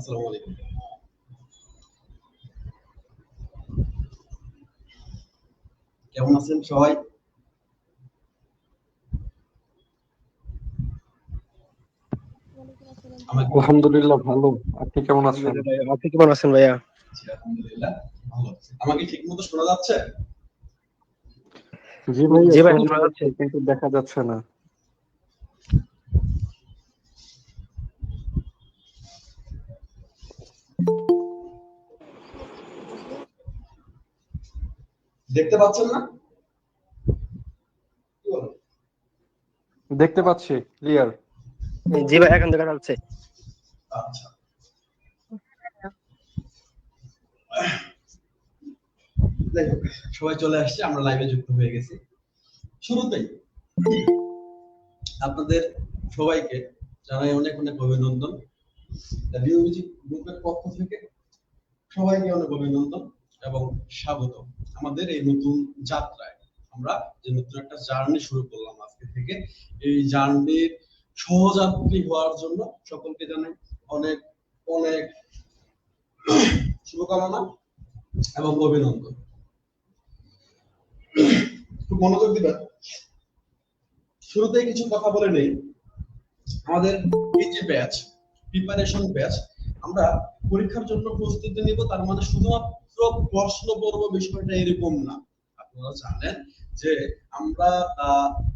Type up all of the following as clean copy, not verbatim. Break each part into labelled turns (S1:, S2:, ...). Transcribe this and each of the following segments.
S1: আসসালামু আলাইকুম। কেমন আছেন সবাই?
S2: আলহামদুলিল্লাহ ভালো। আপনি কেমন আছেন?
S3: আপনি কেমন আছেন ভাইয়া?
S1: আলহামদুলিল্লাহ ভালো আছি। আমাকে ঠিকমতো শোনা যাচ্ছে?
S2: জি ভাইয়া,
S3: জি ভাই,
S2: শোনা
S3: শোনা
S2: যাচ্ছে
S3: যাচ্ছে।
S2: কিন্তু দেখা যাচ্ছে না।
S1: দেখতে পাচ্ছেন না? কি বলেন?
S2: দেখতে পাচ্ছি ক্লিয়ার।
S3: জি ভাই, এখন দেখা যাচ্ছে।
S1: আচ্ছা, যাই হোক, সবাই চলে আসছে, আমরা লাইভে যুক্ত হয়ে গেছি। শুরুতেই আপনাদের সবাইকে জানাই অনেক অনেক অভিনন্দন। ভিউ মিউজিক গ্রুপের পক্ষ থেকে সবাইকে অনেক অভিনন্দন এবং স্বাগত আমাদের এই নতুন যাত্রায়। আমরা যে নতুন একটা জার্নি শুরু করলাম আজকে থেকে, এই জার্নির সহযাত্রী হওয়ার জন্য সকলকে জানাই অনেক অনেক শুভকামনা এবং অভিনন্দন। খুব মনোযোগ দিবেন। শুরুতেই কিছু কথা বলে নেই। আমাদের এই যে ব্যাচ, প্রিপারেশন ব্যাচ, আমরা পরীক্ষার জন্য প্রস্তুতি নিব, তার মানে শুধুমাত্র প্রশ্ন পড়ব বিষয়টা এরকম না। আপনারা জানেন যে আমরা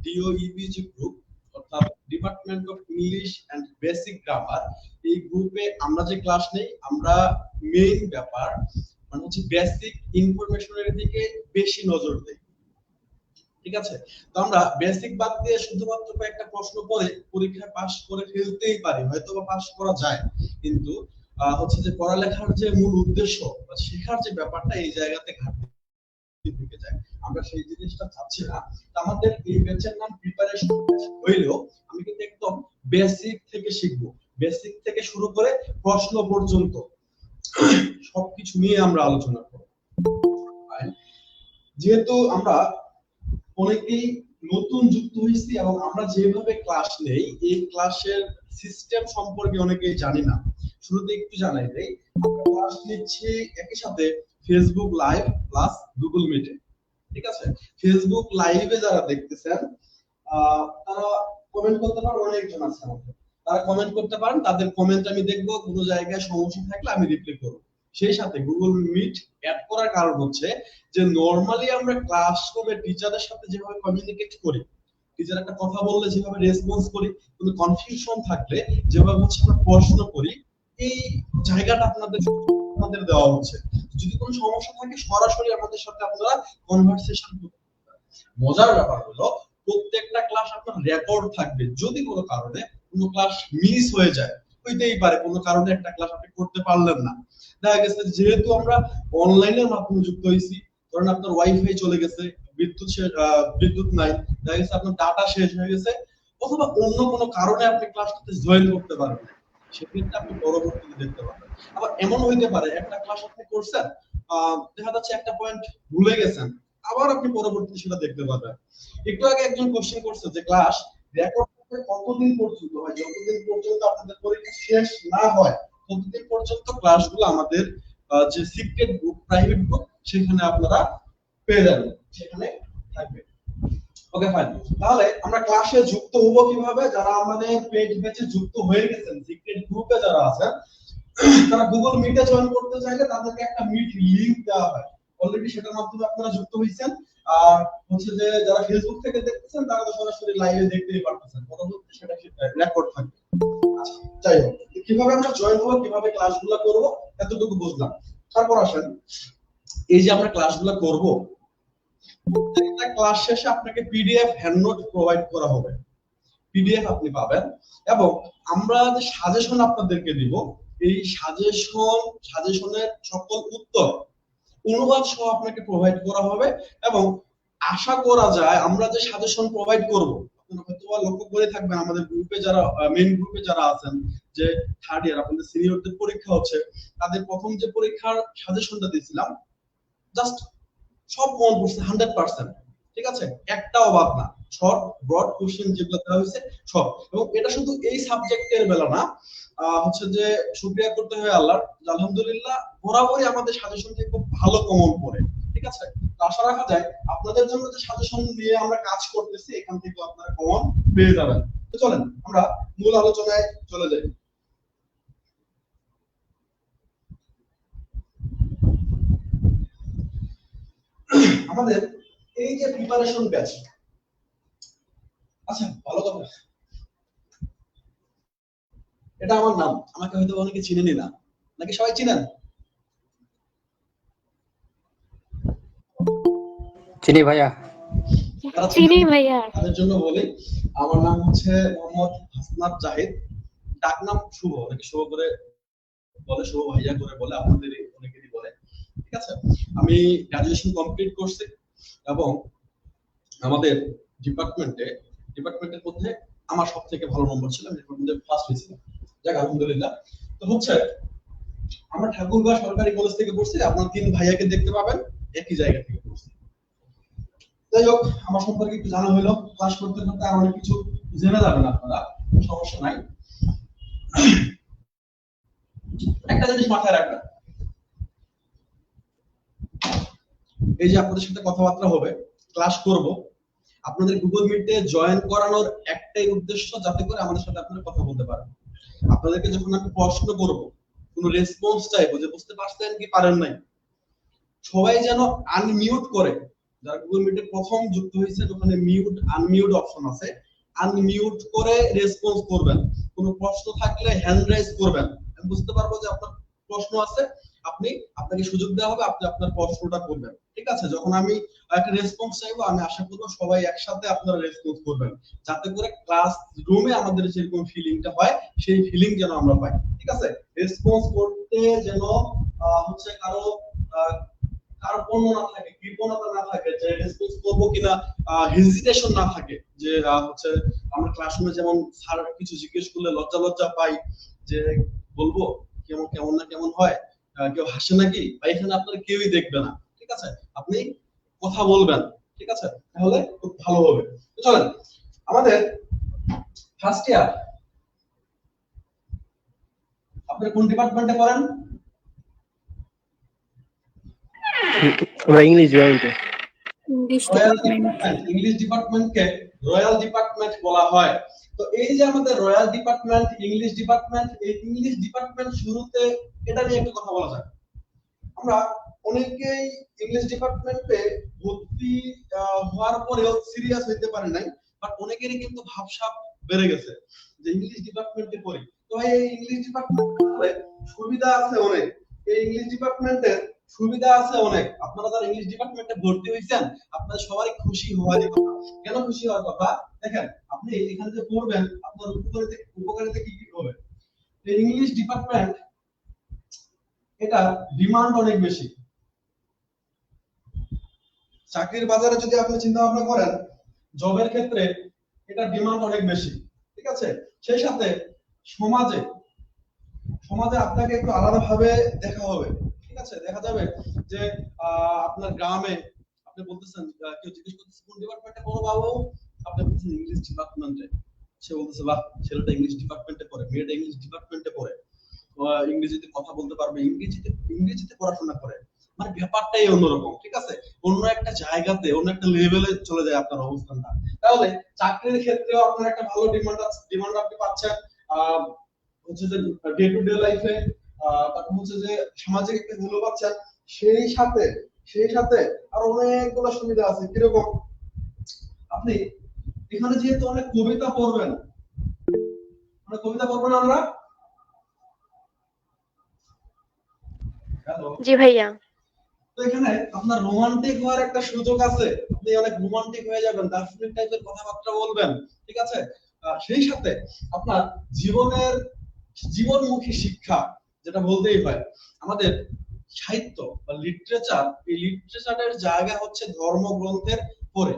S1: ডিওইবিজি গ্রুপ অর্থাৎ department of English and basic grammar, এই গ্রুপে আমরা যে ক্লাস নেই, আমরা মেইন ব্যাপার মানে হচ্ছে বেসিক ইনফরমেশনের দিকে বেশি নজর দেই। ঠিক আছে, তো আমরা বেসিক বাদ দিয়ে শুধুমাত্র কয়েকটা প্রশ্ন পড়ে পরীক্ষায় পাস করে ফেলতেই পারি, হয়তো বা পাস করা যায়, কিন্তু হচ্ছে যে পড়ালেখার যে মূল উদ্দেশ্য বা শেখার যে ব্যাপারটা, এই জায়গাতে ঘাটতি থেকে যায়। আমরা সেই জিনিসটা চাচ্ছি না। আমাদের এই ব্যাচের নাম প্রিপারেশন হইলেও আমি কিন্তু একদম বেসিক থেকে শিখবো, বেসিক থেকে শুরু করে প্রশ্ন পর্যন্ত সবকিছু নিয়ে আমরা আলোচনা করব। যেহেতু আমরা অনেকেই নতুন যুক্ত হয়েছি এবং আমরা যেভাবে ক্লাস নেই, এই ক্লাসের সিস্টেম সম্পর্কে অনেকেই জানি না। শুরুতে একটু জানাই দেই, আমরা ক্লাস নিচ্ছি একই সাথে ফেসবুক লাইভ প্লাস গুগল মিটে। ঠিক আছে, ফেসবুক লাইভে যারা দেখতেছেন তারা কমেন্ট করতে পারেন, অনেকজন আছে আমাদের, তারা কমেন্ট করতে পারেন, তাদের কমেন্ট আমি দেখবো, কোনো জায়গায় সমস্যা থাকলে আমি রিপ্লাই করব। সেই সাথে গুগল মিট অ্যাড করার কারণ হচ্ছে যে নরমালি আমরা ক্লাসরুমে টিচারের সাথে যেভাবে কমিউনিকেট করি, টিচার একটা কথা বললে যেভাবে রেসপন্স করি, কোনো কনফিউশন থাকলে যেভাবে হচ্ছে আমরা প্রশ্ন করি, এই জায়গাটা আপনাদের দেওয়া হচ্ছে। যদি কোনো সমস্যা থাকে সরাসরি আমাদের সাথে আপনারা কনভারসেশন করতে পারেন। মজার ব্যাপার হলো প্রত্যেকটা ক্লাস আপনার রেকর্ড থাকবে। যদি কোনো কারণে কোনো ক্লাস মিস হয়ে যায়, হইতেই পারে কোনো কারণে একটা ক্লাস আপনি করতে পারলেন না, দেখা গেছে যেহেতু আমরা অনলাইনের মাধ্যমে যুক্ত হয়েছি, ধরেন আপনার ওয়াইফাই চলে গেছে, বিদ্যুৎ নাই, দেখা গেছে আপনার ডাটা শেষ হয়ে গেছে, অথবা অন্য কোনো কারণে আপনি ক্লাসটাতে জয়েন করতে পারবেন, সেক্ষেত্রে আপনি পরবর্তীতে দেখতে পাবেন। আবার এমন হইতে পারে একটা ক্লাস আপনি করছেন, দেখা যাচ্ছে একটা পয়েন্ট ভুলে গেছেন, আবার আপনি পরবর্তীতে সেটা দেখতে পাবেন। একটু আগে একজন কোশ্চেন করছে যে ক্লাস রেকর্ড করতে কতদিন পর্যন্ত হয়, যতদিন পর্যন্ত আপনাদের পরীক্ষা শেষ না হয় ততদিন পর্যন্ত ক্লাসগুলো আমাদের যে সিক্রেট গ্রুপ, প্রাইভেট গ্রুপ, সেখানে আপনারা পেয়ে যাবেন, সেখানে থাকবে। ওকে ফাইন, তাহলে আমরা ক্লাসে যুক্ত হব কিভাবে? যারা আমাদের পেজ ব্যাচে যুক্ত হয়ে গেছেন, সিক্রেট গ্রুপে যারা আছেন, তারা গুগল মিটে জয়েন করতে চাইলে তাদেরকে একটা মিট লিংক দেওয়া হয়, অলরেডি সেটার মাধ্যমে আপনারা যুক্ত হয়েছেন। আর হচ্ছে যে যারা ফেসবুক থেকে দেখতেছেন তারা তো সরাসরি লাইভে দেখতেই পারতেছেন, পরবর্তী সেটা রেকর্ড থাকবে। আচ্ছা, যাই হোক, কিভাবে আমরা জয়েন হবো, কিভাবে ক্লাসগুলো করব, এতটুকু বুঝলাম। তারপর আসেন, এই যে আমরা ক্লাসগুলো করব, প্রত্যেকটা ক্লাস শেষে আপনাকে পিডিএফ হ্যান্ড নোট প্রোভাইড করা হবে, পিডিএফ আপনি পাবেন, এবং আমরা যে সাজেশন আপনাদেরকে দিব, এই সাজেশনের সকল উত্তর অনুবাদ সহ আপনাকে প্রোভাইড করা হবে। এবং আশা করা যায় আমরা যে সাজেশন প্রোভাইড করব, আপনারা হয়তো লক্ষ্য করে থাকবেন আমাদের গ্রুপে যারা মেইন গ্রুপে যারা আছেন, যে থার্ড ইয়ার আপনাদের সিনিয়রদের পরীক্ষা হচ্ছে, তাদের প্রথম যে পরীক্ষার সাজেশনটা দিয়েছিলাম, জাস্ট সব কমন পড়ছে 100%, ঠিক আছে, একটাও বাদ না, শর্ট ব্রড কোশ্চেন যেগুলো দেওয়া হয়েছে সব। এবং এটা শুধু এই সাবজেক্টের বেলা না, হচ্ছে যে শুকরিয়া করতে হয় আল্লাহর, আলহামদুলিল্লাহ বরাবরই আমাদের সাজেশন থেকে খুব ভালো কমন পড়ে। ঠিক আছে, তো আশা রাখা যায় আপনাদের জন্য যে সাজেশন নিয়ে আমরা কাজ করতেছি এখান থেকে আপনারা কমন পেয়ে যাবেন। তো চলেন আমরা মূল আলোচনায় চলে যাই। আমাদের এই যে প্রিপারেশন ব্যাচ, আচ্ছা ভালো কথা, এটা আমার নাম, আমাকে হয়তো অনেকে চিনেনি না, নাকি সবাই চিনেন?
S2: চিনি ভাইয়া।
S1: তারা
S4: চিনি ভাইয়া।
S1: তাদের জন্য বলি, আমার নাম হচ্ছে মোহাম্মদ হাসনাত জাহিদ, ডাক নাম শুভ, অনেকে শুভ করে বলে, শুভ ভাইয়া করে বলে, আপনাদের অনেকেরই বলে। ঠিক আছে, আমি গ্রাজুয়েশন কমপ্লিট করছি এবং আমাদের ডিপার্টমেন্টের মধ্যে আমার সব থেকে ভালো নম্বর ছিল, আমি ডিপার্টমেন্টে ফার্স্ট হয়েছিলাম। যাক আলহামদুলিল্লাহ। তো হচ্ছে আমরা ঠাকুরগাঁও সরকারি কলেজ থেকে পড়ছি, আপনার তিন ভাইয়াকে দেখতে পাবেন একই জায়গা থেকে পড়ছি। যাই হোক, আমার সম্পর্কে একটু জানা হলো, ক্লাস করতে করতে আর অনেক কিছু জেনে যাবেন আপনারা, সমস্যা নাই। একটা জিনিস মাথায় রাখবেন, এই যে আপনাদের সাথে কথাবার্তা হবে, ক্লাস করব, আপনাদের গুগল মিটে জয়েন করানোর একটাই উদ্দেশ্য, যাতে করে আমাদের সাথে আপনারা কথা বলতে পারেন। আপনাদেরকে যখন আমি প্রশ্ন করব, কোনো রেসপন্স চাইবো যে বুঝতে পারছেন কি পারেন নাই, সবাই যেন আনমিউট করে, যারা গুগল মিটে প্রথম যুক্ত হয়েছে ওখানে মিউট আনমিউট অপশন আছে, আনমিউট করে রেসপন্স করবেন। কোনো প্রশ্ন থাকলে হ্যান্ড রাইজ করবেন, আমি বুঝতে পারবো যে আপনার প্রশ্ন আছে, আপনাকে সুযোগ দেওয়া হবে, আপনি আপনার প্রশ্নটা করবেন। ঠিক আছে, যখন আমি একটা রেসপন্স চাইবো, আমি আশা করবো সবাই একসাথে আপনারা রেসপন্স করবেন, যাতে করে ক্লাস রুমে আমাদের যেরকম ফিলিংটা হয় সেই ফিলিং যেন আমরা পাই। ঠিক আছে, রেসপন্স করতে যেন হচ্ছে কারো কার্পণ্য না থাকে, কৃপণতা না থাকে, যে রেসপন্স করবো কিনা হেজিটেশন না থাকে, যে হচ্ছে আমরা ক্লাসরুমে যেমন স্যার কিছু জিজ্ঞেস করলে লজ্জা লজ্জা পাই, যে বলবো কেমন কেমন না কেমন হয়, কেউ হাসে নাকি, বা এখানে আপনারা কেউই দেখবে না। ঠিক আছে, আপনি কথা বলবেন, ঠিক আছে, তাহলে খুব ভালো হবে। চলেন, আমাদের ফার্স্ট ইয়ার, আপনি কোন ডিপার্টমেন্টে পড়েন?
S3: আমরা ইংলিশ ডিপার্টমেন্টে।
S1: ইংলিশ ডিপার্টমেন্টকে রয়্যাল ডিপার্টমেন্ট বলা হয়। তো এই যে আমাদের রয়্যাল ডিপার্টমেন্ট, ইংলিশ ডিপার্টমেন্ট, এই ইংলিশ ডিপার্টমেন্ট শুরুতে এটা নিয়ে একটু কথা বলা যায়। আমরা অনেকেই ইংলিশ ডিপার্টমেন্টে ভর্তি হওয়ার পরেও সিরিয়াস হইতে পারে নাই, বাট অনেকেরই কিন্তু ভাবসাব বেড়ে গেছে যে ইংলিশ ডিপার্টমেন্টে পড়ি। তো এই ইংলিশ ডিপার্টমেন্টে সুবিধা আছে অনেক, এই ইংলিশ ডিপার্টমেন্টের সুবিধা আছে অনেক। আপনারা যারা ইংলিশ ডিপার্টমেন্টে ভর্তি হয়েছেন, আপনারা সবাই খুশি হওয়ারই কথা। কেন খুশি হওয়ার কথা? দেখেন, আপনি এখানে যে পড়বেন, আপনার উপকারিতা কি কি হবে। এই ইংলিশ ডিপার্টমেন্ট, এটা ডিমান্ড অনেক বেশি। চাকরির বাজারে যদি আপনি চিন্তা ভাবনা করেন, জবের ক্ষেত্রে এটা ডিমান্ড অনেক বেশি। ঠিক আছে, সেই সাথে সমাজে আপনাকে একটু আলাদাভাবে দেখা হবে। ঠিক আছে, দেখা যাবে যে আপনার গ্রামে আপনি বলতেছেন, কেউ জিজ্ঞেস করতেছে কোন ডিপার্টমেন্টে পড়ো বাবু, আপনি বলতেছেন ইংলিশ ডিপার্টমেন্টে, সে বলতেছে বাহ, ছেলেটা ইংলিশ ডিপার্টমেন্টে পড়ে, মেয়েটা ইংলিশ ডিপার্টমেন্টে পড়ে, ইংরেজিতে কথা বলতে পারবে, ইংরেজিতে পড়াশোনা করে, মানে ব্যাপারটাই অন্যরকম। ঠিক আছে, অন্য একটা জায়গাতে, অন্য একটা লেভেলে চলে যায় আপনার অবস্থানটা। তাহলে চাকরির ক্ষেত্রেও আপনার একটা ভালো ডিমান্ড আপনি পাচ্ছেন, হচ্ছে যে ডে টু ডে লাইফে, তারপর হচ্ছে যে সামাজিক একটা মূল্য পাচ্ছেন, সেই সাথে আরো অনেকগুলো সুবিধা আছে। কিরকম? আপনি এখানে যেহেতু অনেক কবিতা পড়বেন, আমরা
S4: জি ভাইয়া।
S1: তো এখানে আপনার রোমান্টিক হওয়ার একটা সুযোগ আছে, আপনি অনেক রোমান্টিক হয়ে যাবেন, দার্শনিক টাইপের কথাবার্তা বলবেন। ঠিক আছে, সেই সাথে আপনার জীবনমুখী শিক্ষা, যেটা বলতেই হয়, আমাদের সাহিত্য বা লিটারেচার, এই লিটারেচারের জায়গা হচ্ছে ধর্মগ্রন্থের পরে।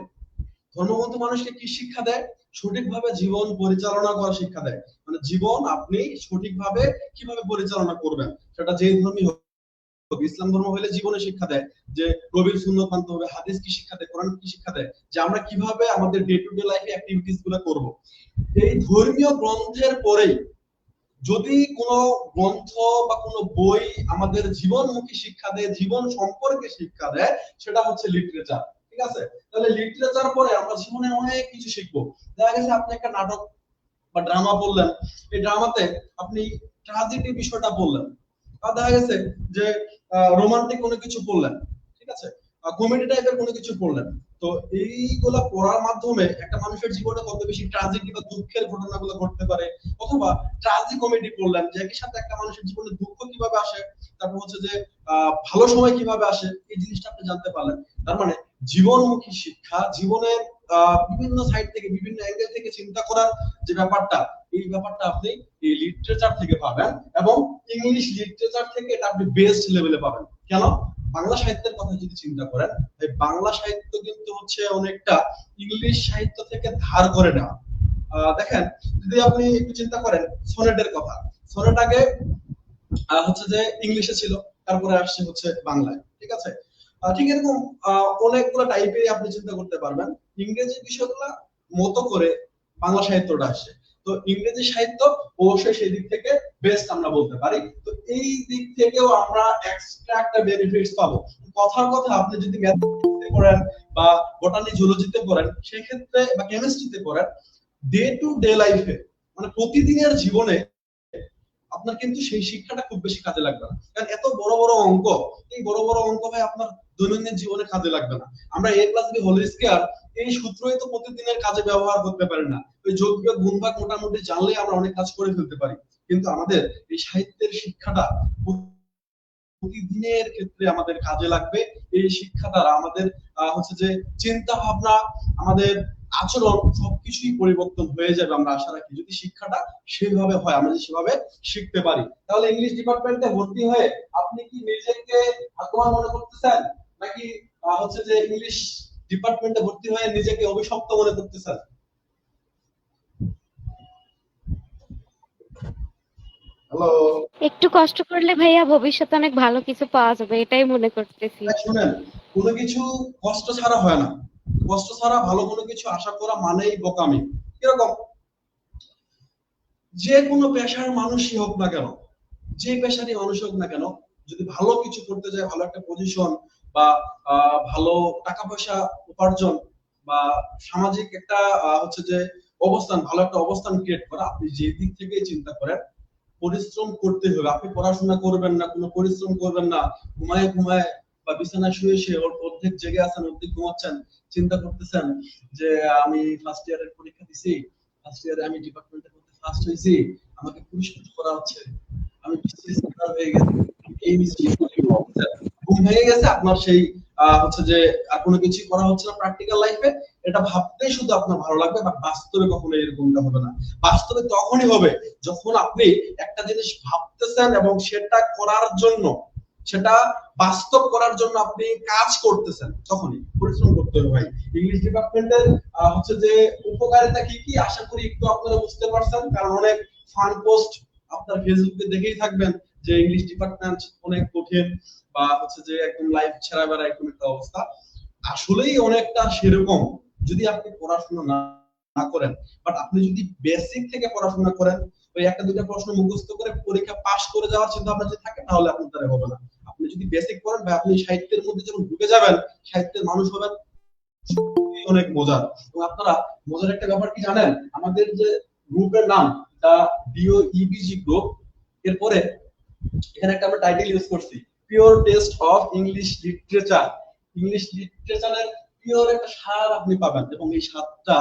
S1: ধর্মগ্রন্থ মানুষকে কি শিক্ষা দেয়? সঠিকভাবে জীবন পরিচালনা করার শিক্ষা দেয়, মানে জীবন আপনি সঠিকভাবে কিভাবে পরিচালনা করবেন, সেটা যে ধর্মই হোক। ইসলাম ধর্ম হলে জীবনে শিক্ষা দেয় যে নবীর সুন্নাত মানতে হবে, হাদিস কি শিক্ষা দেয়, কোরআন কি শিক্ষা দেয়, যে আমরা কিভাবে আমাদের ডে টু ডে লাইফে অ্যাক্টিভিটিস গুলো করব। এই ধর্মীয় গ্রন্থের পরেই যদি কোনো গ্রন্থ বা কোনো বই আমাদের জীবনমুখী শিক্ষা দেয়, জীবন সম্পর্কে শিক্ষা দেয়, সেটা হচ্ছে লিটারেচার। ঠিক আছে, তাহলে লিটারেচার পরে আমরা জীবনে অনেক কিছু শিখবো। দেখা গেছে আপনি একটা নাটক বা ড্রামা পড়লেন, এই ড্রামাতে আপনি ট্র্যাজেডি বিষয়টা পড়লেন, আর দেখা গেছে যে রোমান্টিক কোনো কিছু পড়লেন, ঠিক আছে, কমেডি টাইপের কোনো কিছু পড়লেন। তো এইগুলা পড়ার মাধ্যমে একটা মানুষের জীবনে কত বেশি ট্র্যাজেডি বা দুঃখের ঘটনাগুলো ঘটতে পারে, অথবা ট্র্যাজি কমেডি পড়লেন যে একই সাথে একটা মানুষের জীবনে দুঃখ কিভাবে আসে, তারপর হচ্ছে যে ভালো সময় কিভাবে আসে, এই জিনিসটা আপনি জানতে পারলেন। তার মানে জীবনমুখী শিক্ষা, জীবনের বিভিন্ন সাইড থেকে বিভিন্ন অ্যাঙ্গেল থেকে চিন্তা করার যে ব্যাপারটা, এই ব্যাপারটা আপনি এই লিটারেচার থেকে পাবেন, এবং ইংলিশ লিটারেচার থেকে এটা আপনি বেস্ট লেভেলে পাবেন। কেন? বাংলা সাহিত্যের কথা যদি চিন্তা করেন, এই বাংলা সাহিত্য কিন্তু হচ্ছে অনেকটা ইংলিশ সাহিত্য থেকে ধার করে নেওয়া। দেখেন, যদি আপনি একটু চিন্তা করেন সনেটের কথা, সনেট আগে হচ্ছে যে ইংলিশে ছিল, তারপরে আসছে হচ্ছে বাংলায়। ঠিক আছে, ঠিক এরকম অনেকগুলো টাইপের আপনি চিন্তা করতে পারবেন। ইংরেজি বিষয়গুলা মতো করে বাংলা সাহিত্যটা আসছে, তো ইংরেজি সাহিত্য অবশ্যই সেই দিক থেকে বেস্ট আমরা বলতে পারি। তো এই দিক থেকেও আমরা এক্সট্রা একটা বেনিফিটস পাবো। কথার কথা, আপনি যদি ম্যাথে পড়েন বা বটানি জুলজিতে পড়েন, সেই ক্ষেত্রে বা কেমিস্ট্রিতে পড়েন, ডে টু ডে লাইফে মানে প্রতিদিনের জীবনে আপনার কিন্তু সেই শিক্ষাটা খুব বেশি কাজে লাগবে না। কারণ এত বড় বড় অঙ্ক, এই বড় বড় অঙ্ক ভাই আপনার দৈনন্দিন জীবনে কাজে লাগবে না। আমরা a plus B whole square এই সূত্রই তো প্রতিদিনের কাজে ব্যবহার করতে পারি না। ওই যোগ বিয়োগ গুণ ভাগ মোটামুটি জানলে আমরা অনেক কাজ করে ফেলতে পারি, কিন্তু আমাদের এই সাহিত্যের শিক্ষাটা প্রতিদিনের ক্ষেত্রে আমাদের কাজে লাগবে। এই শিক্ষা দ্বারা আমাদের হচ্ছে যে চিন্তা ভাবনা, আমাদের আচরণ সবকিছুই পরিবর্তন হয়ে যাবে। আমরা আশা রাখি যদি শিক্ষাটা সেভাবে হয়, আমরা যদি সেভাবে শিখতে পারি, তাহলে ইংলিশ ডিপার্টমেন্টে ভর্তি হয়ে আপনি কি নিজেকে ভাগ্যবান মনে করতেছেন, নাকি হচ্ছে যে ইংলিশ ডিপার্টমেন্টে ভর্তি হয়ে নিজেকে অভিশপ্ত মনে করতেছেন? হ্যালো,
S4: একটু কষ্ট করলে ভাইয়া ভবিষ্যতে অনেক ভালো কিছু পাওয়া যাবে, এটাই মনে করতেছি।
S1: শুনেন, কোনো কিছু কষ্ট ছাড়া হয় না, কষ্ট ছাড়া ভালো কোনো কিছু আশা করা মানেই বোকামি। কিরকম? যে কোনো পেশার মানুষই হোক না কেন, যে পেশারই মানুষ হোক না কেন, যদি ভালো কিছু করতে যায়, ভালো একটা পজিশন বা ভালো টাকা পয়সা উপার্জন বা সামাজিক একটা হচ্ছে যে অবস্থান, ভালো একটা অবস্থান ক্রিয়েট করা, আপনি যে দিক থেকে চিন্তা করেন, পরিশ্রম করতে হবে। আপনি পড়াশোনা করবেন না, কোনো পরিশ্রম করবেন না, ঘুমায় ঘুমায় বা বিছানায় শুয়ে শুয়ে অর্ধেক জেগে আছেন, অর্ধেক ঘুমাচ্ছেন, চিন্তা করতেছেন যে আমি ফার্স্ট ইয়ারের পরীক্ষা দিছি, ফার্স্ট ইয়ারে আমি ডিপার্টমেন্টে ফার্স্ট হয়েছি, আমাকে পুরস্কৃত করা হচ্ছে, আমি বিসিএস করা হয়ে গেছে, এই ঘুম ভেঙে গেছে আপনার, সেই হচ্ছে যে আর কোনো কিছু করা হচ্ছে না প্র্যাকটিক্যাল লাইফে। এটা ভাবতেই শুধু আপনার ভালো লাগবে, বাট বাস্তবে কখনো এরকমটা হবে না। বাস্তবে তখনই হবে যখন আপনি একটা জিনিস ভাবতেছেন এবং সেটা করার জন্য, সেটা বাস্তব করার জন্য আপনি কাজ করতেছেন, তখনই পরিশ্রম করতে হবে ভাই। ইংলিশ ডিপার্টমেন্টের হচ্ছে যে উপকারিতা কি কি, আশা করি একটু আপনারা বুঝতে পারছেন, কারণ অনেক ফান পোস্ট আপনার ফেসবুকে দেখেই থাকবেন যে ইংলিশ ডিপার্টমেন্ট অনেক কঠিন বা হচ্ছে যে একদম লাইফ ছেড়া বেড়া এরকম একটা অবস্থা। আসলেই অনেকটা সেরকম যদি আপনি পড়াশোনা না করেন, বাট আপনি যদি বেসিক থেকে পড়াশোনা করেন, ওই একটা দুইটা প্রশ্ন মুখস্থ করে পরীক্ষা পাস করে যাওয়ার চিন্তা ভাবনা যদি থাকে, তাহলে আপনার দ্বারা হবে না। আপনি যদি বেসিক পড়েন বা আপনি সাহিত্যের মধ্যে যখন ঢুকে যাবেন, সাহিত্যের মানুষ হবেন, অনেক মজার। এবং আপনারা মজার একটা ব্যাপার কি জানেন, আমাদের যে গ্রুপের নাম দা ডিওইবিজি গ্রুপ, এরপরে এখানে একটা আমরা টাইটেল ইউজ করছি, pure taste of English literature. English লিটারেচারের পিওর একটা স্বাদ আপনি পাবেন, এবং এই স্বাদটা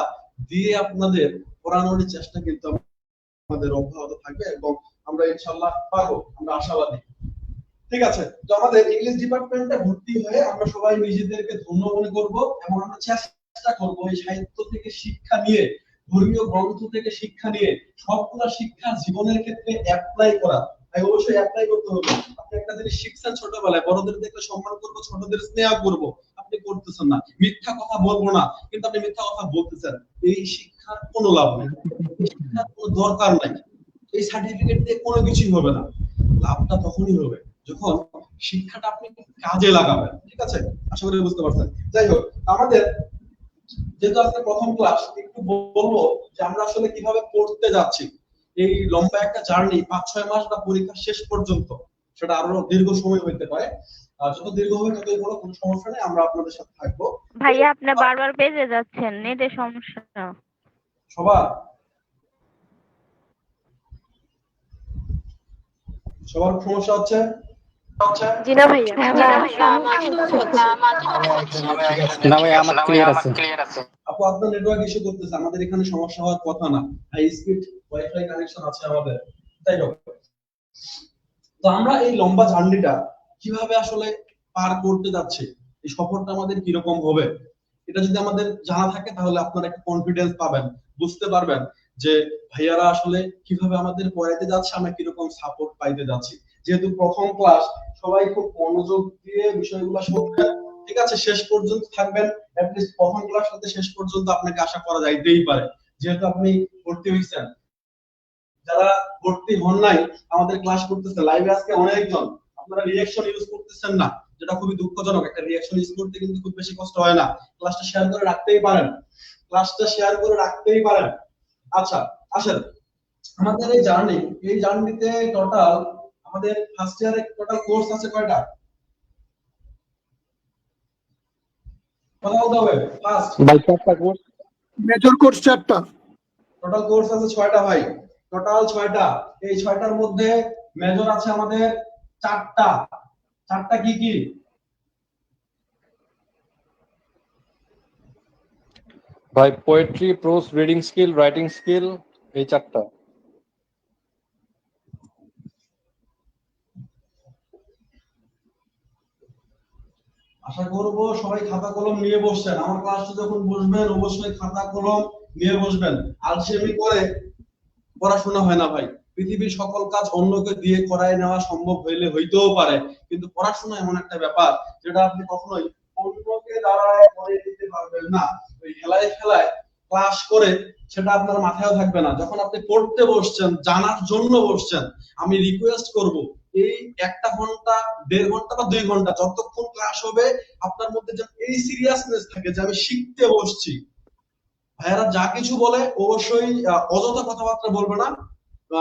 S1: দিয়ে আপনাদের পড়ানোর চেষ্টা কিন্তু আমাদের অব্যাহত থাকবে, এবং আমরা ইনশাআল্লাহ পারবো, আমরা আশাবাদী। ঠিক আছে, তো আমাদের ইংলিশ ডিপার্টমেন্টে ভর্তি হয়ে আমরা সবাই নিজেদেরকে ধন্য মনে করব, এবং আমরা চেষ্টা করব এই সাহিত্য থেকে শিক্ষা নিয়ে, ধর্মীয় গ্রন্থ থেকে শিক্ষা নিয়ে সবগুলা শিক্ষা জীবনের ক্ষেত্রে অ্যাপ্লাই করা। তাই অবশ্যই অ্যাপ্লাই করতে হবে। আপনি একটা জিনিস শিখছেন ছোটবেলায়, বড়দের দেখলে সম্মান করবো, ছোটদের স্নেহ করবো, আপনি করতেছেন না। মিথ্যা কথা বলবো না, কিন্তু আপনি মিথ্যা কথা বলতেছেন। এই শিক্ষার কোনো লাভ নেই, শিক্ষার কোনো দরকার নাই। এই সার্টিফিকেট দিয়ে কোনো কিছুই হবে না। লাভটা তখনই হবে যখন শিক্ষাটা আপনি কাজে লাগাবেন। ঠিক আছে, আশা করি বুঝতে পারছেন। যাই হোক, আমাদের যেহেতু আজকে প্রথম ক্লাস, একটু বলবো যে আমরা আসলে কিভাবে পড়তে যাচ্ছি। এই লম্বা একটা জার্নি 5-6 মাস বা পরীক্ষা শেষ পর্যন্ত, সেটা আরো দীর্ঘ সময় হইতে পারে। যত দীর্ঘ হবে ততই বড়, কোনো সমস্যা নেই, আমরা আপনাদের সাথে থাকবো।
S5: ভাইয়া আপনি বারবার বেজে যাচ্ছেন, নেটের সমস্যা।
S1: সবার সমস্যা হচ্ছে?
S5: জি না ভাইয়া।
S3: না ভাই, আমার ক্লিয়ার আছে।
S1: আপু আপনার নেটওয়ার্ক ইস্যু করতেছে, আমাদের এখানে সমস্যা হওয়ার কথা না, হাই স্পিড ওয়াইফাই কানেকশন আছে আমাদের। তাই হোক, তো আমরা এই লম্বা জার্নিটা কিভাবে আসলে পার করতে যাচ্ছি, এই সফরটা আমাদের কিরকম হবে, এটা যদি আমাদের জানা থাকে তাহলে আপনারা একটা কনফিডেন্স পাবেন, বুঝতে পারবেন যে ভাইয়ারা আসলে কিভাবে আমাদের পড়াইতে যাচ্ছে, আমরা কিরকম সাপোর্ট পাইতে যাচ্ছি। যেহেতু প্রথম ক্লাস, সবাই খুব মনোযোগ দিয়ে বিষয়গুলো শুনবেন। ঠিক আছে, শেষ পর্যন্ত থাকবেন, অ্যাটলিস্ট প্রথম ক্লাস হতে শেষ পর্যন্ত আপনাকে আশা করা যাইতেই পারে, যেহেতু আপনি ভর্তি হয়েছেন। যারা ভর্তি হন নাই, আমাদের ক্লাস করতেছে লাইভে আজকে অনেকজন, আপনারা রিঅ্যাকশন ইউজ করতেছেন না, যেটা খুবই দুঃখজনক। একটা রিঅ্যাকশন ইউজ করতে কিন্তু খুব বেশি কষ্ট হয় না, ক্লাসটা শেয়ার করে রাখতেই পারেন, আচ্ছা আসেন, আমাদের এই জার্নিতে টোটাল আমাদের ফার্স্ট ইয়ারে টোটাল কোর্স আছে কয়টা? কথা বলতে হবে। ফার্স্ট
S2: ভাই 4টা কোর্স,
S6: মেজর কোর্স 4টা,
S1: টোটাল কোর্স আছে 6টা ভাই, টোটাল 6টা। এই 6টার মধ্যে মেজর আছে আমাদের 4টা। 4টা কি কি?
S2: ভাই poetry, pros, reading skill, writing skill, এই 4টা।
S1: আশা করব সবাই খাতা কলম নিয়ে বসছেন। আমার ক্লাসে যখন বসবেন অবশ্যই খাতা কলম নিয়ে বসবেন। আলসেমি করে পড়াশোনা হয় না ভাই। পৃথিবীর সকল কাজ অন্যকে দিয়ে করায় নেওয়া সম্ভব হইতেও পারে, কিন্তু পড়াশোনা এমন একটা ব্যাপার যেটা আপনি কখনোই অন্যকে দ্বারায় করে দিতে পারবেন না। ওই খেলায় ক্লাস করে সেটা আপনার মাথায়ও থাকবে না। যখন আপনি পড়তে বসছেন, জানার জন্য বসছেন, আমি রিকোয়েস্ট করব এই 1 ঘন্টা, 1.5 ঘন্টা বা 2 ঘন্টা যতক্ষণ ক্লাস হবে, আপনার মধ্যে যেন এই সিরিয়াসনেস থাকে যে আমি শিখতে বসছি। ভাইয়ারা যা কিছু বলে অবশ্যই অযথা কথাবার্তা বলবে না,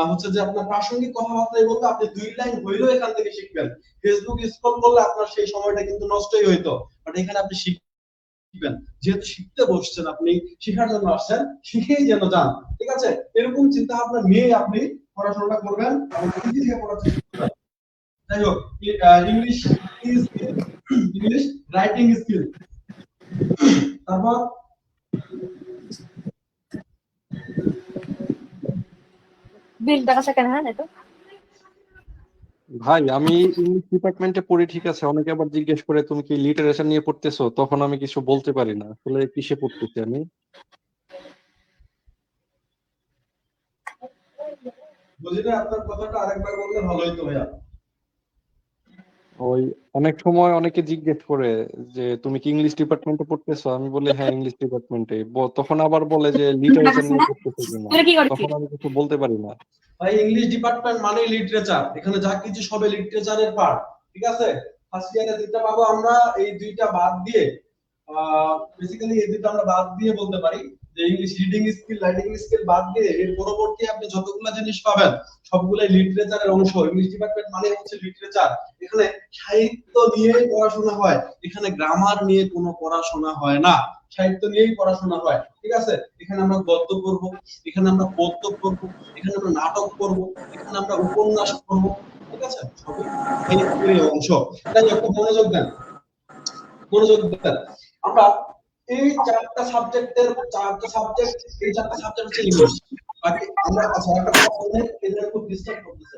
S1: হচ্ছে যে আপনার প্রাসঙ্গিক কথাবার্তাই বলতে, আপনি 2 লাইন হইলেও এখান থেকে শিখবেন। ফেসবুক স্ক্রল করলে আপনার সেই সময়টা কিন্তু নষ্টই হইতো, বাট এখানে আপনি শিখবেন। যেহেতু শিখতে বসছেন, আপনি শেখার জন্য আসছেন, শিখেই যেন যান। ঠিক আছে, এরকম চিন্তা ভাবনা নিয়ে আপনি পড়াশোনাটা করবেন এবং হিন্দি থেকে পড়ার চেষ্টা করবেন। যাই হোক, ইংলিশ রাইটিং স্কিল, তারপর
S2: ভাই আমি ইংলিশ ডিপার্টমেন্টে পড়ি, ঠিক আছে, অনেকে আবার জিজ্ঞেস করে তুমি কি লিটারেচার নিয়ে পড়তেছো, তখন আমি কিছু বলতে পারি না আসলে কিসে পড়তেছি আমি।
S1: বুঝিনা, আপনার কথাটা আরেকবার বললে ভালো হইতো ভাইয়া।
S2: ওই অনেক সময় অনেকে জিজ্ঞেস করে যে তুমি কি ইংলিশ ডিপার্টমেন্টে পড়তেছো, আমি বলি হ্যাঁ ইংলিশ ডিপার্টমেন্টে, তখন আবার বলে যে লিটারেচার নিয়ে পড়তেছো কিনা, তখন আমি কিছু বলতে পারি না।
S1: ভাই ইংলিশ ডিপার্টমেন্ট মানে লিটারেচার, এখানে যা কিছু সবে লিটারেচারের পার্ট। ঠিক আছে, ফার্স্ট ইয়ারে 2টা পাবো আমরা, এই 2টা বাদ দিয়ে বেসিক্যালি এই 2টা আমরা বাদ দিয়ে বলতে পারি যে English reading skill, writing skill বাদ দিয়ে এর পরবর্তী আপনি যতগুলো জিনিস পাবেন সবগুলাই লিটারেচারের অংশ। ইংলিশ ডিপার্টমেন্ট মানে হচ্ছে লিটারেচার। এখানে সাহিত্য নিয়েই পড়াশোনা হয়, এখানে গ্রামার নিয়ে কোনো পড়াশোনা হয় না, সাহিত্য নিয়েই পড়াশোনা হয়। ঠিক আছে, এখানে আমরা গদ্য পড়বো, এখানে আমরা পদ্য পড়বো, এখানে আমরা নাটক পড়বো, এখানে আমরা উপন্যাস পড়বো। ঠিক আছে, সবই সাহিত্যের অংশ। তাই একটু মনোযোগ দেন। আমরা এই 4টা সাবজেক্ট, এই 4টা সাবজেক্ট হচ্ছে ইংলিশ। বাকি আমরা আচ্ছা একটা কথা বলতে, এদের খুব ডিস্টার্ব করতেছে।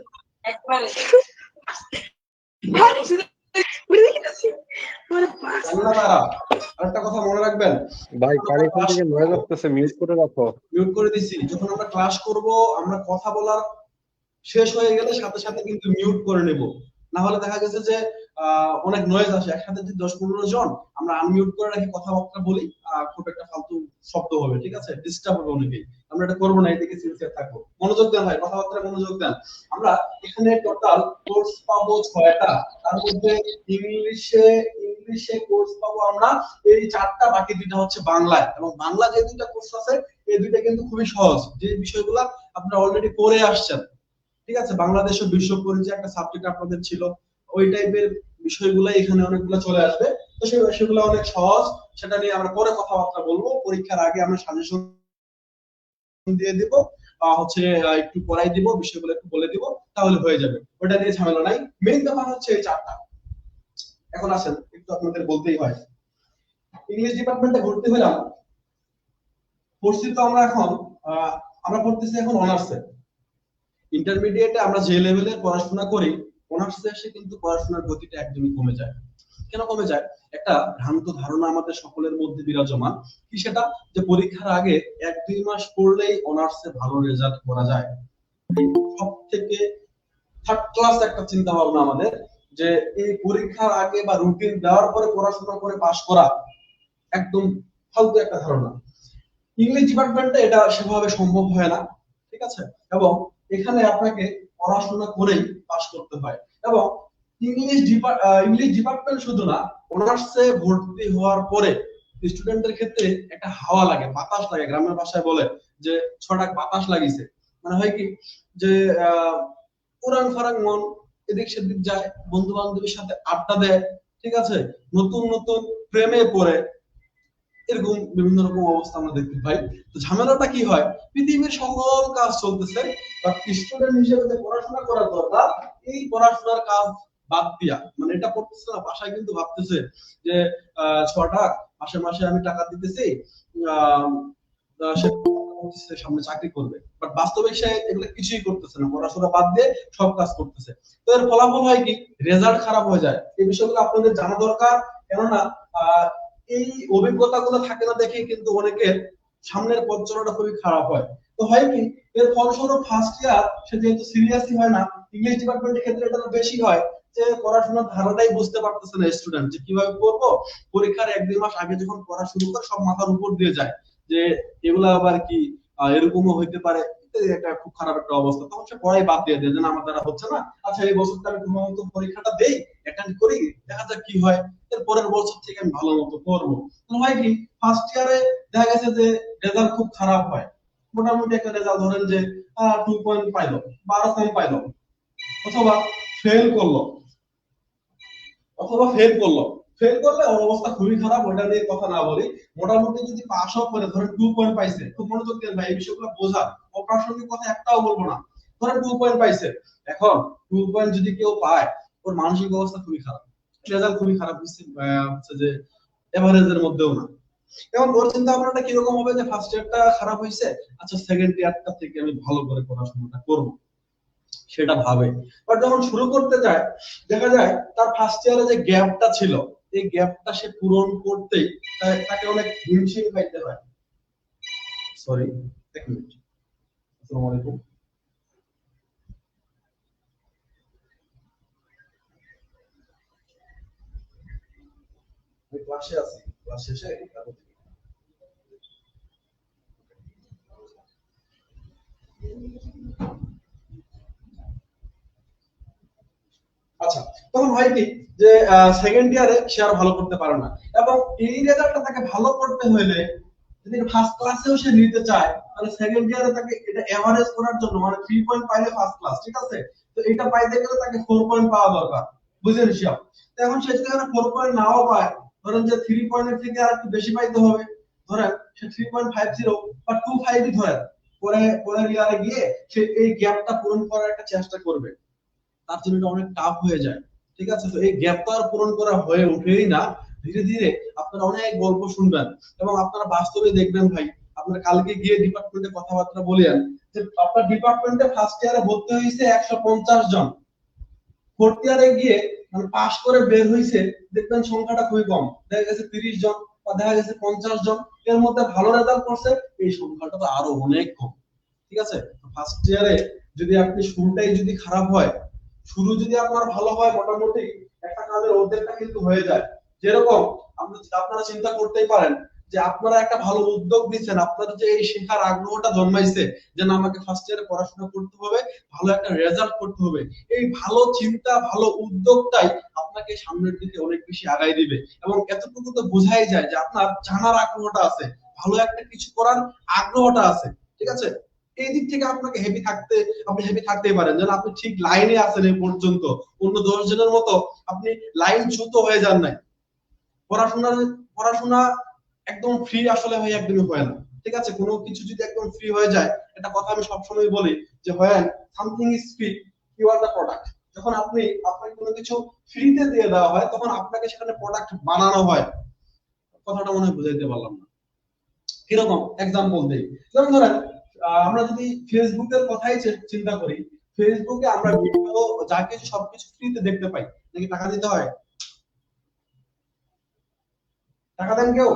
S1: আরেকটা কথা মনে রাখবেন
S2: ভাই কানেকশন থেকে নয়েজ আসতেছে, মিউট করে রাখো।
S1: মিউট করে দিছি। যখন আমরা ক্লাস করব, আমরা কথা বলার শেষ হয়ে গেলে সাথে সাথে কিন্তু মিউট করে নেব, না হলে দেখা গেছে যে অনেক নয়েজ আসে, একসাথে যদি 10-15 জন আমরা আনমিউট করে রাখি কথাবার্তা বলি, খুব একটা ফালতু শব্দ হবে, ঠিক আছে, ডিস্টার্ব হবে অনেকেই। আমরা এটা করবো না, এদিকে সিনসিয়ার থাকবো, মনোযোগ দেন ভাই, কথাবার্তায় মনোযোগ দেন। আমরা এখানে টোটাল কোর্স পাবো 6টা, তার মধ্যে ইংলিশে কোর্স পাবো আমরা এই 4টা, বাকি 2টা হচ্ছে বাংলায়। এবং বাংলা যে 2টা কোর্স আছে এই 2টা কিন্তু খুবই সহজ, যে বিষয়গুলো আপনারা অলরেডি পড়ে আসছেন, ঠিক আছে। বাংলাদেশের বিশ্ব পরিচয় একটা সাবজেক্ট আপনাদের ছিল, ওই টাইপের বিষয়গুলো এখানে অনেকগুলো চলে আসবে। তো সেই বিষয়গুলো অনেক সহজ, সেটা নিয়ে আমরা পরে কথাবার্তা বলবো। পরীক্ষার আগে আমরা সাজেশন দিয়ে দিব, হচ্ছে একটু পড়াই দিব, বিষয়গুলো একটু বলে দিব, তাহলে হয়ে যাবে, ওটা নিয়ে ঝামেলা নাই। মেইন ব্যাপার হচ্ছে এই 4টা। এখন আসেন, একটু আপনাদের বলতেই হয়, ইংলিশ ডিপার্টমেন্টে ভর্তি হলাম, পড়ছি তো আমরা এখন, আমরা পড়তেছি এখন অনার্সে। ইন্টারমিডিয়েটে আমরা যে লেভেলে পড়াশোনা করি, অনার্সে এসে কিন্তু পড়াশোনার গতিটা একদমই কমে যায়। কেন কমে যায়? একটা ভ্রান্ত ধারণা আমাদের সকলের মধ্যে বিরাজমান, কি সেটা, যে পরীক্ষার আগে 1-2 মাস পড়লেই অনার্সে ভালো রেজাল্ট করা যায়। সব থেকে থার্ড ক্লাস একটা চিন্তা ভাবনা আমাদের, যে এই পরীক্ষার আগে বা রুটিন দেওয়ার পরে পড়াশোনা করে পাশ করা, একদম ফালতু একটা ধারণা। ইংলিশ ডিপার্টমেন্টে এটা সেভাবে সম্ভব হয় না, ঠিক আছে। এবং এখানে আপনাকে পড়াশোনা করেই পাস করতে হয়। এবং ইংলিশ ডিপার্টমেন্ট শুধু না, অনার্সে ভর্তি হওয়ার পরে স্টুডেন্টদের ক্ষেত্রে একটা হাওয়া লাগে, বাতাস লাগে, গ্রামের ভাষায় বলে যে ছটাক বাতাস লাগিছে। মানে হয় কি, যে উড়ান ফারাং মন এদিক সেদিক যায়, বন্ধু বান্ধবের সাথে আড্ডা দেয়, ঠিক আছে, নতুন নতুন প্রেমে পড়ে, এরকম বিভিন্ন রকম অবস্থা আমরা দেখতে পাই। তো ঝামেলাটা কি হয়, পৃথিবীর সকল কাজ চলতেছে, বাট স্টুডেন্ট হিসেবে যে পড়াশোনা করার দরকার, এই পড়াশোনার কাজ বাদ দিয়া, মানে এটা পড়তেছে না, বাসায় কিন্তু ভাবতেছে যে 6টা মাসে মাসে আমি টাকা দিতেছি, সে সামনে চাকরি করবে, বাট বাস্তবে সে এগুলো কিছুই করতেছে না, পড়াশোনা বাদ দিয়ে সব কাজ করতেছে। তো এর ফলাফল হয় কি, রেজাল্ট খারাপ হয়ে যায়। এই বিষয়গুলো আপনাদের জানা দরকার, কেননা এই অভিজ্ঞতাগুলো থাকে না দেখে কিন্তু অনেকের সামনের পথ চলাটা খুবই খারাপ হয়। তো হয় কি, এর ফলস্বরূপ ফার্স্ট ইয়ার সে যেহেতু সিরিয়াসই হয় না, ইংলিশ ডিপার্টমেন্টের ক্ষেত্রে এটা বেশি হয়, যে পড়াশোনার ধারাটাই বুঝতে পারতেছে না স্টুডেন্ট, যে কিভাবে করবো। পরীক্ষার 1-2 মাস আগে যখন পড়া শুরু করে সব মাথার উপর দিয়ে যায়, যে এগুলা আবার কি এরকমও হইতে পারে, এটা খুব খারাপ একটা অবস্থা। তখন সে পড়াই বাদ দিয়ে দেয়, যে না আমার দ্বারা হচ্ছে না, আচ্ছা এই বছরটা আমি কোনো মতো পরীক্ষাটা দেই, অ্যাটেন্ড করি, দেখা যাক কি হয়, এর পরের বছর থেকে আমি ভালো মতো করবো। তো হয় কি, ফার্স্ট ইয়ারে দেখা গেছে যে রেজাল্ট খুব খারাপ হয়, মোটামুটি একটা রেজাল্ট ধরেন যে 2 পয়েন্ট পাইলো বা আরো কম পাইলো, অথবা ফেল করলো, ফেল করলে ওর অবস্থা খুবই খারাপ, ওটা নিয়ে কথা না বলি। মোটামুটি যদি পাসও করে, ধরেন 2 পয়েন্ট পাইছে, খুব মনোযোগ দেন ভাই, এই বিষয়গুলো বোঝা, অপ্রাসঙ্গিক কথা একটাও বলবো না। ধরেন 2 পয়েন্ট পাইছে, এখন 2 পয়েন্ট যদি কেউ পায়, ওর মানসিক অবস্থা খুবই খারাপ, রেজাল্ট খুবই খারাপ হচ্ছে, যে এভারেজের মধ্যেও না। এখন ওর চিন্তা ভাবনাটা কিরকম হবে, যে ফার্স্ট ইয়ারটা খারাপ হয়েছে, আচ্ছা সেকেন্ড ইয়ারটা থেকে আমি ভালো করে পড়াশোনাটা করবো, সেটা ভাবে। বাট যখন শুরু করতে যায়, দেখা যায় তার ফার্স্ট ইয়ারে যে গ্যাপটা ছিল, এই গ্যাপটা সে পূরণ করতেই তাকে অনেক হিমশিম খাইতে হয়। সরি, এক মিনিট। আসসালামু আলাইকুম। আমি ক্লাসে আছি, ক্লাস শেষে আচ্ছা, তখন হয় কি, যে সেকেন্ড ইয়ারে সে আর ভালো করতে পারে না, এবং এই রেজাল্টটা তাকে ভালো করতে হলে, যদি ফার্স্ট ক্লাসেও সে নিতে চায়, তাহলে সেকেন্ড ইয়ারে তাকে এটা এভারেজ করার জন্য, মানে 3 পয়েন্ট পাইলে ফার্স্ট ক্লাস, ঠিক আছে, তো এটা পাইতে গেলে তাকে 4 পয়েন্ট পাওয়া দরকার, বুঝলেন হিসাব। তো এখন সে যদি 4 পয়েন্ট নাও পায়, ধরেন যে 3 পয়েন্টের থেকে আর একটু বেশি পাইতে হবে, ধরেন সে 3.50 বা 25 ধরেন, পরের ইয়ারে গিয়ে সে এই গ্যাপটা পূরণ করার একটা চেষ্টা করবে, তার জন্য এটা অনেক টাফ হয়ে যায়, ঠিক আছে। তো এই গ্যাপটা আর পূরণ করা হয়ে ওঠেই না। ধীরে ধীরে আপনারা অনেক গল্প শুনবেন, এবং আপনারা বাস্তবে দেখবেন ভাই, আপনারা কালকে গিয়ে ডিপার্টমেন্টে কথাবার্তা বলেন, যে আপনার ডিপার্টমেন্টে ফার্স্ট ইয়ারে ভর্তি হয়েছে 150 জন, ফোর্থ ইয়ারে গিয়ে মানে পাস করে বের হয়েছে, দেখবেন সংখ্যাটা খুবই কম, দেখা গেছে 30 জন বা দেখা গেছে 50 জন, এর মধ্যে ভালো রেজাল্ট করছে এই সংখ্যাটা তো আরো অনেক কম, ঠিক আছে। ফার্স্ট ইয়ারে যদি আপনি শুরুটাই যদি খারাপ হয়, শুরু যদি আপনার ভালো হয়, মোটামুটি একটা কাজের অর্ধেকটা কিন্তু হয়ে যায়। যেরকম আপনারা চিন্তা করতেই পারেন যে আপনারা একটা ভালো উদ্যোগ নিচ্ছেন, আপনাদের যে এই শেখার আগ্রহটা জন্মাইছে যে না আমাকে ফার্স্ট ইয়ারে পড়াশোনা করতে হবে, ভালো একটা রেজাল্ট করতে হবে, এই ভালো চিন্তা ভালো উদ্যোগটাই আপনাকে সামনের দিকে অনেক বেশি আগায় দিবে। এবং এতটুকু তো বোঝাই যায় যে আপনার জানার আগ্রহটা আছে, ভালো একটা কিছু করার আগ্রহটা আছে, ঠিক আছে। এই দিক থেকে আপনাকে আপনি হেভি থাকতেই পারেন যেন আপনি ঠিক লাইনে আছেন এই পর্যন্ত, অন্য 10 জনের মতো আপনি লাইনচ্যুত হয়ে যান নাই। পড়াশোনা একদম ফ্রি আসলে ভাই একদমই হয় না, ঠিক আছে। কোনো কিছু যদি একদম ফ্রি হয়ে যায়, একটা কথা আমি সবসময় বলি যে when something is free you are the product। যখন আপনাকে কোনো কিছু ফ্রিতে দিয়ে দেওয়া হয় তখন আপনাকে সেখানে প্রোডাক্ট বানানো হয়। কথাটা মনে হয় বুঝাইতে পারলাম না। কিরকম এক্সাম্পল দেই, যেমন ধরেন আমরা যদি ফেসবুকের কথাই চিন্তা করি, ফেসবুকে আমরা ভিডিও যা কিছু সবকিছু ফ্রিতে দেখতে পাই, নাকি টাকা দিতে হয়? টাকা দেন কেউ?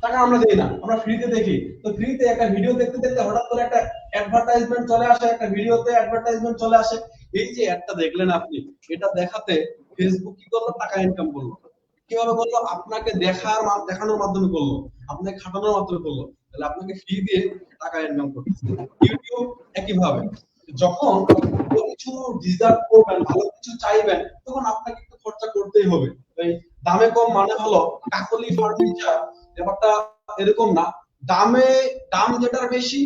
S1: টাকা আমরা দেই না, আমরা ফ্রিতে দেখি। তো ফ্রিতে একটা ভিডিও দেখতে দেখতে হঠাৎ করে একটা অ্যাডভার্টাইজমেন্ট চলে আসে, একটা ভিডিওতে অ্যাডভার্টাইজমেন্ট চলে আসে। এই যে অ্যাডটা দেখলেন আপনি, এটা দেখাতে ফেসবুক কি করলো? টাকা ইনকাম করলো। কিভাবে করলো? আপনাকে দেখানোর মাধ্যমে করলো, আপনাকে খাটানোর মাধ্যমে করলো। তাহলে আপনাকে ফ্রি দিয়ে টাকা ইনকাম করতেছে। ইউটিউব একইভাবে, যখন কিছু ডিজার্ভ করবেন, ভালো কিছু চাইবেন, তখন আপনাকে একটু খরচা করতেই হবে। এই দামে কম মানে হলো কাকলি ফার্নিচার, ব্যাপারটা এরকম না। দাম যেটার বেশি,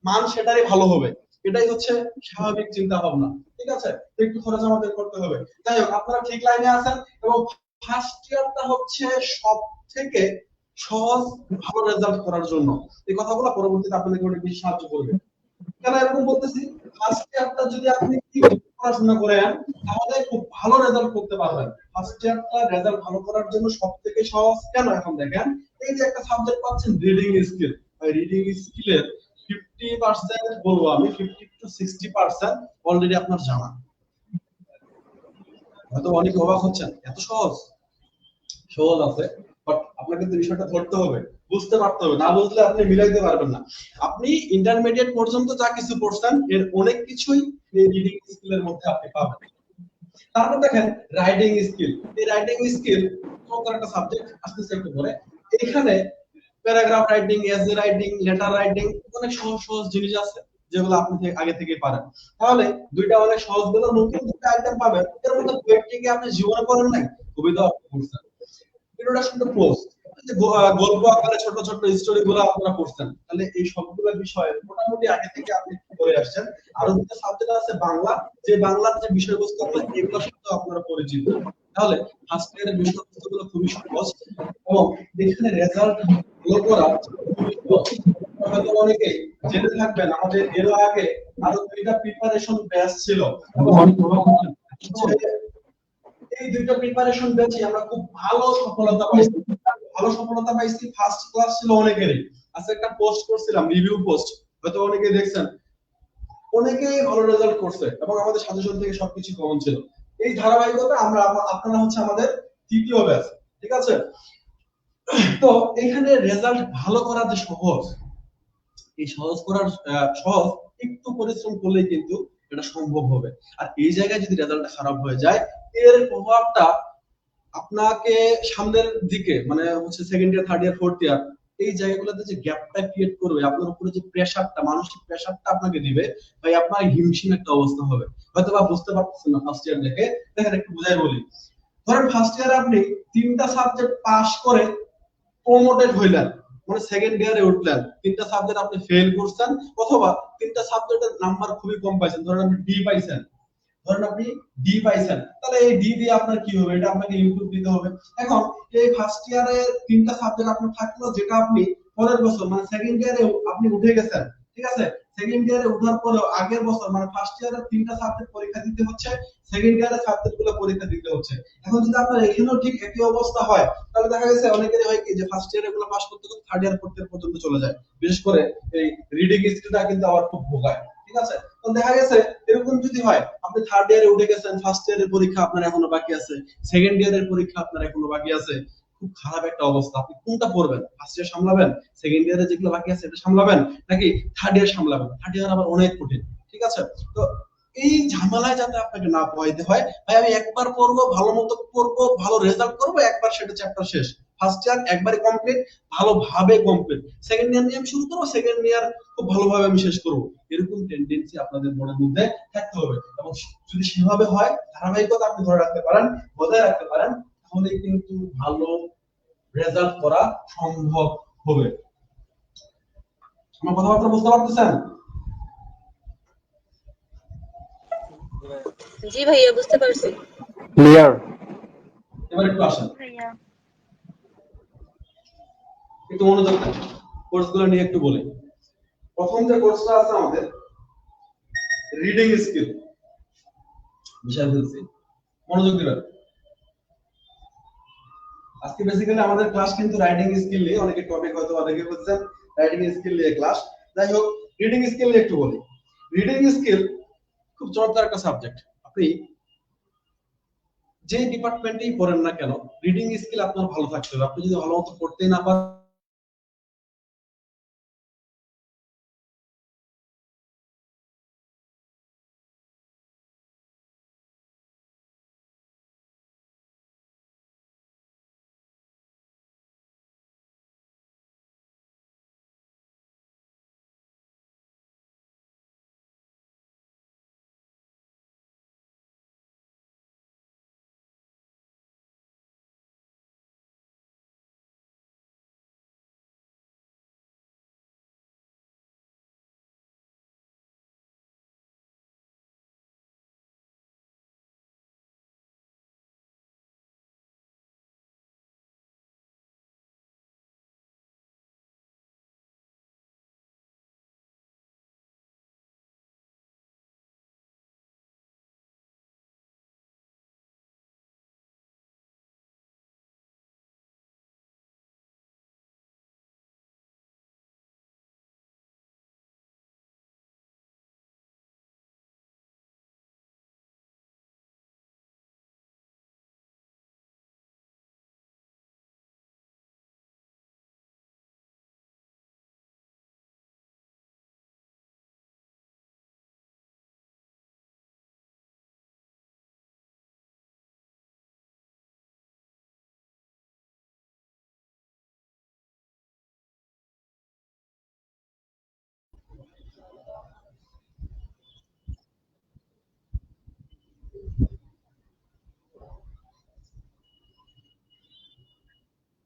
S1: মান সেটারই ভালো হবে, এটাই হচ্ছে স্বাভাবিক চিন্তা ভাবনা, ঠিক আছে। তো একটু খরচ আমাদের করতে হবে। যাই হোক, আপনারা ঠিক লাইনে আছেন এবং ফার্স্ট ইয়ারটা হচ্ছে সব থেকে সহজ ভালো রেজাল্ট করার জন্য। এই কথাগুলো পরবর্তীতে আপনাদেরকে অনেক বেশি সাহায্য করবে। কেন এরকম বলতেছি? ফার্স্ট ইয়ারটা যদি আপনি পড়াশোনা করেন তাহলে খুব ভালো রেজাল্ট করতে পারবেন। ফার্স্ট ইয়ারটা রেজাল্ট ভালো করার জন্য সবথেকে সহজ কেন? এখন দেখেন, এই যে একটা সাবজেক্ট পাচ্ছেন রিডিং স্কিল, রিডিং স্কিলের 50% বলবো আমি, 50 to 60% অলরেডি আপনার জানা। হয়তো অনেকে অবাক হচ্ছেন, এত সহজ আছে, বাট আপনাকে তো বিষয়টা ধরতে হবে, বুঝতে পারতে হবে। না বুঝলে আপনি মিলাইতে পারবেন না। আপনি ইন্টারমিডিয়েট পর্যন্ত যা কিছু পড়ছেন এর অনেক কিছুই এই রিডিং স্কিলের মধ্যে আপনি পাবেন। তারপর দেখেন রাইটিং স্কিল, এই রাইটিং স্কিল চমৎকার একটা সাবজেক্ট, আসতেছে একটু পরে। এখানে paragraph writing, essay writing, letter writing, অনেক সহজ সহজ জিনিস আছে যেগুলো আপনি আগে থেকে পারেন। তাহলে দুইটা অনেক সহজ গুলো নতুন দুটো আইটেম পাবেন। এর মধ্যে পোয়েট্রি আপনি জীবনে পড়েন নাই, কবিতা পড়ছেন, ইন্ট্রোডাকশন টু প্রোজ, গল্প আকারে ছোট ছোট স্টোরি গুলো আপনারা পড়ছেন। তাহলে এই সবগুলো বিষয় মোটামুটি আগে থেকে আপনি পড়ে আসছেন। আরো দুটো সাবজেক্ট আছে বাংলা, যে বাংলার যে বিষয়বস্তু এগুলোর সাথে আপনারা পরিচিত। তাহলে ফার্স্ট ইয়ারের বিষয়বস্তুগুলো খুবই সহজ এবং এখানে রেজাল্ট ভালো করা খুবই সহজ। হয়তো অনেকে জেনে থাকবেন আমাদের এর আগে আরো দুইটা প্রিপারেশন ব্যাচ ছিল। এই দুইটা প্রিপারেশন ব্যাচে আমরা খুব ভালো সফলতা পাইছি। ফার্স্ট ক্লাস ছিল অনেকেরই। আজকে একটা পোস্ট করছিলাম, রিভিউ পোস্ট, হয়তো অনেকে দেখছেন, অনেকেই ভালো রেজাল্ট করছে এবং আমাদের সাজেশন থেকে সবকিছু কমন ছিল। এই ধারাবাহিকতা আপনারা হচ্ছে আমাদের তৃতীয় ব্যাচ, ঠিক আছে। তো এখানে রেজাল্ট ভালো করা যে সহজ, এই সহজ একটু পরিশ্রম করলেই কিন্তু এটা সম্ভব হবে। আর এই জায়গায় যদি রেজাল্টটা খারাপ হয়ে যায়, এর প্রভাবটা আপনাকে সামনের দিকে মানে হচ্ছে second year, third year, fourth year, এই জায়গাগুলোতে যে গ্যাপটা ক্রিয়েট করবে, আপনার উপরে যে প্রেসারটা, মানসিক প্রেসারটা আপনাকে দিবে, ভাই আপনার হিমশিম একটা অবস্থা হবে। হয়তো বা বুঝতে পারতেছেন না ফার্স্ট ইয়ার দেখে, দেখেন একটু বুঝাই বলি। ধরেন ফার্স্ট ইয়ারে আপনি 3টা সাবজেক্ট পাস করে প্রমোটেড হইলেন, মানে সেকেন্ড ইয়ারে উঠলেন, 3টা সাবজেক্ট আপনি ফেল করছেন অথবা 3টা সাবজেক্টের নাম্বার খুবই কম পাইছেন, ধরেন আপনি ডি পাইছেন, তাহলে এই ডি দিয়ে আপনার কি হবে? এটা আপনাকে ইমপ্রুভ দিতে হবে। এখন এই ফার্স্ট ইয়ারে 3টা সাবজেক্ট আপনার থাকলো, যেটা আপনি পরের বছর মানে সেকেন্ড ইয়ারে আপনি উঠে গেছেন, ঠিক আছে। সেকেন্ড ইয়ারে ওঠার পরে আগের বছর মানে ফার্স্ট ইয়ারে 3টা সাবজেক্ট পরীক্ষা দিতে হচ্ছে, সেকেন্ড ইয়ারে সাবজেক্টগুলো পরীক্ষা দিতে হচ্ছে। এখন যদি আপনার এখানেও ঠিক একই অবস্থা হয়, তাহলে দেখা গেছে অনেকেরই হয় কি যে ফার্স্ট ইয়ারে এগুলো পাস করতে করতে থার্ড ইয়ার ফোর্থ ইয়ার পর্যন্ত চলে যায়। বিশেষ করে এই রিডিং স্কিলটা কিন্তু আবার খুব ভোগায়, ঠিক আছে। তো দেখা গেছে এরকম যদি হয়, আপনি থার্ড ইয়ারে উঠে গেছেন, ফার্স্ট ইয়ারের পরীক্ষা আপনার এখনো বাকি আছে, সেকেন্ড ইয়ারের পরীক্ষা আপনার এখনো বাকি আছে, খুব খারাপ একটা অবস্থা। আপনি কোনটা পড়বেন? ফার্স্ট ইয়ার সামলাবেন, সেকেন্ড ইয়ারে যেগুলো বাকি আছে এটা সামলাবেন, নাকি থার্ড ইয়ার সামলাবেন? থার্ড ইয়ার আবার অনেক কঠিন, ঠিক আছে। তো এই ঝামেলায় যাতে আপনাকে না পড়াইতে হয়, ভাই আমি একবার পড়বো, ভালো মতো পড়বো, ভালো রেজাল্ট করবো, একবার সেটা চ্যাপ্টার শেষ। ফার্স্ট ইয়ার একবারে কমপ্লিট, ভালোভাবে কমপ্লিট। সেকেন্ড ইয়ার নিয়ে আমি শুরু করবো, সেকেন্ড ইয়ার খুব ভালোভাবে আমি শেষ করবো। এরকম টেন্ডেন্সি আপনাদের মনের মধ্যে থাকতে হবে, এবং যদি সেভাবে হয়, ধারাবাহিকতা আপনি ধরে রাখতে পারেন, বজায় রাখতে পারেন, তাহলে কিন্তু ভালো রেজাল্ট করা সম্ভব হবে। আমার কথাবার্তা বুঝতে পারতেছেন?
S7: জি ভাইয়া বুঝতে পারছি।
S3: ক্লিয়ার।
S1: এবার একটু আসেন,
S5: ভাইয়া
S1: একটু মনোযোগ দেন, কোর্সগুলো নিয়ে একটু বলি। প্রথম যে কোর্সটা আছে আমাদের রিডিং স্কিল, বিষয় বলছি, মনোযোগ দিবেন। আজকে বেসিক্যালি আমাদের ক্লাস কিন্তু রাইটিং স্কিল নিয়ে, অনেকে টপিক হয়তো অনেকে বলছেন রাইটিং স্কিল নিয়ে ক্লাস। যাই হোক, রিডিং স্কিল নিয়ে একটু বলি। রিডিং স্কিল খুব চমৎকার একটা সাবজেক্ট। আপনি যে ডিপার্টমেন্টেই পড়েন না কেন, রিডিং স্কিল আপনার ভালো থাকতে হবে। আপনি যদি ভালো মতো পড়তেই না পারেন,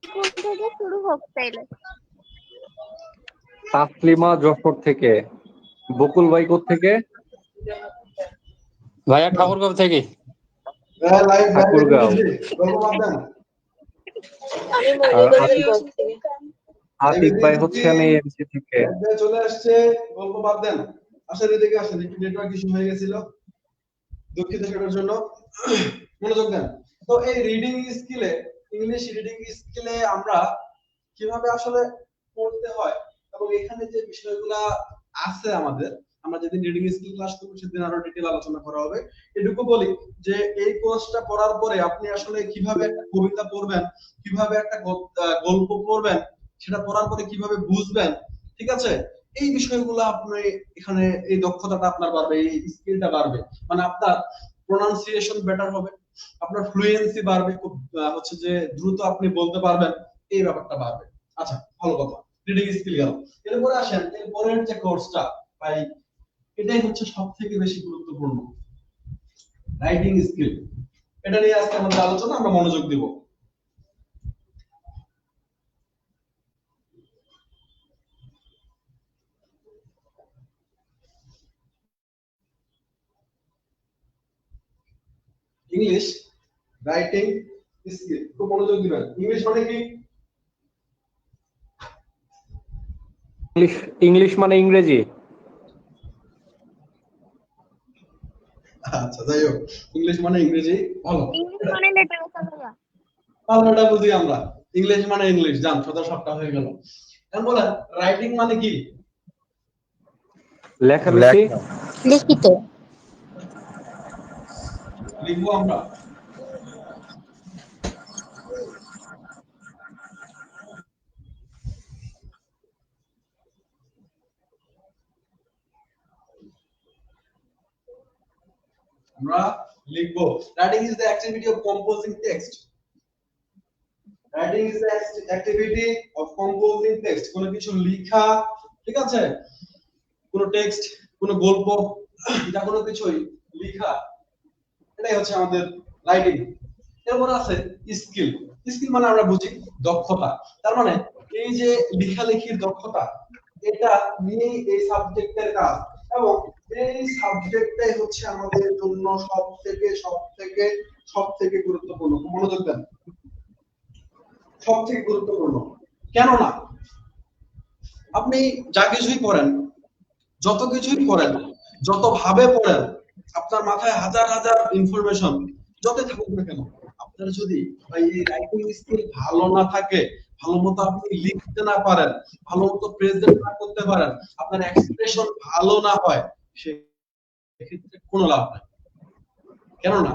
S5: স্কুল থেকে শুরু হোক তাইলে।
S2: তাসলিমা যশোর থেকে, বকুল ভাই থেকে,
S3: ভাইয়া ঠাকুরগাঁও থেকে।
S1: লাইভ
S2: ঠাকুরগাঁও।
S1: গল্প বাদ দেন।
S7: আমি
S2: আর
S7: মৌলভীবাজার থেকে।
S2: আতিক ভাই হচ্ছেন এএমসি থেকে।
S1: চলে আসছে, গল্প বাদ দেন। আসেন এদিকে আসেন, একটু নেটওয়ার্ক ইস্যু হয়ে গেছিল, দুঃখিত সেটার জন্য। মনোযোগ দেন। তো এই রিডিং স্কিলে, ইংলিশ রিডিং স্কিলে আমরা কিভাবে আসলে পড়তে হয়, এবং এখানে যে বিষয়গুলা আছে আমাদের, আমরা যেদিন রিডিং স্কিল ক্লাস করব সেদিন আরো ডিটেইল আলোচনা করা হবে। এটুকু বলি যে এই কোর্সটা পড়ার পরে আপনি আসলে কিভাবে একটা কবিতা পড়বেন, কিভাবে একটা গল্প পড়বেন, সেটা পড়ার পরে কিভাবে বুঝবেন, ঠিক আছে, এই বিষয়গুলো আপনি এখানে, এই দক্ষতাটা আপনার বাড়বে, এই স্কিলটা বাড়বে। মানে আপনার প্রোনাউন্সিয়েশন বেটার হবে, আপনার ফ্লুয়েন্সি বাড়বে, খুব হচ্ছে যে দ্রুত আপনি বলতে পারবেন, এই ব্যাপারটা বাড়বে। আচ্ছা, ভালো কথা, রিডিং স্কিল গেল। এরপরে আসেন, এরপরের যে কোর্সটা ভাই, এটাই হচ্ছে সবথেকে বেশি গুরুত্বপূর্ণ, রাইটিং স্কিল। এটা নিয়ে আজকে আমাদের আলোচনা, আমরা মনোযোগ দিব। ইংলিশ রাইটিং স্কিল, খুব মনোযোগ দিবেন। ইংলিশ মানে কি?
S2: ইংলিশ মানে ইংরেজি।
S1: আচ্ছা, যাই হোক, ইংলিশ মানে ইংরেজি, ভালো,
S5: ইংলিশ মানে লিটারেচার ভাইয়া।
S1: ভালো, এটা বুঝি আমরা। ইংলিশ মানে ইংলিশ, জান, সোজা সাপটা হয়ে গেল। এখন বলেন, রাইটিং মানে কি?
S2: লেখালেখি।
S7: লিখিত।
S1: লিখবো আমরা। আমরা লিখবো writing is the activity of composing text. Writing is the activity of composing text, কোনো কিছু লেখা, ঠিক আছে, কোনো টেক্সট, কোনো গল্প, যা কোনো কিছুই লেখা, এটাই হচ্ছে আমাদের রাইটিং। এরপর আছে স্কিল। স্কিল মানে আমরা বুঝি দক্ষতা। তার মানে এই যে লেখালেখির দক্ষতা, এটা নিয়েই এই সাবজেক্টের কাজ, এবং এই সাবজেক্টটাই হচ্ছে আমাদের জন্য সবথেকে গুরুত্বপূর্ণ। মনোযোগ দেন, সবথেকে গুরুত্বপূর্ণ। কেননা আপনি যা কিছুই পড়েন, যত কিছুই পড়েন, যত ভাবে পড়েন, আপনার মাথায় হাজার হাজার ইনফরমেশন যত থাকুক না কেন, আপনার যদি এই রাইটিং স্কিল ভালো না থাকে, ভালো মতো আপনি লিখতে না পারেন, ভালো মতো প্রেজেন্ট না করতে পারেন, আপনার এক্সপ্রেশন ভালো না হয়, সেক্ষেত্রে কোনো লাভ নাই। কেননা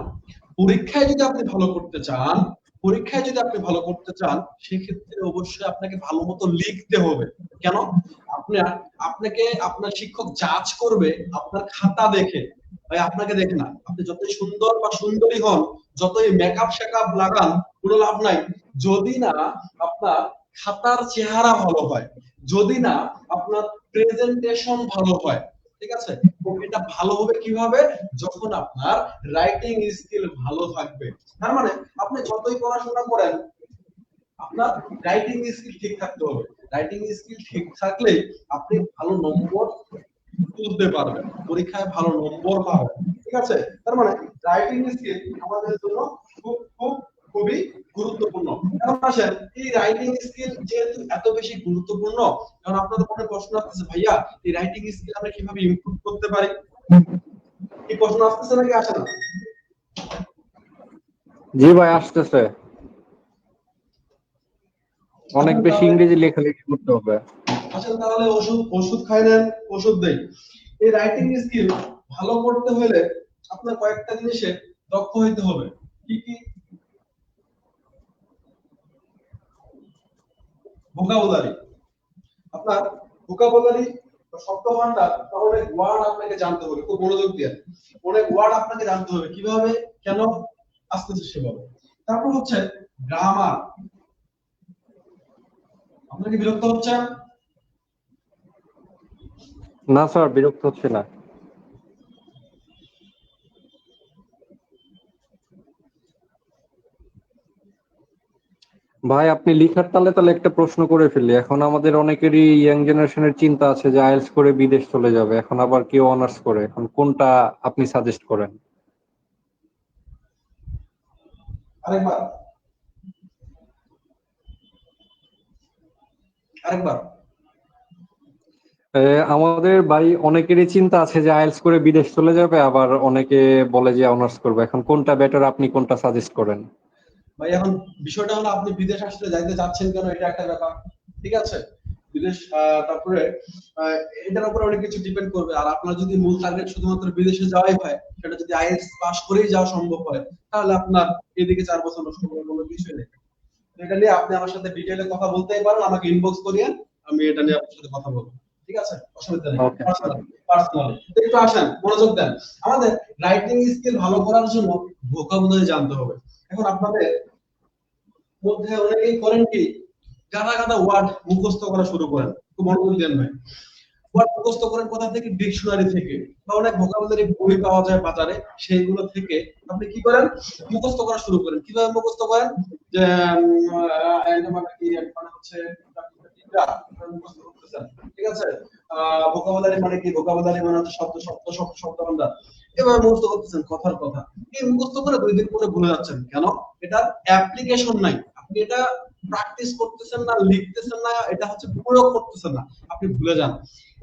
S1: পরীক্ষায় যদি আপনি ভালো করতে চান, সেক্ষেত্রে অবশ্যই আপনাকে ভালো মতো লিখতে হবে। কেন? আপনাকে আপনার শিক্ষক জাজ করবে আপনার খাতা দেখে, ভাই আপনাকে দেখে না। আপনি যতই সুন্দর বা সুন্দরী হন, যতই মেকআপ শেকআপ লাগান, কোনো লাভ নাই যদি না আপনার খাতার চেহারা ভালো হয়, যদি না আপনার প্রেজেন্টেশন ভালো হয়। ঠিক আছে, এটা ভালো হবে কিভাবে? যখন আপনার রাইটিং স্কিল ভালো থাকবে। তার মানে আপনি যতই পড়াশোনা করেন, আপনার রাইটিং স্কিল ঠিক থাকতে হবে। রাইটিং স্কিল ঠিক থাকলে আপনি ভালো নম্বর তুলতে পারবেন, পরীক্ষায় ভালো নম্বর পাবেন। ঠিক আছে, তার মানে রাইটিং স্কিল আমাদের জন্য খুবই গুরুত্বপূর্ণ। এখন আসেন, এই রাইটিং স্কিল যেহেতু এত বেশি গুরুত্বপূর্ণ, এখন আপনাদের মনে প্রশ্ন আসতেছে, ভাইয়া এই রাইটিং স্কিল আমরা কিভাবে ইমপ্রুভ করতে পারি? এই প্রশ্ন আসতেছে নাকি আসে না?
S3: জি ভাই আসতেছে, অনেক বেশি ইংরেজি লেখালেখি করতে হবে।
S1: আসেন তাহলে ওষুধ খাই নেন, ওষুধ দেই। এই রাইটিং স্কিল ভালো করতে হলে আপনার কয়েকটা জিনিসে দক্ষ হইতে হবে। কি কি? ভোকাবুলারি। আপনার ভোকাবুলারি শব্দ ভান্ডার, অনেক ওয়ার্ড আপনাকে জানতে হবে, খুব মনোযোগ দিয়ে অনেক ওয়ার্ড আপনাকে জানতে হবে, কিভাবে কেন আসতেছে সেভাবে। তারপর হচ্ছে গ্রামার। আপনাকে বিরক্ত হচ্ছে?
S3: না স্যার, বিরক্ত হচ্ছে না। ভাই আপনি লিখার তালে তালে একটা প্রশ্ন করে ফেললি। এখন আমাদের অনেকেরই ইয়াং জেনারেশনের চিন্তা আছে যে আইএলটিএস করে বিদেশ চলে যাবে, এখন আবার কেউ অনার্স করে। এখন কোনটা আপনি সাজেস্ট করেন?
S1: আরেকবার আরেকবার
S3: আমাদের ভাই অনেকেরই চিন্তা আছে যে আইএলটিএস করে বিদেশ চলে যাবে, আবার অনেকে বলে যে অনার্স করবে। এখন কোনটা বেটার, আপনি কোনটা সাজেস্ট করেন?
S1: ভাই এখন বিষয়টা হলো আপনি বিদেশ আসলে যাইতে চাচ্ছেন কেন, এটা একটা ব্যাপার। ঠিক আছে, বিদেশ তারপরে এটার উপর অনেক কিছু ডিপেন্ড করবে। আর আপনার যদি মূল টার্গেট শুধুমাত্র বিদেশে যাওয়াই হয়, সেটা যদি আইএলটিএস পাস করেই যাওয়া সম্ভব হয়, তাহলে আপনার এদিকে 4 বছর নষ্ট করার কোনো কিছুই নেই। এটা নিয়ে আপনি আমার সাথে ডিটেইলে কথা বলতেই পারেন, আমাকে ইনবক্স করিয়েন, আমি এটা নিয়ে আপনার সাথে কথা বলবো। ঠিক আছে, অসুবিধা নেই। পার্সোনালি একটু আসেন, মনোযোগ দেন। আমাদের রাইটিং স্কিল ভালো করার জন্য ভোকাবুলারি জানতে হবে। এখন আপনাদের মধ্যে অনেকেই করেন কি, গাদা গাদা ওয়ার্ড মুখস্থ করা শুরু করেন। খুব মনোযোগ দেন ভাই। ওয়ার্ড মুখস্থ করেন কোথা থেকে? ডিকশনারি থেকে, বা অনেক ভোকাবুলারি বই পাওয়া যায় বাজারে, সেইগুলো থেকে আপনি কি করেন? মুখস্থ করা শুরু করেন। কিভাবে মুখস্থ করেন? যে মানে হচ্ছে মুখস্থ করতেছেন। ঠিক আছে, ভোকাবুলারি মানে কি? ভোকাবুলারি মানে হচ্ছে শব্দ ভান্ডার। এভাবে মুখস্থ করতেছেন কথার কথা। এই মুখস্থ করে 2 দিন পরে ভুলে যাচ্ছেন। কেন? এটার অ্যাপ্লিকেশন নাই। আপনি এটা প্র্যাকটিস করতেছেন না, লিখতেছেন না, এটা হচ্ছে প্রয়োগ করতেছেন না, আপনি ভুলে যান।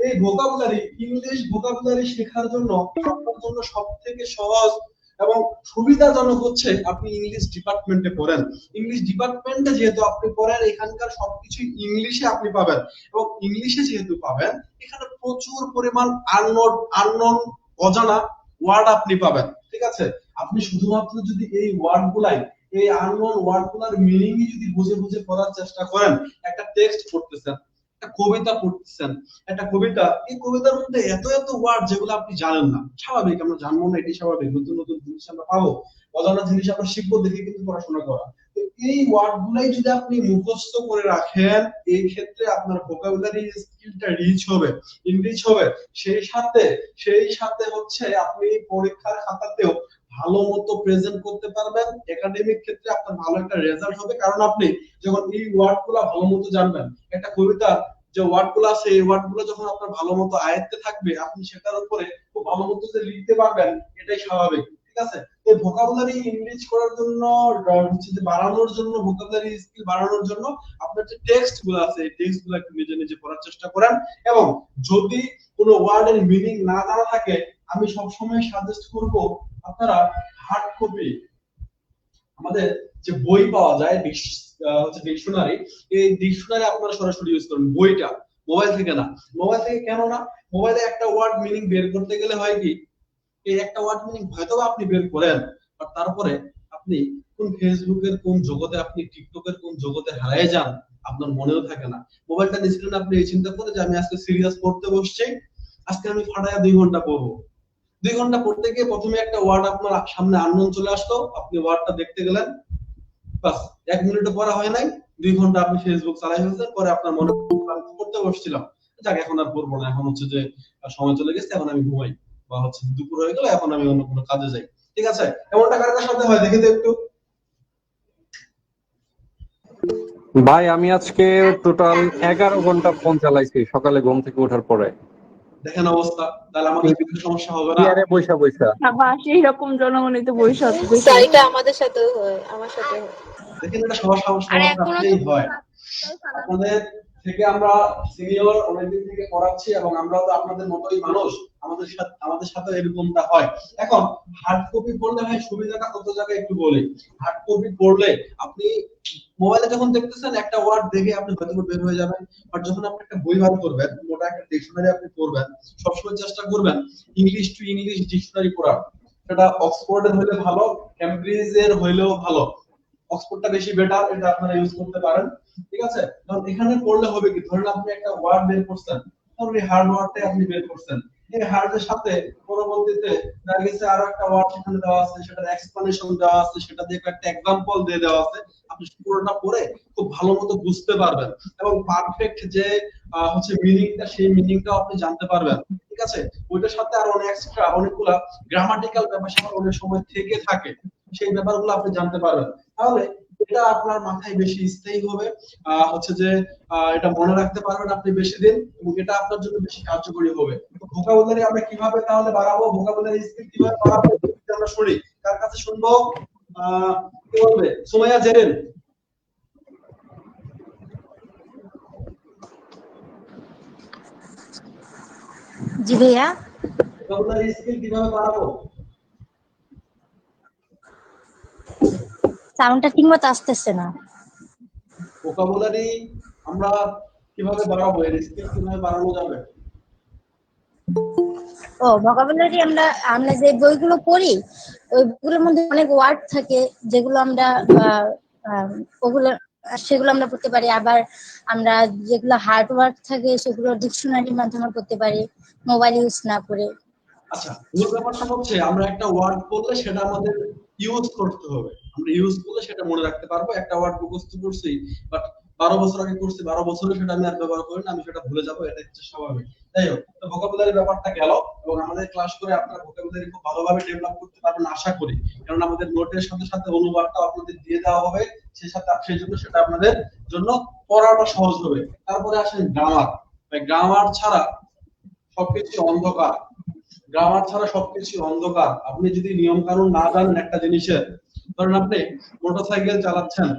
S1: এই ভোকাবুলারি, ইংলিশ ভোকাবুলারি শেখার জন্য আপনার জন্য সবথেকে সহজ এবং সুবিধাজনক হচ্ছে আপনি ইংলিশ ডিপার্টমেন্টে পড়েন। ইংলিশ ডিপার্টমেন্টে যেহেতু আপনি পড়েন, এখানকার সবকিছু ইংলিশে আপনি পাবেন, এবং ইংলিশে যেহেতু পাবেন, এখানে প্রচুর পরিমাণ আননোন অজানা ওয়ার্ড আপনি পাবেন। ঠিক আছে, আপনি শুধুমাত্র যদি এই ওয়ার্ডগুলাই, এই আননোন ওয়ার্ডগুলোর মিনিংই যদি বুঝে বুঝে পড়ার চেষ্টা করেন, একটা টেক্সট পড়তেছেন, একটা কবিতা পড়তেছেন, একটা কবিতা, এই কবিতার মধ্যে এত এত ওয়ার্ড যেগুলো আপনি জানেন না। স্বাভাবিক, আমরা জানবো না, এটাই স্বাভাবিক। নতুন নতুন জিনিস আমরা পাবো, অজানা জিনিস আমরা শিখবো, দেখে কিন্তু পড়াশোনা করা। তো এই ওয়ার্ড গুলাই যদি আপনি মুখস্থ করে রাখেন, এই ক্ষেত্রে আপনার ভোকাবুলারি স্কিলটা রিচ হবে, ইনরিচ হবে। সেই সাথে হচ্ছে আপনি পরীক্ষার খাতাতেও ভালো মতো প্রেজেন্ট করতে পারবেন। একাডেমিক ক্ষেত্রে আপনার ভালো একটা রেজাল্ট হবে, কারণ আপনি যখন এই ওয়ার্ড গুলা ভালো মতো জানবেন, একটা কবিতার যে ওয়ার্ড গুলো আছে, এই ওয়ার্ড গুলো যখন আপনার ভালো মতো আয়ত্তে থাকবে, আপনি সেটার উপরে খুব ভালো মতো যে লিখতে পারবেন, এটাই স্বাভাবিক। ঠিক আছে? তো ভোকাবুলারি ইনরিচ করার জন্য, হচ্ছে যে বাড়ানোর জন্য, ভোকাবুলারি স্কিল বাড়ানোর জন্য আপনার যে টেক্সট গুলো আছে, এই টেক্সট গুলো একটু নিজে নিজে পড়ার চেষ্টা করেন। এবং যদি কোনো ওয়ার্ডের মিনিং না জানা থাকে, আমি সবসময় সাজেস্ট করব আপনারা হার্ড কপি, আমাদের যে বই পাওয়া যায়, হচ্ছে ডিকশনারি, এই ডিকশনারি আপনারা সরাসরি ইউজ করুন, বইটা, মোবাইল থেকে না। মোবাইল থেকে কেন না? মোবাইলে একটা ওয়ার্ড মিনিং বের করতে গেলে হয় কি, এই একটা ওয়ার্ড মিনিং হয়তো আপনি বের করেন, আর তারপরে আপনি কোন ফেসবুকের কোন জগতে, আপনি টিকটকের কোন জগতে হারিয়ে যান, আপনার মনেও থাকে না। মোবাইলটা নিয়েছিলেন, আপনি এই চিন্তা করে যে আমি আজকে সিরিয়াস পড়তে বসছি, আজকে আমি ফাটায়া 2 ঘন্টা পড়বো। 2 ঘন্টা পড়তে গিয়ে প্রথমে একটা ওয়ার্ড আপনার সামনে আননোন চলে আসলো, আপনি ওয়ার্ডটা দেখতে গেলেন, বাস 1 মিনিটও পড়া হয় নাই, 2 ঘন্টা আপনি ফেসবুক চালাই ফেলছেন। পরে আপনার মনে পড়তে বসছিলাম, যাক এখন আর পড়বো না, এখন হচ্ছে যে সময় চলে গেছে, এখন আমি ঘুমাই, বা হচ্ছে দুপুর হয়ে গেল, এখন আমি অন্য কোনো কাজে যাই। ঠিক আছে? এমনটা কার কার সাথে হয় দেখি তো একটু।
S3: ভাই আমি আজকে টোটাল 11 ঘন্টা ফোন চালাইছি সকালে ঘুম থেকে ওঠার পরে।
S1: দেখেন অবস্থা, তাহলে আমাদের কিছু সমস্যা হবে না?
S3: চেয়ারে বইসা বইসা।
S5: বাবা সেই রকম জনগণিত বৈশাখ
S7: স্যার এটা আমাদের সাথেও হয়, আমার সাথেও হয়।
S1: দেখেন, এটা সবার সমস্যা
S4: আর এখনো তো
S1: হয়। আপনাদের থেকে আমরা সিনিয়র, অনেকদিন থেকে পড়াচ্ছি, এবং আমরাও তো আপনাদের মতোই মানুষ, আমাদের সাথে এরকমটা হয়। এখন হার্ড কপি পড়লে ভাই সুবিধাটা কত জায়গায় একটু বলি। হার্ড কপি পড়লে আপনি মোবাইলে যখন দেখতেছেন, একটা ওয়ার্ড দেখে আপনি হয়তো বের হয়ে যাবেন, বাট যখন আপনি একটা বই বার করবেন, মোটা একটা ডিকশনারি আপনি পড়বেন, সবসময় চেষ্টা করবেন ইংলিশ টু ইংলিশ ডিকশনারি পড়ার। সেটা অক্সফোর্ডের হলে ভালো, ক্যামব্রিজের হইলেও ভালো, অক্সফোর্ডটা বেশি বেটার, এটা আপনারা ইউজ করতে পারেন। ঠিক আছে? কারণ এখানে পড়লে হবে কি, ধরেন আপনি একটা ওয়ার্ড বের করছেন, তাহলে এই হার্ড ওয়ার্ডটাই আপনি বের করছেন, এই হার্ডের সাথে পরবর্তীতে দেখা গেছে আরো একটা ওয়ার্ড সেখানে দেওয়া আছে, সেটার এক্সপ্লেনেশন দেওয়া আছে, সেটা দিয়ে একটা এক্সাম্পল দিয়ে দেওয়া আছে, আপনি পুরোটা পড়ে খুব ভালো মতো বুঝতে পারবেন, এবং পারফেক্ট যে হচ্ছে মিনিংটা, সেই মিনিংটাও আপনি জানতে পারবেন। ঠিক আছে? ওইটার সাথে আরো অনেক এক্সট্রা অনেকগুলা গ্রামাটিক্যাল ব্যাপার অনেক সময় থেকে থাকে, সেই ব্যাপারগুলো আপনি জানতে পারবেন। তাহলে এটা আপনার মাথায় বেশি স্থায়ী হবে, হচ্ছে যে এটা মনে রাখতে পারবেন আপনি বেশি দিন, এবং এটা আপনার জন্য বেশি কার্যকরী হবে। তো ভোকাবুলারি আমরা কিভাবে তাহলে বাড়াবো, ভোকাবুলারি স্কিল কিভাবে বাড়াবো, আমরা শুনি, কার কাছে শুনবো? কি বলবে সুমাইয়া জেরিন?
S8: জি ভাইয়া।
S1: ভোকাবুলারি স্কিল কিভাবে বাড়াবো?
S8: সাউন্ডটা ঠিকমতো আসতেছে না।
S1: ভোকাবুলারি আমরা কিভাবে বাড়াবো, এর স্কিল কিভাবে বাড়ানো যাবে?
S8: ও ভোকাবুলারি আমরা আমরা যে বইগুলো পড়ি, ওই বইগুলোর মধ্যে অনেক ওয়ার্ড থাকে যেগুলো আমরা ওগুলো সেগুলো আমরা পড়তে পারি। আবার আমরা যেগুলো হার্ড ওয়ার্ড থাকে সেগুলো ডিকশনারির মাধ্যমে পড়তে পারি, মোবাইল ইউজ না করে।
S1: আচ্ছা, মূল ব্যাপারটা হচ্ছে আমরা একটা ওয়ার্ড বললে সেটা আমাদের ইউজ করতে হবে, আমরা ইউজ করলে সেটা মনে রাখতে পারবো। একটা ওয়ার্ড মুখস্থ করছি, বাট 12 বছর আগে করছি, 12 বছরে সেটা আমি আর ব্যবহার করি না, আমি সেটা ভুলে যাবো, এটা হচ্ছে স্বাভাবিক। যাই হোক, তো ভোকাবুলারি ব্যাপারটা গেল, এবং আমাদের ক্লাস করে আপনারা ভোকাবুলারি খুব ভালোভাবে ডেভেলপ করতে পারবেন আশা করি, কারণ আমাদের নোটের সাথে সাথে অনুবাদটা আপনাদের দিয়ে দেওয়া হবে, সেই জন্য সেটা আপনাদের জন্য পড়াটা সহজ হবে। তারপরে আসেন গ্রামার। গ্রামার ছাড়া সবকিছু অন্ধকার, গ্রামার ছাড়া সবকিছু অন্ধকার। আপনি যদি নিয়ম কানুন না জানেন একটা জিনিসের, ধরেন আপনি মোটরসাইকেল চালাচ্ছেন,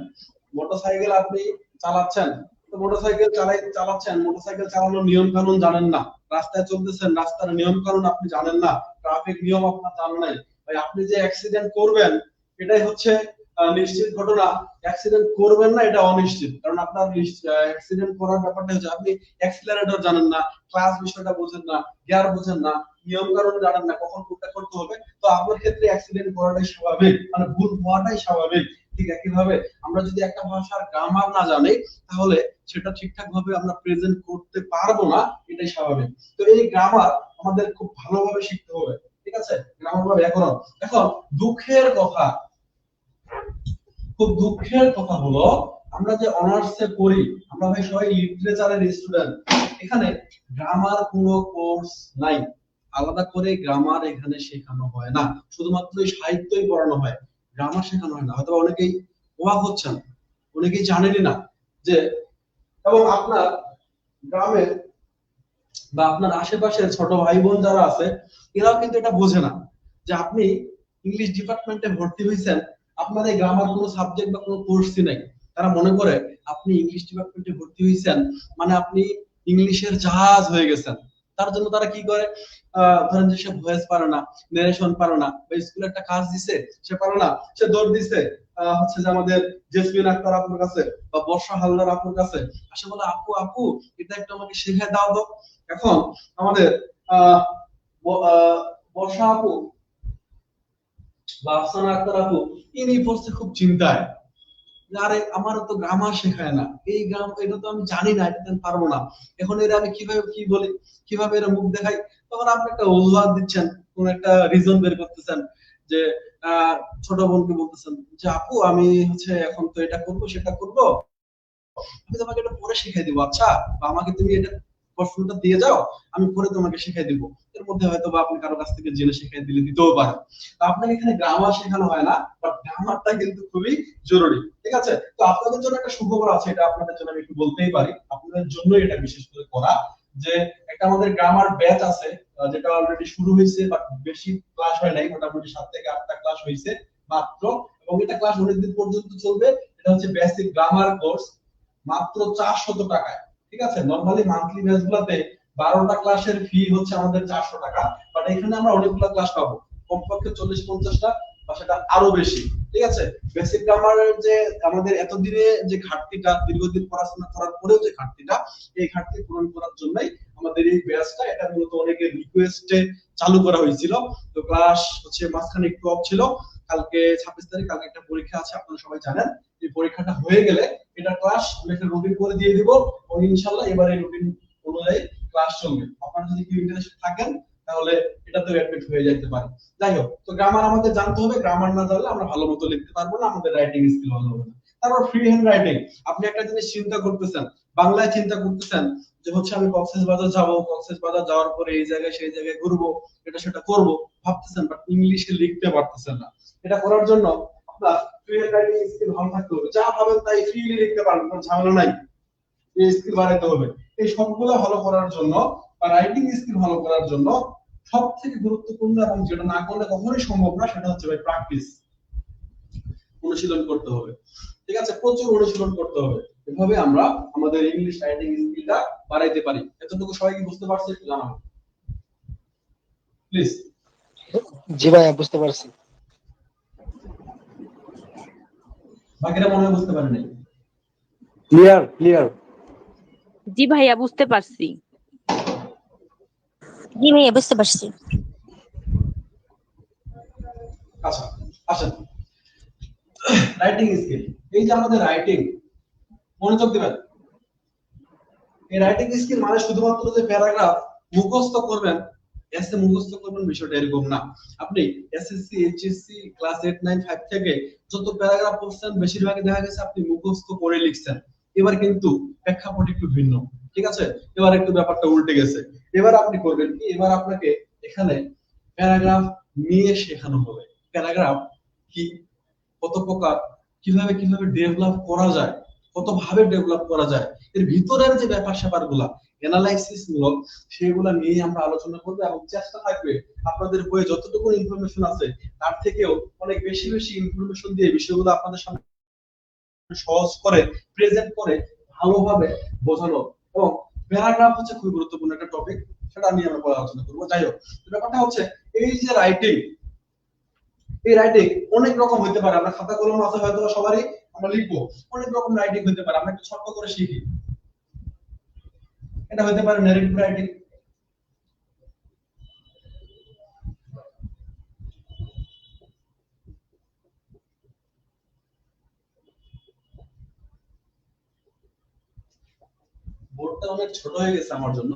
S1: মোটরসাইকেল আপনি চালাচ্ছেন, তো মোটরসাইকেল চালাচ্ছেন, মোটরসাইকেল চালানোর নিয়ম কানুন জানেন না, রাস্তায় চলতেছেন, রাস্তার নিয়ম কানুন আপনি জানেন না, ট্রাফিক নিয়ম আপনার জানা নাই, ভাই আপনি যে অ্যাক্সিডেন্ট করবেন এটাই হচ্ছে নিশ্চিত ঘটনা, অ্যাক্সিডেন্ট করবেন না এটা অনিশ্চিত, কারণ আপনার অ্যাক্সিডেন্ট করার ব্যাপারটা হচ্ছে আপনি অ্যাক্সিলারেটর জানেন না, ক্লাস বিষয়টা বোঝেন না, গিয়ার বোঝেন না, নিয়ম কানুন জানেন না, কখন কোনটা করতে হবে, তো আপনার ক্ষেত্রে অ্যাক্সিডেন্ট করাটাই স্বাভাবিক, মানে ভুল হওয়াটাই স্বাভাবিক। ঠিক একইভাবে আমরা যদি একটা ভাষার গ্রামার না জানি তাহলে সেটা ঠিকঠাক ভাবে আমরা প্রেজেন্ট করতে পারবো না, এটাই স্বাভাবিক। তো এই গ্রামার আমাদের খুব ভালোভাবে শিখতে হবে, ঠিক আছে? গ্রামার বা ব্যাকরণ। এখন দুঃখের কথা, খুব দুঃখের কথা হলো আমরা যে অনার্সে পড়ি, আমরা ভাই সবাই লিটারেচারের স্টুডেন্ট, এখানে গ্রামার কোনো কোর্স নাই, আলাদা করে গ্রামার এখানে শেখানো হয় না, শুধুমাত্র এই সাহিত্যই পড়ানো হয়, গ্রামার শেখানো হয় না। হয়তো অনেকেই অবাক হচ্ছেন, অনেকেই জানেনই না যে, এবং আপনার গ্রামের বা আপনার আশেপাশের ছোট ভাই বোন যারা আছে এরাও কিন্তু এটা বোঝে না যে আপনি ইংলিশ ডিপার্টমেন্টে ভর্তি হয়েছেন, আপনার এই গ্রামার কোনো সাবজেক্ট বা কোনো কোর্সই নাই। তারা মনে করে আপনি ইংলিশ ডিপার্টমেন্টে ভর্তি হয়েছেন মানে আপনি ইংলিশের জাহাজ হয়ে গেছেন। তার জন্য তারা কি করে, ধরেন যে সে ভয়েস পারে না, নেরেশন পারে না, বা স্কুলে একটা কাজ দিছে সে পারে না, সে দৌড় দিছে হচ্ছে যে আমাদের জেসমিন আক্তার আপুর কাছে বা বর্ষা হালদার আপুর কাছে, আসে বলে আপু আপু এটা একটু আমাকে শিখিয়ে দাও তো। এখন আমাদের আহ বর্ষা আপু বা আফসানা আক্তার আপু ইনি পড়ছে খুব চিন্তায়, আরে আমারও তো গ্রামার শেখায় না, এই গ্রাম এটা তো আমি জানি না, এটা তো আমি পারবো না, এখন এরা আমি কিভাবে কি বলি, কিভাবে এরা মুখ দেখাই। তখন আপনি একটা অজুহাত দিচ্ছেন, কোন একটা রিজন বের করতেছেন যে ছোট বোনকে বলতেছেন যে আপু আমি হচ্ছে এখন তো এটা করবো সেটা করবো, আমি তোমাকে এটা পরে শিখাই দিব, আচ্ছা, বা আমাকে তুমি এটা প্রশ্নটা দিয়ে যাও, আমি পরে তোমাকে শিখাই দিব। এর মধ্যে হয়তো বা আপনি কারো কাছ থেকে জেনে শিখাই দিলে দিতেও পারেন। তো আপনাকে এখানে গ্রামার শেখানো হয় না, বাট গ্রামারটা কিন্তু খুবই জরুরি, ঠিক আছে? তো আপনাদের জন্য একটা সুখবর আছে, এটা আপনাদের জন্য আমি একটু বলতেই পারি, আপনাদের জন্য এটা বিশেষ করে করা, যে একটা আমাদের গ্রামার ব্যাচ আছে, যেটা অলরেডি শুরু হয়েছে, বাট বেশি ক্লাস হয় নাই, মোটামুটি 7 থেকে 8টা ক্লাস হয়েছে মাত্র, এবং এটা ক্লাস অনেকদিন পর্যন্ত চলবে। এটা হচ্ছে বেসিক গ্রামার কোর্স, মাত্র 400 টাকায়, ঠিক আছে? নরমালি মান্থলি ব্যাচ গুলাতে 12টা ক্লাসের ফি হচ্ছে আমাদের 400 টাকা, বাট এখানে আমরা অনেকগুলো ক্লাস পাবো, কমপক্ষে 40-50টা, বা সেটা আরো বেশি, ঠিক আছে? বেসিক গ্রামারের যে আমাদের এতদিনে যে ঘাটতিটা, দীর্ঘদিন পড়াশোনা করার পরেও যে ঘাটতিটা, এই ঘাটতি পূরণ করার জন্যই আমাদের এই ব্যাচটা, এটা মূলত অনেকের রিকোয়েস্টে চালু করা হয়েছিল। তো ক্লাস হচ্ছে মাঝখানে একটু অফ ছিল, কালকে 26 তারিখ, কালকে একটা পরীক্ষা আছে, আপনারা সবাই জানেন। এই পরীক্ষাটা হয়ে গেলে এটা ক্লাস আমি একটা রুটিন করে দিয়ে দিব, এবং ইনশাআল্লাহ এবার এই রুটিন অনুযায়ী ক্লাস চলবে। আপনারা যদি কেউ ইন্টারেস্টেড থাকেন তাহলে এটাতে অ্যাডমিট হয়ে যেতে পারে। যাই হোক, তো গ্রামার আমাদের জানতে হবে, গ্রামার না জানলে আমরা ভালো মতো লিখতে পারবো না, আমাদের রাইটিং স্কিল ভালো হবে না। তারপর ফ্রি হ্যান্ড রাইটিং, আপনি একটা জিনিস চিন্তা করতেছেন, বাংলায় চিন্তা করতেছেন যে হচ্ছে আমি কক্সবাজার যাব, কক্সবাজার যাওয়ার পরে এই জায়গায় সেই জায়গায় ঘুরবো, এটা সেটা করবো ভাবতেছেন, বাট ইংলিশে লিখতে পারতেছেন না। এটা করার জন্য আপনার ফ্রি হ্যান্ড রাইটিং স্কিল ভালো থাকতে হবে, যা ভাবেন তাই ফ্রিলি লিখতে পারবেন, কোনো ঝামেলা নাই, এই স্কিল বাড়াইতে হবে। এই সবগুলো ভালো করার জন্য বা রাইটিং স্কিল ভালো করার জন্য সব থেকে গুরুত্বপূর্ণ, এবং যেটা না করলে কখনোই সম্ভব না, সেটা হচ্ছে ভাই প্র্যাকটিস, অনুশীলন করতে হবে, ঠিক আছে? প্রচুর অনুশীলন করতে হবে, এভাবে আমরা আমাদের ইংলিশ রাইটিং স্কিলটা বাড়াইতে পারি। এতটুকু সবাই কি বুঝতে পারছে একটু জানাবো প্লিজ।
S9: জি ভাইয়া বুঝতে পারছি।
S1: বাকিরা মনে হয় বুঝতে পারে নাই।
S3: Clear clear.
S5: জি ভাইয়া বুঝতে পারছি।
S8: জি ভাইয়া বুঝতে পারছি।
S1: আচ্ছা আসেন, রাইটিং স্কিল, এই যে আমাদের রাইটিং, মনোযোগ দিবেন, এই রাইটিং স্কিল মানে শুধুমাত্র যে প্যারাগ্রাফ মুখস্থ করবেন, এসে মুখস্থ করবেন, বিষয়টা এরকম না। আপনি এসএসসি এইচএসসি ক্লাস 8 9 5 থেকে যত প্যারাগ্রাফ পড়ছেন বেশিরভাগই দেখা গেছে আপনি মুখস্থ করে লিখছেন। এবার কিন্তু প্রেক্ষাপট একটু ভিন্ন, ঠিক আছে? এবার একটু ব্যাপারটা উল্টে গেছে। এবার আপনি করবেন কি, এবার আপনাকে এখানে প্যারাগ্রাফ নিয়ে শেখানো হবে। প্যারাগ্রাফ কি, কত প্রকার, কিভাবে কিভাবে ডেভেলপ করা যায়, কত ভাবে ডেভেলপ করা যায়, এর ভিতরের যে ব্যাপার স্যাপার গুলা অ্যানালাইসিস মূলক, সেগুলা নিয়ে আমরা আলোচনা করবো, এবং চেষ্টা থাকবে আপনাদের বইয়ে যতটুকু ইনফরমেশন আছে তার থেকেও অনেক বেশি বেশি ইনফরমেশন দিয়ে বিষয়গুলো আপনাদের সামনে সহজ করে প্রেজেন্ট করে ভালোভাবে বোঝানো। এবং প্যারাগ্রাফ হচ্ছে খুবই গুরুত্বপূর্ণ একটা টপিক, সেটা নিয়ে আমরা পরে আলোচনা করবো। যাই হোক, ব্যাপারটা হচ্ছে এই যে রাইটিং, এই রাইটিং অনেক রকম হতে পারে, আমরা খাতা কলম আছে হয়তো সবারই, আমরা লিখবো, অনেক রকম রাইটিং হতে পারে, আমরা একটু ছোট করে শিখি। এটা হতে পারে ন্যারেটিভ রাইটিং, বোর্ডটা অনেক ছোট হয়ে গেছে আমার জন্য।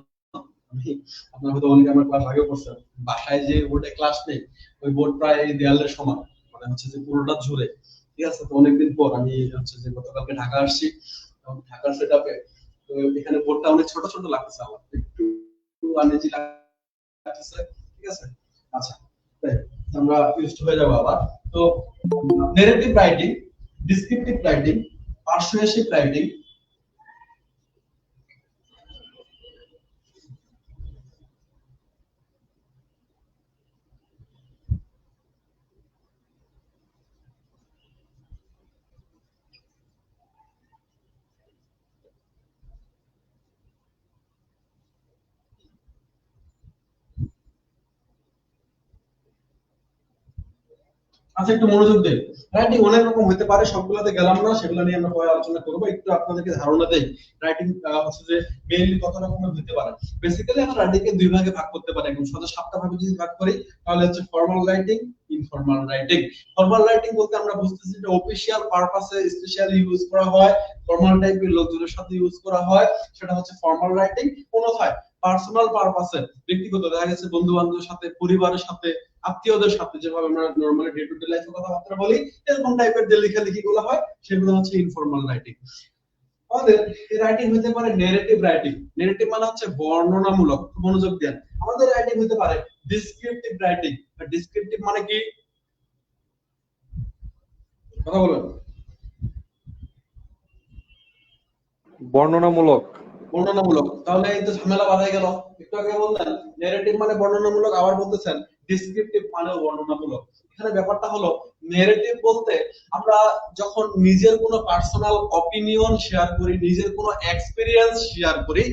S1: আমি আপনার হয়তো অনেকে আমার ক্লাস আগে করছেন, বাসায় যে বোর্ডে ক্লাস নেই ওই বোর্ড প্রায় এই দেয়ালের সমান, মানে হচ্ছে যে পুরোটা ঝুলে। ঠিক আছে, তো অনেকদিন পর আমি হচ্ছে যে গতকালকে ঢাকা আসছি, এবং ঢাকার সেটআপে তো এখানে বোর্ডটা অনেক ছোট ছোট লাগছে, আমার একটু আনইজি লাগছে। ঠিক আছে, আচ্ছা তাই আমরা ইউজড হয়ে যাবো আবার। তো narrative writing, descriptive writing, পার্সুয়েসিভ writing, আচ্ছা একটু মনোযোগ দেন। রাইটিং অনেক রকম হতে পারে, সবগুলোতে গেলাম না, সেগুলো নিয়ে আমরা পরে আলোচনা করবো। একটু আপনাদেরকে ধারণা দেই রাইটিং হচ্ছে যে মেইনলি কত রকমের হতে পারে। বেসিক্যালি আমরা রাইটিংকে দুই ভাগে ভাগ করতে পারি, একদম সোজা সাতটা ভাগে যদি ভাগ করি তাহলে হচ্ছে formal writing, informal writing. Formal writing বলতে আমরা বুঝতেছি যে অফিশিয়াল পারপাসে স্পেশালি ইউজ করা হয়, ফর্মাল টাইপের লোকজনের সাথে ইউজ করা হয়, সেটা হচ্ছে ফর্মাল রাইটিং। অন্যথায় পার্সোনাল পারপাসে, ব্যক্তিগত, দেখা গেছে বন্ধু বান্ধবের সাথে, পরিবারের সাথে, আত্মীয়দের সাথে যেভাবে আমরা নরমালি ডে টু ডে লাইফে কথাবার্তা বলি, এরকম টাইপের যে লেখালেখি গুলো হয় সেগুলো হচ্ছে ইনফর্মাল রাইটিং। আমাদের এই রাইটিং হতে পারে নেরেটিভ রাইটিং। নেরেটিভ মানে হচ্ছে বর্ণনামূলক, মনোযোগ দেন। আমাদের রাইটিং হতে পারে ডিসক্রিপটিভ রাইটিং। ডিসক্রিপটিভ মানে কি, কথা বলুন।
S3: বর্ণনামূলক।
S1: বর্ণনামূলক, তাহলে এই তো ঝামেলা বাঁধা গেল। একটু আগে বললেন নেরেটিভ মানে বর্ণনামূলক, আবার বলতেছেন ডিসক্রিপটিভ মানে বর্ণনামূলক। এখানে ব্যাপারটা হলো নেরেটিভ বলতে আমরা যখন নিজের কোনো পার্সোনাল অপিনিয়ন শেয়ার করি, নিজের কোনো এক্সপেরিয়েন্স শেয়ার করি,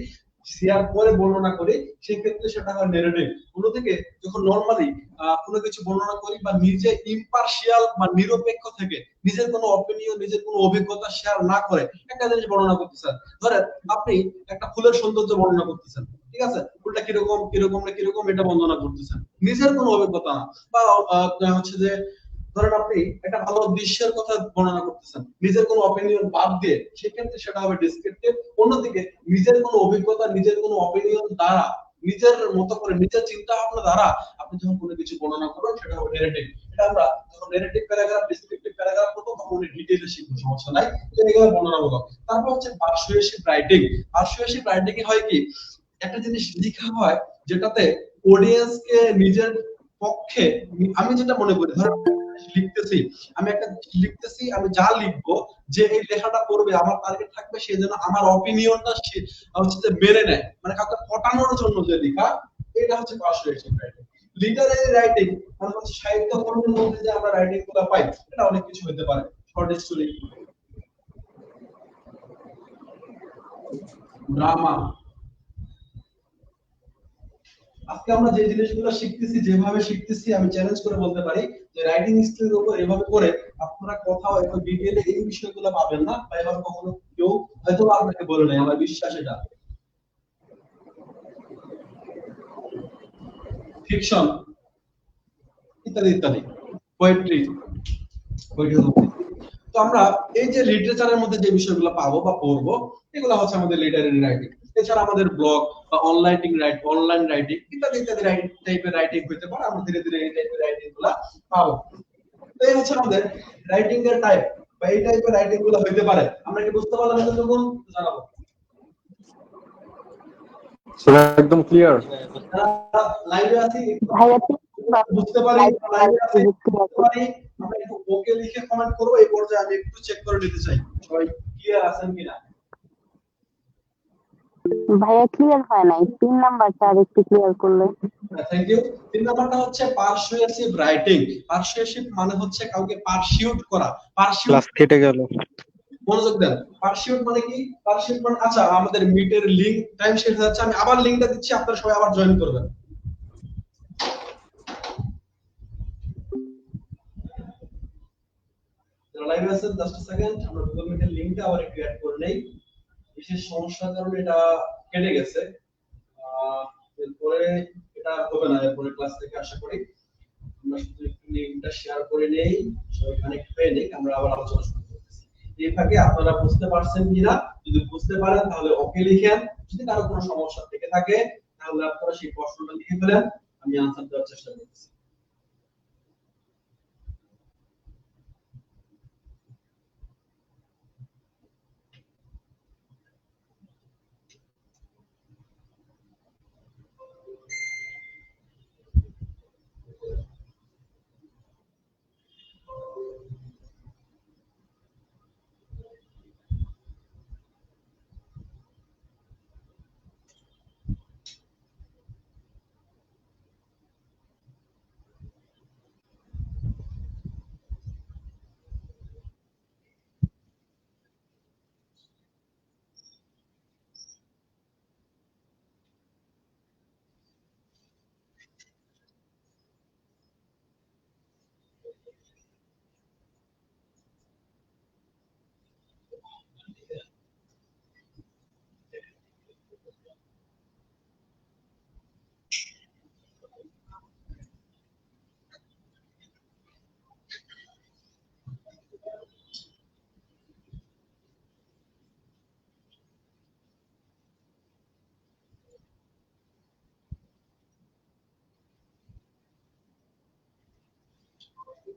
S1: শেয়ার করে বর্ণনা করি, সেই ক্ষেত্রে সেটা হয় নেরেটিভ। অন্যদিকে যখন নরমালি কোনো কিছু বর্ণনা করি বা নিজে ইম্পার্শিয়াল বা নিরপেক্ষ থেকে নিজের কোনো অপিনিয়ন, নিজের কোনো অভিজ্ঞতা শেয়ার না করে একটা জিনিস বর্ণনা করতেছেন, ধরেন আপনি একটা ফুলের সৌন্দর্য বর্ণনা করতেছেন, ঠিক আছে, ফুলটা কিরকম কিরকম না কিরকম এটা বর্ণনা করতেছেন, নিজের কোনো অভিজ্ঞতা না, বা হচ্ছে যে ধরেন আপনি একটা ভালো দৃশ্যের কথা বর্ণনা করতেছেন নিজের কোনো অপিনিয়ন বাদ দিয়ে, সেক্ষেত্রে সেটা হবে ডেসক্রিপটিভ। অন্যদিকে নিজের কোনো অভিজ্ঞতা, নিজের কোনো অপিনিয়ন দ্বারা, নিজের মতো করে, নিজের চিন্তা ভাবনা দ্বারা আপনি যখন কোনো কিছু বর্ণনা করবেন সেটা হবে নেরেটিভ। এটা আমরা যখন নেরেটিভ প্যারাগ্রাফ, ডেসক্রিপটিভ প্যারাগ্রাফ করবো তখন ডিটেইলে শিখবো, সমস্যা নাই। তো এগুলো বর্ণনামূলক। তারপর হচ্ছে পার্সুয়েসিভ রাইটিং। পার্সুয়েসিভ রাইটিং এ হয় কি, একটা জিনিস লেখা হয় যেটাতে অডিয়েন্সকে নিজের পক্ষে, আমি যেটা মনে করি, ধরো লিখতেছি, আমি একটা লিখতেছি, আমি যা লিখবো, যে এই লেখাটা পড়বে আমার টার্গেট থাকবে সে যেন আমার অপিনিয়নটা হচ্ছে যে মেনে নেয়, মানে কাউকে পটানোর জন্য যে লেখা, এটা হচ্ছে পার্সুয়েসিভ রাইটিং। লিটারারি রাইটিং মানে হচ্ছে সাহিত্য কর্মের মধ্যে যে আমরা রাইটিং গুলো পাই, এটা অনেক কিছু হতে পারে। Short story, drama. আজকে আমরা যে জিনিসগুলো শিখতেছি, যেভাবে শিখতেছি, আমি চ্যালেঞ্জ করে বলতে পারি যে রাইটিং স্কিলের উপর এভাবে করে আপনারা কোথাও এত ডিটেইলে এই বিষয়গুলো পাবেন না, বা এভাবে কখনো কেউ হয়তো আপনাকে বলে নাই, আমার বিশ্বাস এটা। ফিকশন ইত্যাদি ইত্যাদি, পোয়েট্রি। তো আমরা এই যে লিটারেচারের মধ্যে যে বিষয়গুলো পাবো বা পড়বো, এগুলো হচ্ছে আমাদের লিটারেরি রাইটিং। এছাড়া আমাদের ব্লগ বা অনলাইন রাইটিং ইত্যাদি ইত্যাদি টাইপের রাইটিং হতে পারে। আমরা ধীরে ধীরে এই টাইপের রাইটিং গুলা পাবো। তো এই হচ্ছে আমাদের রাইটিং এর টাইপ, বা এই টাইপের রাইটিং গুলো হতে পারে। আমরা কি বুঝতে পারলাম এতটুকু? জানাবো
S3: একদম ক্লিয়ার।
S1: লাইভে আছি, বুঝতে পারি, লাইভে আছি, বুঝতে পারি। আমরা একটু ওকে লিখে কমেন্ট করব, এই পর্যায়ে আমি একটু চেক করে নিতে চাই সবাই ক্লিয়ার আছেন কিনা।
S4: ভাইয়া ক্লিয়ার হয় নাই, 3 নাম্বারটা আর একটু ক্লিয়ার করলে।
S1: Thank you. 3 নাম্বারটা হচ্ছে পার্সুয়েসিভ রাইটিং। পার্সুয়েসিভ মানে হচ্ছে কাউকে পারসিউট করা। পারসিউট,
S2: ক্লাস কেটে গেল।
S1: মনোযোগ দেন। পারসিউট মানে কি? পারসিউট মানে, আচ্ছা আমাদের মিটের লিংক টাইম শেষ হয়ে যাচ্ছে, আমি আবার লিংকটা দিচ্ছি, আপনারা সবাই আবার জয়েন করবেন। লাইভ আছে, জাস্ট আ সেকেন্ড, আমরা গুগল মিটের লিংকটা আবার একটু অ্যাড করে নেই। বিশেষ সমস্যার কারণে এটা কেটে গেছে, এরপরে এটা হবে না, এরপরে ক্লাস থেকে আশা করি আমরা শুধু একটু লিংকটা শেয়ার করে নেই, সবাই কানেক্ট হয়ে নেই, আমরা আবার আলোচনা শুরু করতেছি। এই ফাঁকে আপনারা বুঝতে পারছেন কিনা, যদি বুঝতে পারেন তাহলে ওকে লিখেন, যদি কারো কোনো সমস্যা থেকে থাকে তাহলে আপনারা সেই প্রশ্নটা লিখে ফেলেন, আমি আনসার দেওয়ার চেষ্টা করছি।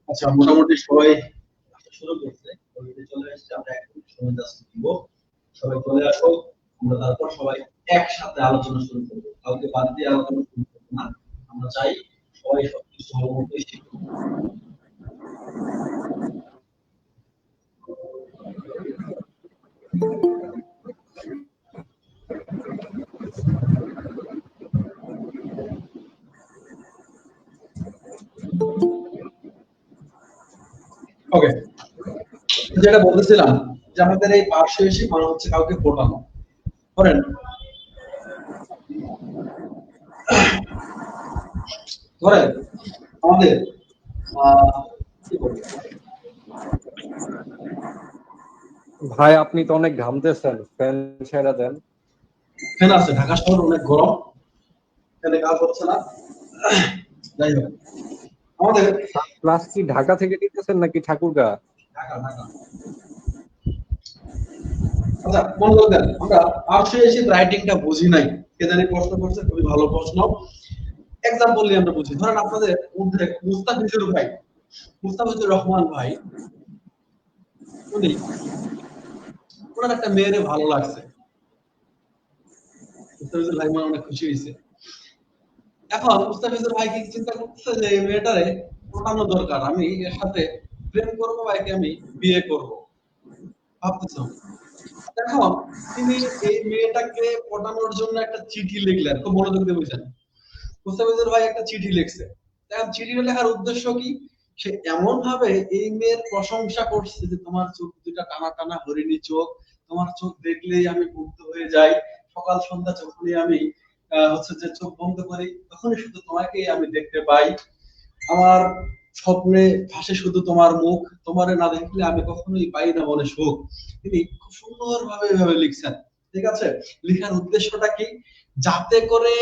S1: আচ্ছা, মোটামুটি সবাই শুরু করছে, অলরেডি চলে আসছে। আমরা একটু সময় জাস্ট দিব, সবাই চলে আসো। আমরা তারপর সবাই একসাথে আলোচনা শুরু করবো, কাউকে বাদ দিয়ে আলোচনা শুরু করবো না। আমরা চাই সবাই সবকিছু ভালোমতো শিখুক। ওকে, যেটা বলতেছিলাম যে আমাদের এই পার্শ্বশী মানে হচ্ছে কাউকে পটানো। ধরেন ধরেন আমাদের কি বলবো,
S3: ভাই আপনি তো অনেক ঘামতেছেন, ফ্যান ছেড়ে দেন।
S1: ফ্যান আছে, ঢাকা শহর অনেক গরম, ফ্যানে কাজ হচ্ছে না। যাই হোক, আমাদের
S3: ক্লাস কি ঢাকা থেকে নিতেছেন নাকি ঠাকুরগাঁ?
S1: ঢাকা ঢাকা। আচ্ছা, মনে করবেন আমরা পার্শ্বশী রাইটিংটা বুঝি নাই, কে জানি প্রশ্ন করছে, খুবই ভালো প্রশ্ন। এক্সাম্পল নিয়ে আমরা বুঝি। ধরেন আপনাদের মধ্যে মুস্তাফিজুর রহমান ভাই, উনি ওনার একটা মেয়েরে ভালো লাগছে, মুস্তাফিজুর ভাই মানে অনেক খুশি হয়েছে। এখন মুস্তাফিজুর ভাই কি চিন্তা করতেছে যে এই মেয়েটারে পটানো দরকার, আমি এর সাথে প্রেম করবো বা একে আমি বিয়ে করব, ভাবতেছ। এখন তিনি এই মেয়েটাকে পটানোর জন্য একটা চিঠি লিখলেন, খুব মনোযোগ দিয়ে বুঝেন। মুস্তাফিজুর ভাই একটা চিঠি লিখছে। এখন চিঠিটা লেখার উদ্দেশ্য কি? সে এমন ভাবে এই মেয়ের প্রশংসা করছে যে তোমার চোখ দুটা টানা টানা হরিণী চোখ, তোমার চোখ দেখলেই আমি মুগ্ধ হয়ে যাই, সকাল সন্ধ্যা যখনই আমি হচ্ছে যে চোখ বন্ধ করি তখনই শুধু তোমাকেই আমি দেখতে পাই, আমার স্বপ্নে ভাসে শুধু তোমার মুখ, তোমারে না দেখলে আমি কখনোই পাই না মনে সুখ। তিনি খুব সুন্দর ভাবে এভাবে লিখছেন। ঠিক আছে, লেখার উদ্দেশ্যটা কি? যাতে করে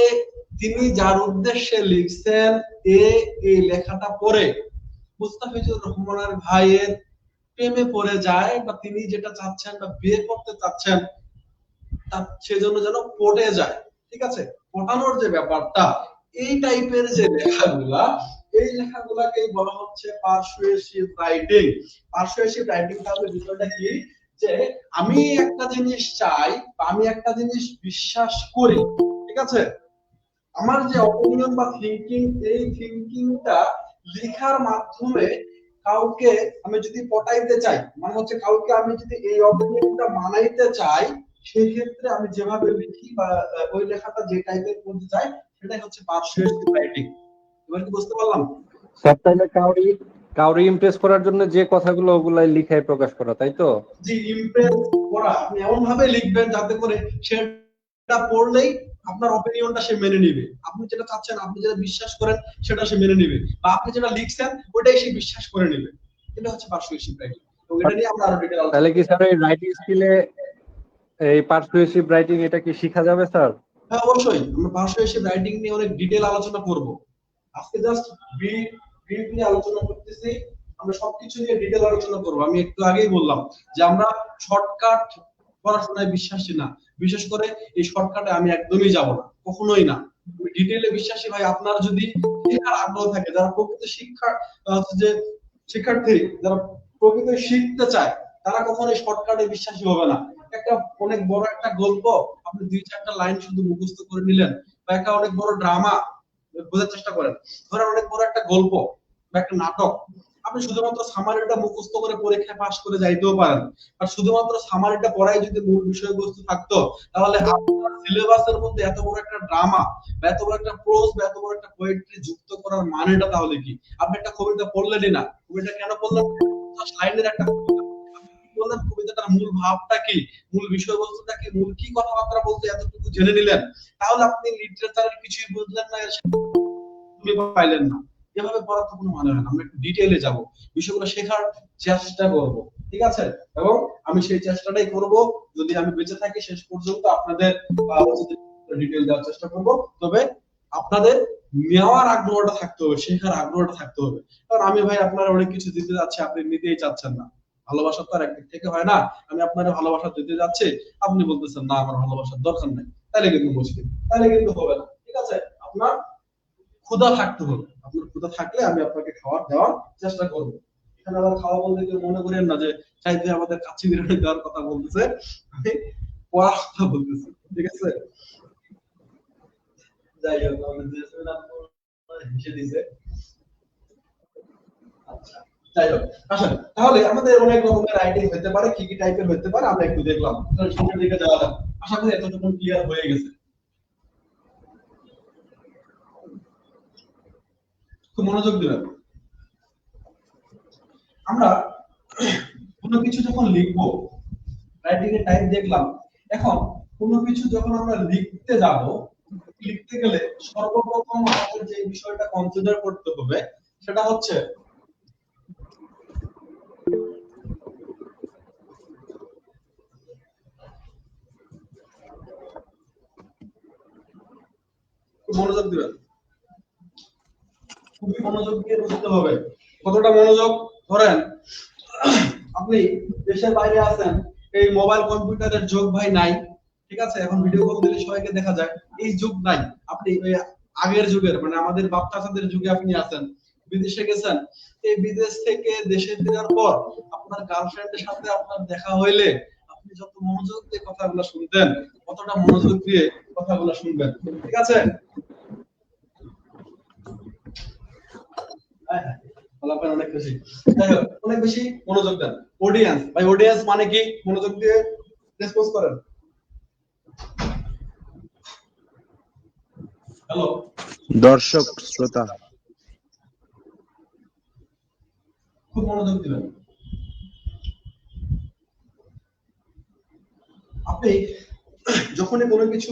S1: তিনি যার উদ্দেশ্যে লিখছেন এই লেখাটা পড়ে মুস্তাফিজুর রহমানের ভাইয়ের প্রেমে পড়ে যায়, বা তিনি যেটা চাচ্ছেন বা বিয়ে করতে চাচ্ছেন তার সেজন্য যেন পটে যায়। ঠিক আছে, পটানোর যে ব্যাপারটা, এই টাইপের যে লেখাগুলা, এই লেখাগুলাকেই বলা হচ্ছে পার্সুয়েসিভ রাইটিং। পার্সুয়েসিভ রাইটিং তাহলে বিষয়টা কি? যে আমি একটা জিনিস চাই বা আমি একটা জিনিস বিশ্বাস করি, ঠিক আছে, আমার যে অপিনিয়ন বা থিংকিং, এই থিংকিংটা লেখার মাধ্যমে কাউকে আমি যদি পটাইতে চাই, মানে হচ্ছে কাউকে আমি যদি এই অপিনিয়নটা মানাইতে চাই, সেই ক্ষেত্রে আমি যেভাবে লিখি বা ওই লেখাটা যে টাইপের করতে চাই, সেটাই হচ্ছে পার্সুয়েসিভ রাইটিং। এবার কি বুঝতে পারলাম?
S3: স্যার তাহলে কাউরি ইমপ্রেস করার জন্য যে কথাগুলো ওগুলাই লিখায় প্রকাশ করা, তাই তো?
S1: জি, ইমপ্রেস করা। আপনি এমন ভাবে লিখবেন যাতে করে সেটা পড়লেই আপনার অপিনিয়নটা সে মেনে নিবে, আপনি যেটা চাচ্ছেন, আপনি যেটা বিশ্বাস করেন সেটা সে মেনে নিবে, বা আপনি যেটা লিখছেন ওটাই সে বিশ্বাস করে নেবে। এটা হচ্ছে পার্সুয়েসিভ রাইটিং। তো এটা নিয়ে আমরা আরো ডিটেইল আলোচনা।
S3: তাহলে কি স্যার এই রাইটিং স্কিলে এই পার্সুয়েসিভ রাইটিং এটা কি শেখা যাবে স্যার?
S1: হ্যাঁ, অবশ্যই আমরা পার্সুয়েসিভ রাইটিং নিয়ে অনেক ডিটেইল আলোচনা করব। আজকে জাস্ট ব্রিফলি আলোচনা করতেছি, আমরা সবকিছু নিয়ে ডিটেইল আলোচনা করব। আমি একটু আগেই বললাম যে আমরা শর্টকাট পড়াশোনায় বিশ্বাসী না, বিশেষ করে এই শর্টকাটে আমি একদমই যাব না, কখনোই না। ডিটেইলে বিশ্বাসী ভাই। আপনার যদি শেখার আগ্রহ থাকে, যারা প্রকৃত যে শিক্ষার্থী, যারা প্রকৃত শিখতে চায়, তারা কখনোই শর্টকাটে বিশ্বাসী হবে না। একটা অনেক বড় একটা গল্প আপনি 2-4টা লাইন শুধু মুখস্থ করে নিলেন, বা একটা অনেক বড় ড্রামা বোঝার চেষ্টা করেন, ধরেন অনেক বড় একটা গল্প বা একটা নাটক, আপনি শুধুমাত্র সামারিটা মুখস্থ করে পরীক্ষায় পাস করে যাইতেও পারেন। আর শুধুমাত্র সামারিটা পড়াই যদি মূল বিষয়বস্তু থাকতো, তাহলে আপনার সিলেবাসের মধ্যে এত বড় একটা ড্রামা বা এত বড় একটা প্রোজ বা এত বড় একটা পোয়েট্রি যুক্ত করার মানেটা তাহলে কি? আপনি একটা কবিতা পড়লেনই না, কবিতা কেন পড়লেন? 50 লাইনের একটা কবিতা, বললেন কবিতাটার মূল ভাবটা কি, মূল বিষয়বস্তুটা কি, মূল কি কথাবার্তা বলতে এতটুকু জেনে নিলেন, তাহলে আপনি লিটারেচারের কিছুই বুঝলেন না, পাইলেন না। এভাবে পড়ার তো কোনো মানে হয় না। আমরা একটু ডিটেইলে যাব, বিষয়গুলো শেখার চেষ্টা করব, ঠিক আছে? এবং আমি সেই চেষ্টাটাই করব, যদি আমি বেঁচে থাকি শেষ পর্যন্ত আপনাদের ডিটেইল দেওয়ার চেষ্টা করব। তবে আপনাদের নেওয়ার আগ্রহটা থাকতে হবে, শেখার আগ্রহটা থাকতে হবে। কারণ আমি ভাই আপনারা অনেক কিছু দিতে যাচ্ছি, আপনি নিতেই চাচ্ছেন না। ভালোবাসা তো আর একদিক থেকে হয় না। আমি আপনার ভালোবাসা দিতে যাচ্ছি, আপনি বলতেছেন না আমার ভালোবাসার দরকার নাই, তাহলে কিন্তু মুশকিল, তাহলে কিন্তু হবে না, ঠিক আছে? আপনার ক্ষুধা থাকতে হবে, আপনার ক্ষুধা থাকলে আমি আপনাকে খাবার দেওয়ার চেষ্টা করবো। এখানে আবার খাওয়া বলতে কেউ মনে করেন না যে চাইতে আমাদের কাচ্চি বিরিয়ানি দেওয়ার কথা বলতেছে, আমি পড়ার কথা বলতেছি, ঠিক আছে? যাই হোক, আমাদের হেসে দিছে। আচ্ছা, যাই হোক, আসেন তাহলে আমাদের অনেক রকমের রাইটিং হতে পারে, কি কি টাইপের হতে পারে আমরা একটু দেখলাম। তাহলে সামনের দিকে যাওয়া যাক। আশা করি এতটুকু ক্লিয়ার হয়ে গেছে। খুব মনোযোগ দিবেন। আমরা কোনো কিছু যখন লিখবো, রাইটিং এর টাইপ দেখলাম, এখন কোনো কিছু যখন আমরা লিখতে যাব, লিখতে গেলে সর্বপ্রথম আমাদের যে বিষয়টা কনসিডার করতে হবে সেটা হচ্ছে মনোযোগ দিবেন, খুবই মনোযোগ দিয়ে বুঝতে হবে। কতটা মনোযোগ? ধরেন আপনি দেশের বাইরে আছেন, এই মোবাইল কম্পিউটারের যুগ ভাই নাই, ঠিক আছে? এখন ভিডিও কল দিলে সবাইকে দেখা যায়, এই যুগ নাই। আপনি ওই আগের যুগের, মানে আমাদের বাপ চাচাদের যুগে আপনি আছেন, বিদেশে গেছেন। এই বিদেশ থেকে দেশে ফেরার পর আপনার গার্লফ্রেন্ডের সাথে আপনার দেখা হইলে আপনি যত মনোযোগ দিয়ে কথাগুলো শুনতেন, কতটা মনোযোগ দিয়ে কথাগুলো শুনবেন, ঠিক আছে? অনেক বেশি, অনেক বেশি মনোযোগ দেন। অডিয়েন্স ভাই, অডিয়েন্স মানে কি? মনোযোগ দিয়ে রেসপন্স করেন। হ্যালো,
S10: দর্শক শ্রোতা,
S1: খুব মনোযোগ দিবেন। আপনি যখনই কোনো কিছু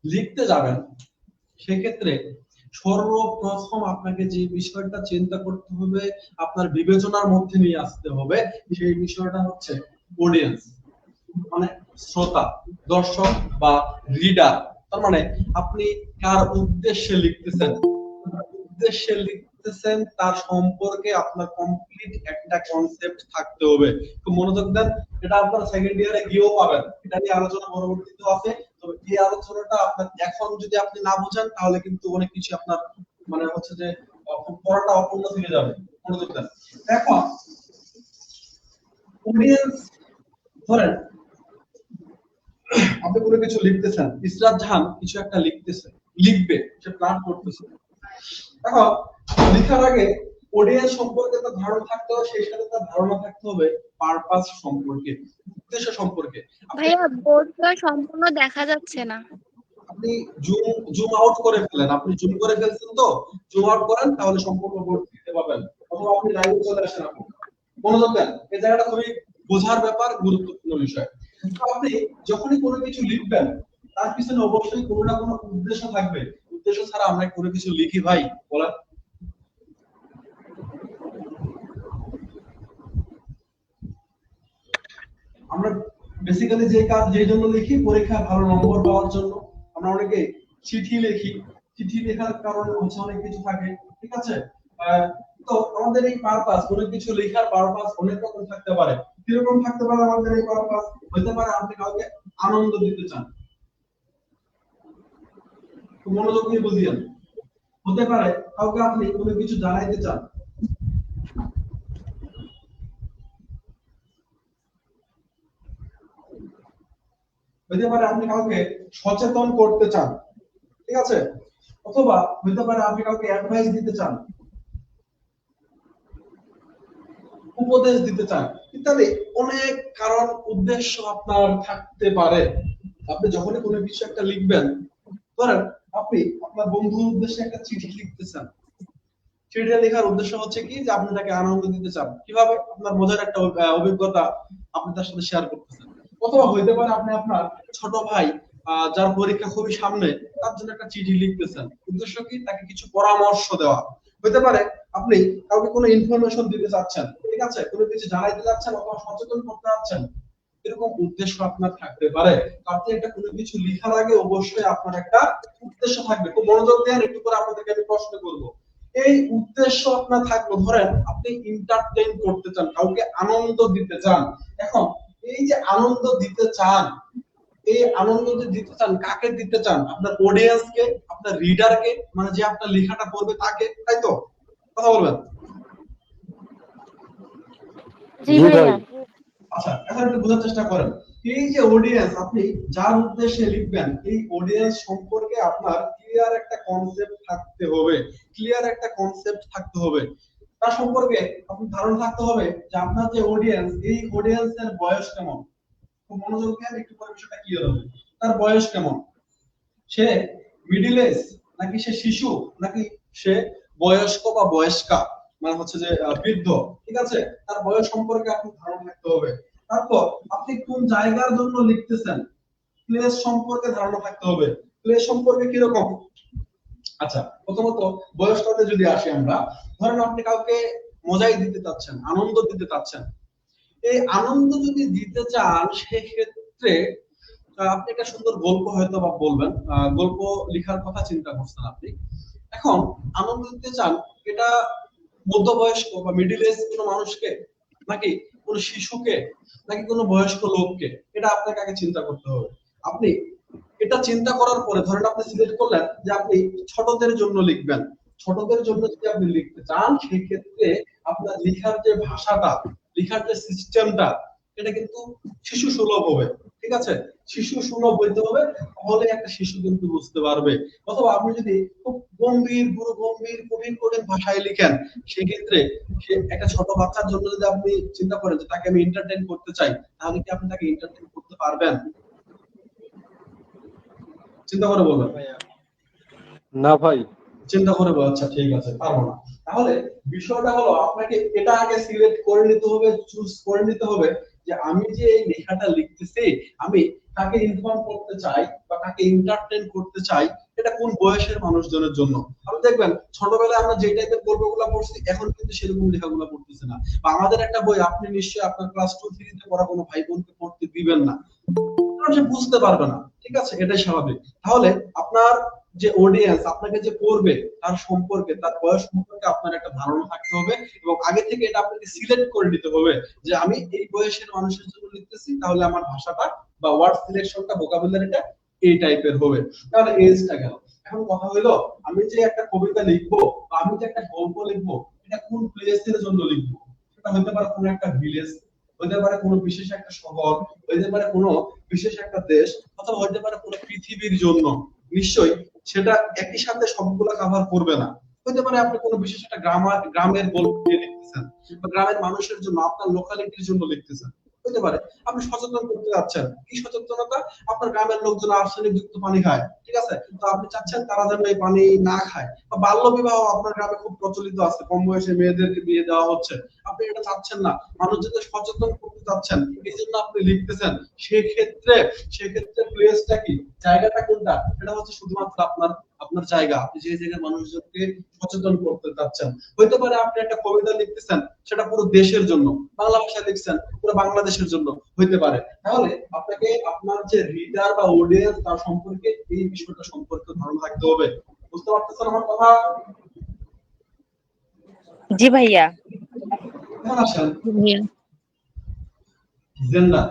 S1: লিখতে যাবেন, সেক্ষেত্রে সর্বপ্রথম আপনাকে যে বিষয়টা চিন্তা করতে হবে, আপনার বিবেচনার মধ্যে নিয়ে আসতে হবে, সেই বিষয়টা হচ্ছে অডিয়েন্স, মানে শ্রোতা, দর্শক বা রিডার। তার মানে আপনি কার উদ্দেশ্যে লিখতেছেন, উদ্দেশ্যে লিখতেছেন তার সম্পর্কে আপনার কমপ্লিট একটা কনসেপ্ট থাকতে হবে। খুব মনোযোগ দেন, এটা আপনার সেকেন্ড ইয়ারে গিয়েও পাবেন, এটা নিয়ে আলোচনা পরবর্তীতেও আছে। তবে এই আলোচনাটা আপনার এখন যদি আপনি না বুঝেন, তাহলে কিন্তু অনেক কিছু আপনার মানে হচ্ছে যে পড়াটা অপূর্ণ থেকে যাবে। মনোযোগ দেন। এখন অডিয়েন্স, ধরেন আপনি কোনো কিছু লিখতেছেন, ইসরাত জাহান কিছু একটা লিখবে, সে প্ল্যান করতেছে। এখন লেখার আগে অডিয়েন্স সম্পর্কে তার ধারণা থাকতে হবে, সেই সাথে তার ধারণা থাকতে হবে পারপাস সম্পর্কে, উদ্দেশ্য সম্পর্কে।
S5: ভাইয়া বোর্ডটা সম্পূর্ণ দেখা যাচ্ছে না।
S1: আপনি জুম আউট করে ফেলেন, আপনি জুম করে ফেলছেন তো, জুম আউট করেন, তাহলে সম্পূর্ণ বোর্ড দেখতে পাবেন। অথবা আপনি লাইভে চলে আসেন। আপনি মনোযোগ দেন, এই জায়গাটা খুবই বোঝার ব্যাপার, গুরুত্বপূর্ণ বিষয়। আপনি যখনই কোনো কিছু লিখবেন, তার পিছনে অবশ্যই কোনো না কোনো উদ্দেশ্য থাকবে। উদ্দেশ্য ছাড়া আমরা কোনো কিছু লিখি ভাই, বলেন? আমরা বেসিক্যালি যে কাজ যে জন্য লিখি, পরীক্ষায় ভালো নম্বর পাওয়ার জন্য। আমরা অনেকে চিঠি লিখি, চিঠি লেখার কারণে হচ্ছে অনেক কিছু থাকে, ঠিক আছে? তো আমাদের এই পারপাস, কোনো কিছু লেখার পারপাস অনেক রকম থাকতে পারে। কিরকম থাকতে পারে আমাদের এই পারপাস? হতে পারে আপনি কাউকে আনন্দ দিতে চান, খুব মনোযোগ দিয়ে বুঝিয়েন। হতে পারে কাউকে আপনি কোনো কিছু জানাইতে চান, হতে পারে আপনি কাউকে সচেতন করতে চান, ঠিক আছে, অথবা হতে পারে আপনি কাউকে অ্যাডভাইস দিতে চান, উপদেশ দিতে চান, ইত্যাদি অনেক কারণ উদ্দেশ্য আপনার থাকতে পারে। আপনি যখনই কোনো কিছু একটা লিখবেন, ধরেন আপনি আপনার বন্ধুর উদ্দেশ্যে একটা চিঠি লিখতেছেন, চিঠিটা লেখার উদ্দেশ্য হচ্ছে কি যে আপনি তাকে আনন্দ দিতে চান, কিভাবে আপনার মজার একটা অভিজ্ঞতা আপনি তার সাথে শেয়ার করতেছেন। অথবা হইতে পারে আপনি আপনার ছোট ভাই যার পরীক্ষা খুবই সামনে, তার জন্য একটা চিঠি লিখতেছেন, উদ্দেশ্য কি তাকে কিছু পরামর্শ দেওয়া। হইতে পারে আপনি কাউকে কোনো ইনফরমেশন দিতে চাচ্ছেন, ঠিক আছে, কোনো কিছু জানাইতে চাচ্ছেন অথবা সচেতন করতে চাচ্ছেন, এরকম উদ্দেশ্য আপনার থাকতে পারে। আপনি একটা কোনো কিছু লেখার আগে অবশ্যই আপনার একটা উদ্দেশ্য থাকবে। খুব মনোযোগ দেন, একটু করে আপনাদেরকে আমি প্রশ্ন করব। এই উদ্দেশ্য আপনার থাকলো, ধরেন আপনি এন্টারটেইন করতে চান, কাউকে আনন্দ দিতে চান। এখন এই যে আনন্দ দিতে চান, এই আনন্দ যে দিতে চান, কাকে দিতে চান? আপনার অডিয়েন্সকে, আপনার রিডারকে, মানে যে আপনার লেখাটা পড়বে তাকে, তাই তো? কথা বলবেন?
S4: জি ভাইয়া।
S1: আচ্ছা, এখন একটু বোঝার চেষ্টা করেন। এই যে অডিয়েন্স, আপনি যার উদ্দেশ্যে লিখবেন, এই অডিয়েন্স সম্পর্কে আপনার ক্লিয়ার একটা কনসেপ্ট থাকতে হবে, ক্লিয়ার একটা কনসেপ্ট থাকতে হবে। তার সম্পর্কে আপনার ধারণা থাকতে হবে যে আপনার যে অডিয়েন্স, এই অডিয়েন্সের বয়স কেমন। খুব মনোযোগ দিয়ে একটু পরে বিষয়টা ক্লিয়ার হবে। তার বয়স কেমন? সে মিডল এজ, নাকি সে শিশু, নাকি সে বয়স্ক বা বয়স্কা, মানে হচ্ছে যে বৃদ্ধ, ঠিক আছে, তার বয়স সম্পর্কে আপনার ধারণা থাকতে হবে। তারপর আপনি কোন জায়গার জন্য লিখতেছেন, প্লেস সম্পর্কে ধারণা থাকতে হবে। প্লেস সম্পর্কে কিরকম? আচ্ছা, প্রথমত বয়সটাতে যদি আসি আমরা, ধরেন আপনি কাউকে মজাই দিতে চাচ্ছেন, আনন্দ দিতে চাচ্ছেন। এই আনন্দ যদি দিতে চান, সেক্ষেত্রে আপনি একটা সুন্দর গল্প হয়তো বা বলবেন, গল্প লেখার কথা চিন্তা করছেন আপনি। এখন আনন্দ দিতে চান, এটা মধ্যবয়স্ক বা মিডল এজ কোনো মানুষকে, নাকি কোনো শিশুকে, নাকি কোনো বয়স্ক লোককে, এটা আপনাকে আগে চিন্তা করতে হবে। আপনি এটা চিন্তা করার পরে ধরেন আপনি সিলেক্ট করলেন যে আপনি ছোটদের জন্য লিখবেন। ছোটদের জন্য যদি আপনি লিখতে চান, সেক্ষেত্রে আপনার লেখার যে ভাষাটা, লেখার যে সিস্টেমটা, এটা কিন্তু শিশু সুলভ হবে, ঠিক আছে, শিশু সুলভ হইতে হবে, তাহলে একটা শিশু কিন্তু বুঝতে পারবে। অথবা আপনি যদি খুব গম্ভীর, পুরো গম্ভীর, কঠিন কঠিন ভাষায় লিখেন, সেক্ষেত্রে সে একটা ছোট বাচ্চার জন্য যদি আপনি চিন্তা করেন যে তাকে আমি এন্টারটেইন করতে চাই, তাহলে কি আপনি তাকে এন্টারটেইন করতে পারবেন? চিন্তা করে বলবেন।
S3: না ভাই।
S1: চিন্তা করে বল, আচ্ছা ঠিক আছে, পারবো না। তাহলে বিষয়টা হলো আপনাকে এটা আগে সিলেক্ট করে নিতে হবে, চুজ করে নিতে হবে যে আমি যে এই লেখাটা লিখতেছি, আমি তাকে ইনফর্ম করতে চাই বা তাকে এন্টারটেইন করতে চাই, এটা কোন বয়সের মানুষজনের জন্য। আপনি দেখবেন ছোটবেলায় আমরা যে টাইপের গল্পগুলো পড়ছি, এখন কিন্তু সেরকম লেখাগুলো পড়তেছে না। বা আমাদের একটা বই আপনি নিশ্চয়ই আপনার ক্লাস 2-3 তে পড়া কোনো ভাই বোনকে পড়তে দিবেন না, কারণ সে বুঝতে পারবে না, ঠিক আছে, এটাই স্বাভাবিক। তাহলে আপনার যে অডিয়েন্স আপনাকে যে পড়বে, তার সম্পর্কে, তার বয়স সম্পর্কে আপনার একটা ধারণা থাকতে হবে, এবং আগে থেকে এটা আপনাকে সিলেক্ট করে নিতে হবে যে আমি এই বয়সের মানুষের জন্য লিখতেছি, তাহলে আমার ভাষাটা বা ওয়ার্ড সিলেকশনটা, ভোকাবুলারিটা এই টাইপের হবে। তাহলে এজটা গেল। এখন কথা হলো, আমি যে একটা কবিতা লিখবো বা আমি যে একটা গল্প লিখবো, এটা কোন প্লেসের জন্য লিখবো। সেটা হতে পারে কোনো একটা ভিলেজ, হতে পারে কোনো বিশেষ একটা শহর, হতে পারে কোনো বিশেষ একটা দেশ, অথবা হতে পারে কোনো পৃথিবীর জন্য। নিশ্চয়ই সেটা একই সাথে সবগুলা কভার করবে না। হতে পারে আপনি কোনো বিশেষ একটা গ্রামের গল্প নিয়ে লিখতেছেন, বা গ্রামের মানুষের জন্য, আপনার লোকালিটির জন্য লিখতেছেন। হতে পারে আপনি সচেতন করতে যাচ্ছেন, কি সচেতনতা? আপনার গ্রামের লোকজন আর্সেনিক যুক্ত পানি খায়, ঠিক আছে, তো আপনি চাচ্ছেন তারা যেন এই পানি না খায়। বা বাল্য বিবাহ আপনার গ্রামে খুব প্রচলিত আছে, কম বয়সে মেয়েদেরকে বিয়ে দেওয়া হচ্ছে, আপনি এটা চাচ্ছেন না, মানুষ যাতে সচেতন করতে চাচ্ছেন, এই জন্য আপনি লিখতেছেন। সেক্ষেত্রে প্লেসটা কি, জায়গাটা কোনটা, এটা হচ্ছে শুধুমাত্র আপনার আপনার জায়গা, আপনি যে জায়গায় মানুষজনকে সচেতন করতে চাচ্ছেন। হইতে পারে আপনি একটা কবিতা লিখতেছেন, সেটা পুরো দেশের জন্য, বাংলা ভাষায় লিখছেন, পুরো বাংলাদেশের জন্য হইতে পারে। তাহলে আপনাকে আপনার যে রিডার বা অডিয়েন্স, তার সম্পর্কে, এই বিষয়টা সম্পর্কে ধারণা থাকতে হবে। বুঝতে পারতেছেন আমার কথা?
S5: জি ভাইয়া।
S1: এখন আসেন
S4: ভাইয়া
S1: জেন্ডার।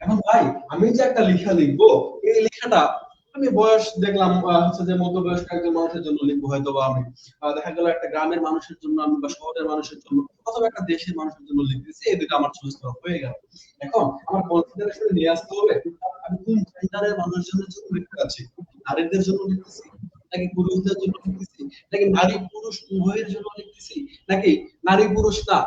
S1: এখন ভাই আমি যে একটা লেখা লিখবো, এই লেখাটা আমি বয়স দেখলাম হচ্ছে যে মধ্যবয়স্ক একজন মানুষের জন্য লিখবো, হয়তো বা আমি দেখা গেল একটা গ্রামের মানুষের জন্য আমি, বা শহরের মানুষের জন্য, অথবা একটা দেশের মানুষের জন্য লিখতেছি। এই দুটো আমার চুজ করা হয়ে গেল। এখন আমার কনসিডারেশনে নিয়ে আসতে হবে আমি কোন জেন্ডারের মানুষজনের জন্য লিখতে আছি। নারীদের জন্য লিখতেছি, নাকি পুরুষদের জন্য লিখতেছি, নাকি নারী পুরুষ উভয়ের জন্য লিখতেছি, নাকি নারী পুরুষ না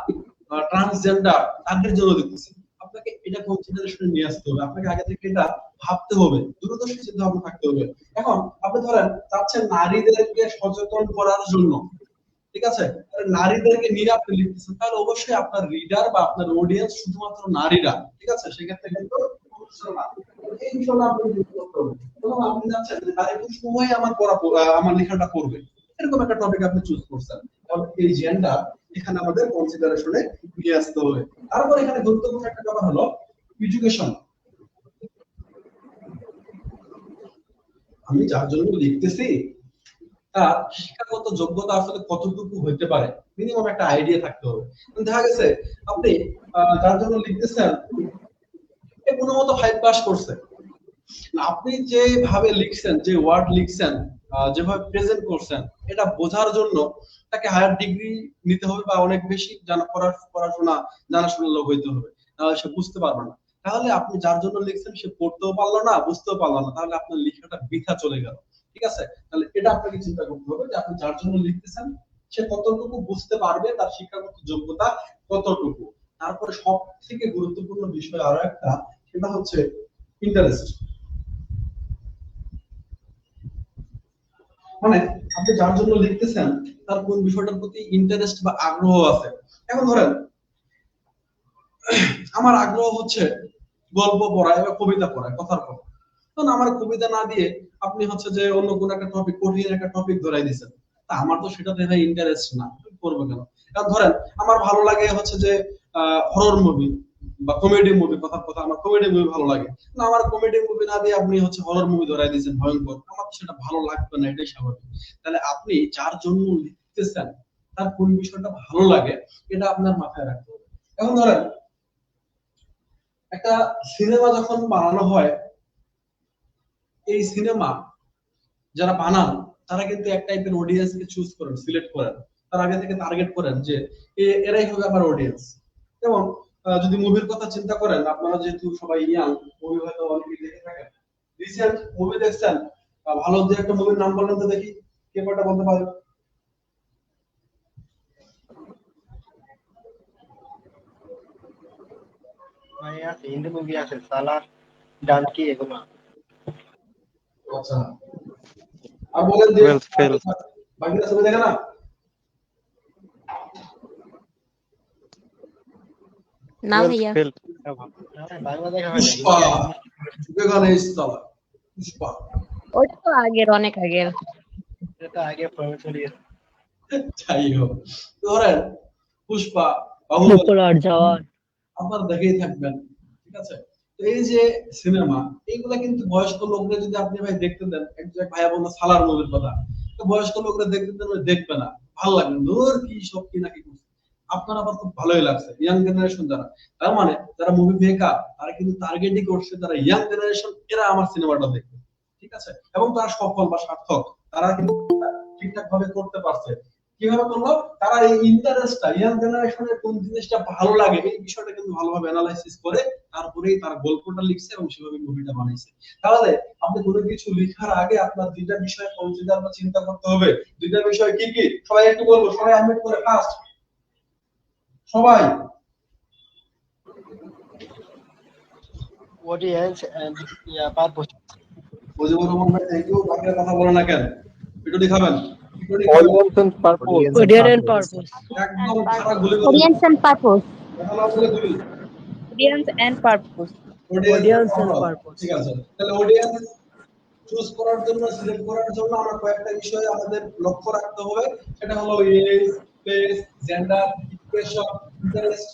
S1: ট্রান্সজেন্ডার তাদের জন্য লিখতেছি। আপনাকে এটা কনসিডারেশনে নিয়ে আসতে হবে। আপনাকে আগে থেকে এটা ভাবতে হবে, দূরদর্শী চিন্তা ভাবনা থাকতে হবে। এখন আপনি ধরেন চাচ্ছেন নারীদেরকে সচেতন করার জন্য, ঠিক আছে, তাহলে নারীদেরকে নিয়ে আপনি লিখতেছেন, তাহলে অবশ্যই আপনার রিডার বা আপনার অডিয়েন্স শুধুমাত্র নারীরা, ঠিক আছে, সেক্ষেত্রে কিন্তু পুরুষরা না। এই বিষয়টা আপনি লিখতে হবে। তখন আপনি চাচ্ছেন যে নারী পুরুষ উভয়ই আমার লেখাটা পড়বে, এরকম একটা টপিক আপনি চুজ করছেন। তাহলে এই জেন্ডার এখানে আমাদের কনসিডারেশনে নিয়ে আসতে হবে। তারপর এখানে গুরুত্বপূর্ণ একটা ব্যাপার হলো এডুকেশন। আমি যার জন্য লিখতেছি তার শিক্ষাগত যোগ্যতা আসলে কতটুকু হইতে পারে, মিনিমাম একটা আইডিয়া থাকতে হবে। দেখা গেছে আপনি যার জন্য লিখতেছেন এ কোনো মতো 5 পাস করছে, আপনি যেভাবে লিখছেন, যে ওয়ার্ড লিখছেন, যেভাবে প্রেজেন্ট করছেন, এটা বোঝার জন্য তাকে হায়ার ডিগ্রি নিতে হবে বা অনেক বেশি পড়াশোনা জানাশোনা লোক হইতে হবে, নাহলে সে বুঝতে পারবে না। তাহলে আপনি যার জন্য লিখছেন সে পড়তেও পারলো না, বুঝতেও পারলো না, তাহলে আপনার লেখাটা বৃথা চলে গেল। ঠিক আছে, তাহলে এটা আপনাকে চিন্তা করতে হবে যে আপনি যার জন্য লিখতেছেন সে কতটুকু বুঝতে পারবে, তার শিক্ষাগত যোগ্যতা কতটুকু। তারপরে সব থেকে গুরুত্বপূর্ণ বিষয় আরো একটা, সেটা হচ্ছে ইন্টারেস্ট। মানে আপনি যার জন্য লিখতেছেন তার কোন বিষয়টার প্রতি ইন্টারেস্ট বা আগ্রহ আছে। এখন ধরেন আমার আগ্রহ হচ্ছে গল্প পড়ায় বা কবিতা পড়ায়, কথার কথা। তখন আমার কবিতা না দিয়ে আপনি হচ্ছে যে অন্য কোন একটা টপিক, কঠিন একটা টপিক ধরাই দিয়েছেন, তা আমার তো সেটা দেখে ইন্টারেস্ট না, করবো কেন? কারণ ধরেন আমার ভালো লাগে হচ্ছে যে হরর মুভি বা কমেডি মুভি, কথার কথা আমার কমেডি মুভি ভালো লাগে না, আমার কমেডি মুভি না দিয়ে আপনি হচ্ছে হরর মুভি ধরাই দিয়েছেন ভয়ঙ্কর, আমার তো সেটা ভালো লাগবে না, এটাই স্বাভাবিক। তাহলে আপনি যার জন্য লিখতেছেন তার কোন বিষয়টা ভালো লাগে এটা আপনার মাথায় রাখতে হবে। এখন ধরেন একটা সিনেমা যখন বানানো হয়, এই সিনেমা যারা বানান তারা কিন্তু এক টাইপের অডিয়েন্সকে চুজ করেন, সিলেক্ট করেন, তার আগে থেকে টার্গেট করেন যে এরাই হবে আমার অডিয়েন্স। যেমন যদি মুভির কথা চিন্তা করেন, আপনারা যেহেতু সবাই ইয়াং, মুভি হয়তো অনেকেই দেখে থাকেন, রিসেন্ট মুভি দেখছেন, ভালো যে একটা মুভির নাম বলেন তো দেখি, কে কয়টা বলতে পারে?
S9: ভাইয়া হিন্দি মুভি আছে সালার, ডানকি এগুলো।
S1: আচ্ছা, আর বলেন যে
S2: 12th fail।
S1: বাকিরা ছবি দেখে না?
S4: না
S2: 12th
S4: ভাইয়া
S2: fail।
S9: বাংলা দেখা হয়
S1: পুষ্পা,
S9: না।
S1: এখানে ইসলাম পুষ্পা,
S4: ওটা তো আগের, অনেক আগের।
S9: এটা আগে প্রবেশ করিয়ে
S1: যাই হোক, ধরেন পুষ্পা, বাহুবলী
S4: আর যাওয়ার
S1: আপনারা দেখেই থাকবেন, ঠিক আছে। তো এই যে সিনেমা, এইগুলা কিন্তু বয়স্ক লোকদের যদি আপনি ভাই দেখতে দেন, এক ভাইয়া বললো সালার মুভির কথা, তো বয়স্ক লোকরা দেখতে দেন, দেখবে না, ভালো লাগবে, ধর কি সব কি নাকি করছে। আপনার আবার খুব ভালোই লাগছে, ইয়াং জেনারেশন যারা, তার মানে যারা মুভি মেকার তারা কিন্তু টার্গেটই করছে যারা ইয়াং জেনারেশন, এরা আমার সিনেমাটা দেখবে, ঠিক আছে, এবং তারা সফল বা সার্থক, তারা কিন্তু ঠিকঠাক ভাবে করতে পারছে। কিভাবে করলো? তারা এই ইন্টারেস্টটা, ইয়াং জেনারেশনের কোন জিনিসটা ভালো লাগে এই বিষয়টা কিন্তু ভালোভাবে অ্যানালাইসিস করে তারপরেই তার গল্পটা লিখছে এবং সেভাবে মুভিটা বানাইছে। তাহলে আপনি কোনো কিছু লেখার আগে আপনার দুইটা বিষয় কনসিডার বা চিন্তা করতে হবে। দুইটা বিষয় কি কি সবাই একটু বলবো, সবাই আনমিউট করে ফার্স্ট সবাই।
S9: Audience and purpose.
S1: Mujibur Rahman ভাই থ্যাংক ইউ। বাকিরা কথা বলে না কেন? একটু দেখাবেন,
S3: অডিয়েন্স এন্ড পারপোজ।
S1: একদম সারা গুলি করে
S8: অডিয়েন্স এন্ড পারপোজ।
S1: কথা না বলে গুলি।
S5: Audience and purpose.
S1: Audience and purpose, ঠিক আছে। তাহলে অডিয়েন্স চুজ করার জন্য, সিলেক্ট করার জন্য আমরা কয়েকটা বিষয় আমাদের লক্ষ্য রাখতে হবে। সেটা হলো age, place, gender, equation, interest,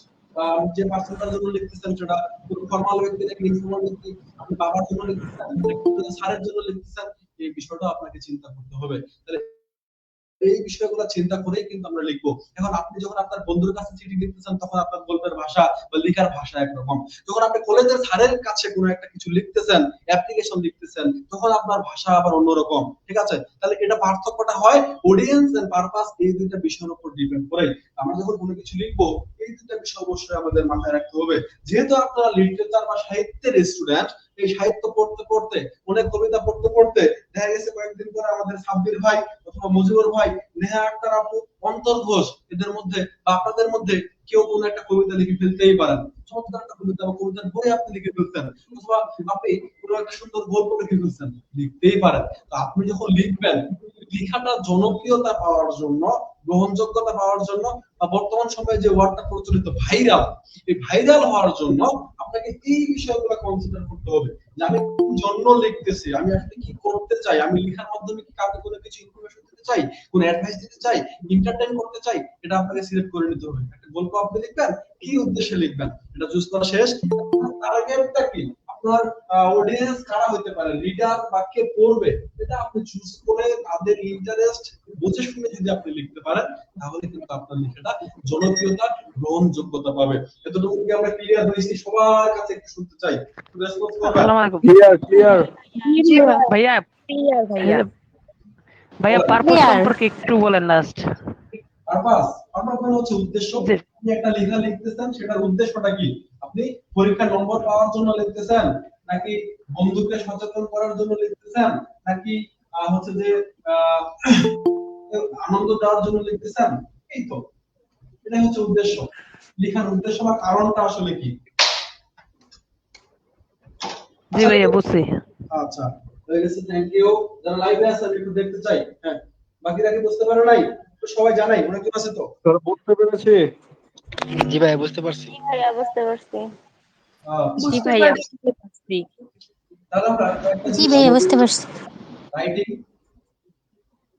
S1: যে পার্সনটার জন্য লিখতেছেন সেটা কোনো ফর্মাল ব্যক্তি নাকি ইনফর্মাল ব্যক্তি, আপনি বাবার জন্য লিখতেছেন নাকি স্যারের জন্য লিখতেছেন, এই বিষয়টা আপনাকে চিন্তা করতে হবে। তাহলে এই বিষয়গুলো চিন্তা করেই কিন্তু আমরা লিখবো। এখন আপনি যখন আপনার বন্ধুর কাছে চিঠি লিখতেছেন তখন আপনার গল্পের ভাষা বা লেখার ভাষা একরকম, যখন আপনি কলেজের স্যারের কাছে কোনো একটা কিছু লিখতেছেন, অ্যাপ্লিকেশন লিখতেছেন, তখন আপনার ভাষা আবার অন্যরকম। ঠিক আছে, তাহলে এটা পার্থক্যটা হয় অডিয়েন্স এন্ড পারপাস, এই দুইটা বিষয়ের উপর ডিপেন্ড করে। আমরা যখন কোনো কিছু লিখবো এই দুইটা বিষয় অবশ্যই আমাদের মাথায় রাখতে হবে। যেহেতু আপনারা লিটারেচার বা সাহিত্যের স্টুডেন্ট, এই সাহিত্য পড়তে পড়তে, অনেক কবিতা পড়তে পড়তে দেখা গেছে কয়েকদিন পরে আমাদের সাব্বির ভাই অথবা মুজিবুর ভাই, নেহা আক্তার আপু, অন্তর ঘোষ, এদের মধ্যে বা আপনাদের মধ্যে কেউ কোনো একটা কবিতা লিখে ফেলতেই পারেন, চমৎকার একটা কবিতা বা কবিতার বই আপনি লিখে ফেলতেন, অথবা আপনি কোনো একটা সুন্দর গল্প লিখে ফেলছেন, লিখতেই পারেন। তো আপনি যখন লিখবেন, লেখাটা জনপ্রিয়তা পাওয়ার জন্য, গ্রহণযোগ্যতা পাওয়ার জন্য, বা বর্তমান সময়ে যে ওয়ার্ডটা প্রচলিত ভাইরাল, এই ভাইরাল হওয়ার জন্য আপনাকে এই বিষয়গুলো কনসিডার করতে হবে যে আমি কি জন্য লিখতেছি, আমি আসলে কি করতে চাই, আমি লেখার মাধ্যমে কি কাউকে কোনো কিছু ইনফরমেশন দিতে চাই, কোনো অ্যাডভাইস দিতে চাই, এন্টারটেইন করতে চাই, এটা আপনাকে সিলেক্ট করে নিতে হবে। একটা গল্প আপনি লিখবেন, কি উদ্দেশ্যে লিখবেন এটা চুজ করা শেষ। টার্গেটটা কি, আপনার অডিয়েন্স কারা হতে পারে, লিডার বা কে পড়বে, এটা আপনি চুজ করে তাদের ইন্টারেস্ট বুঝে শুনে যদি আপনি লিখতে পারেন, তাহলে কিন্তু আপনার লেখাটা জনপ্রিয়তা, গ্রহণযোগ্যতা পাবে। এতটুকু কি আমরা ক্লিয়ার হয়েছি? সবার কাছে একটু শুনতে চাই, রেসপন্স করবেন।
S11: আসসালামু আলাইকুম
S3: ক্লিয়ার ক্লিয়ার।
S11: ভাইয়া।
S8: ক্লিয়ার ভাইয়া।
S11: ভাইয়া পারপাস সম্পর্কে একটু বলেন লাস্ট।
S1: পারপাস, পারপাস মানে হচ্ছে উদ্দেশ্য। আপনি একটা লেখা লিখতেছেন, সেটার উদ্দেশ্যটা কি? আপনি পরীক্ষার নম্বর পাওয়ার জন্য লিখতেছেন, নাকি বন্ধুকে সচেতন করার জন্য লিখতেছেন, নাকি হচ্ছে যে আনন্দ দেওয়ার জন্য লিখতেছেন? এই তো, এটাই হচ্ছে উদ্দেশ্য। লেখার উদ্দেশ্য বা কারণটা আসলে কি?
S11: জি ভাইয়া বুঝছি।
S1: আচ্ছা, হয়ে গেছে, থ্যাংক ইউ। যারা লাইভে আছে আমি একটু দেখতে চাই। হ্যাঁ, বাকিরা কি বুঝতে পারো নাই? তো সবাই জানাই, অনেক জন আছে তো।
S3: তোর বুঝতে পেরেছি?
S10: জি ভাই বুঝতে পারছি।
S7: ভাইয়া বুঝতে পারছি।
S1: জি
S7: ভাইয়া
S1: তাহলে আমরা
S8: জি ভাইয়া বুঝতে পারছি।
S1: রাইটিং,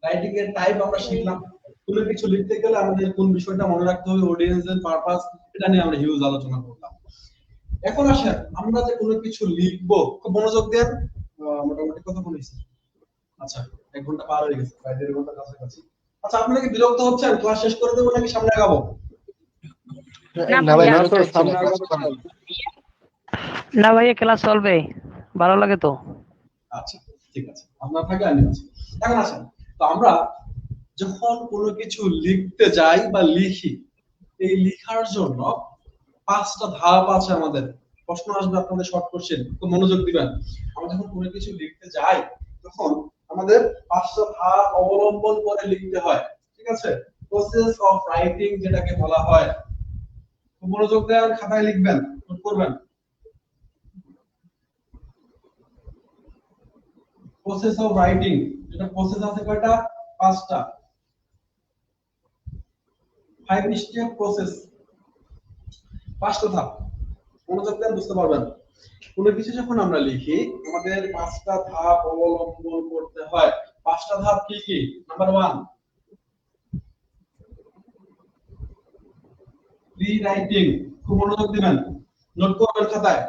S1: রাইটিং এর টাইপ আমরা শিখলাম। কোনো কিছু লিখতে গেলে আমাদের কোন বিষয়টা মনে রাখতে হবে, অডিয়েন্স এর পারপাস, এটা নিয়ে আমরা হিউজ আলোচনা করলাম। এখন আসেন, আমরা যে কোনো কিছু লিখবো, খুব মনোযোগ দেন। মোটামুটি কথা বলেছি। আচ্ছা, 1 ঘন্টা পার হয়ে গেছে, প্রায় 1.5 ঘন্টা কাছাকাছি। আচ্ছা, আপনারা কি বিরক্ত হচ্ছেন? ক্লাস শেষ করে দেবো নাকি সামনে আগাবো?
S10: না ভাই
S3: না
S10: বিরক্ত
S3: তো,
S10: হচ্ছি
S3: সামনে
S10: না।
S3: আগাতে পারেন।
S11: না ভাইয়া ক্লাস চলবে, ভালো লাগে তো।
S1: আচ্ছা, ঠিক আছে, আপনার থাকে আমি আছি। এখন আসেন, তো আমরা যখন কোনো কিছু লিখতে যাই বা লিখি, এই লেখার জন্য 5টা ধাপ আছে আমাদের। প্রশ্ন আসবে আপনাদের শর্ট কোশ্চেন, তো মনোযোগ দিবেন। আমরা যখন কোনো কিছু লিখতে যাই তখন আমাদের 5টা ধাপ অবলম্বন করে লিখতে হয়। ঠিক আছে, প্রসেস অফ রাইটিং যেটাকে বলা হয়। তো মনোযোগ দেন, খাতায় লিখবেন, নোট করবেন। প্রসেস অফ রাইটিং, এটা প্রসেস আছে কয়টা? 5টা, 5 স্টেপ প্রসেস, 5টা ধাপ। মনোযোগ দেন, বুঝতে পারবেন। কোনো কিছু যখন আমরা লিখি আমাদের 5টা ধাপ অবলম্বন করতে হয়। 5টা ধাপ কি কি? Number 1, rewriting. খুব মনোযোগ দিবেন, নোট করবেন খাতায়,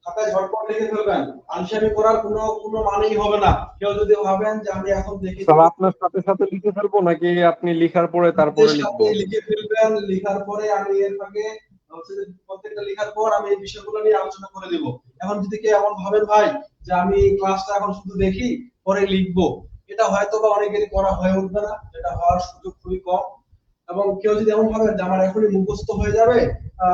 S1: খাতায় ঝটপট লিখে ফেলবেন। আনসারি করার কোনো মানেই হবে না। কেউ যদি ভাবেন যে আমি এখন দেখি,
S3: স্যার আপনার সাথে সাথে লিখে ফেলবো নাকি আপনি লিখার পরে তারপরে লিখবো?
S1: লিখে ফেলবেন, লেখার পরে আমি এর আগে হচ্ছে যে প্রত্যেকটা লেখার পর আমি এই বিষয়গুলো নিয়ে আলোচনা করে দেব। এখন যদি কেউ এমন ভাবেন ভাই যে আমি ক্লাসটা এখন শুধু দেখি পরে লিখবো, এটা হয়তো বা অনেকেরই করা হয়ে উঠবে না, এটা হওয়ার সুযোগ খুবই কম। এবং কেউ যদি এমন ভাবেন যে আমার এখনই মুখস্থ হয়ে যাবে,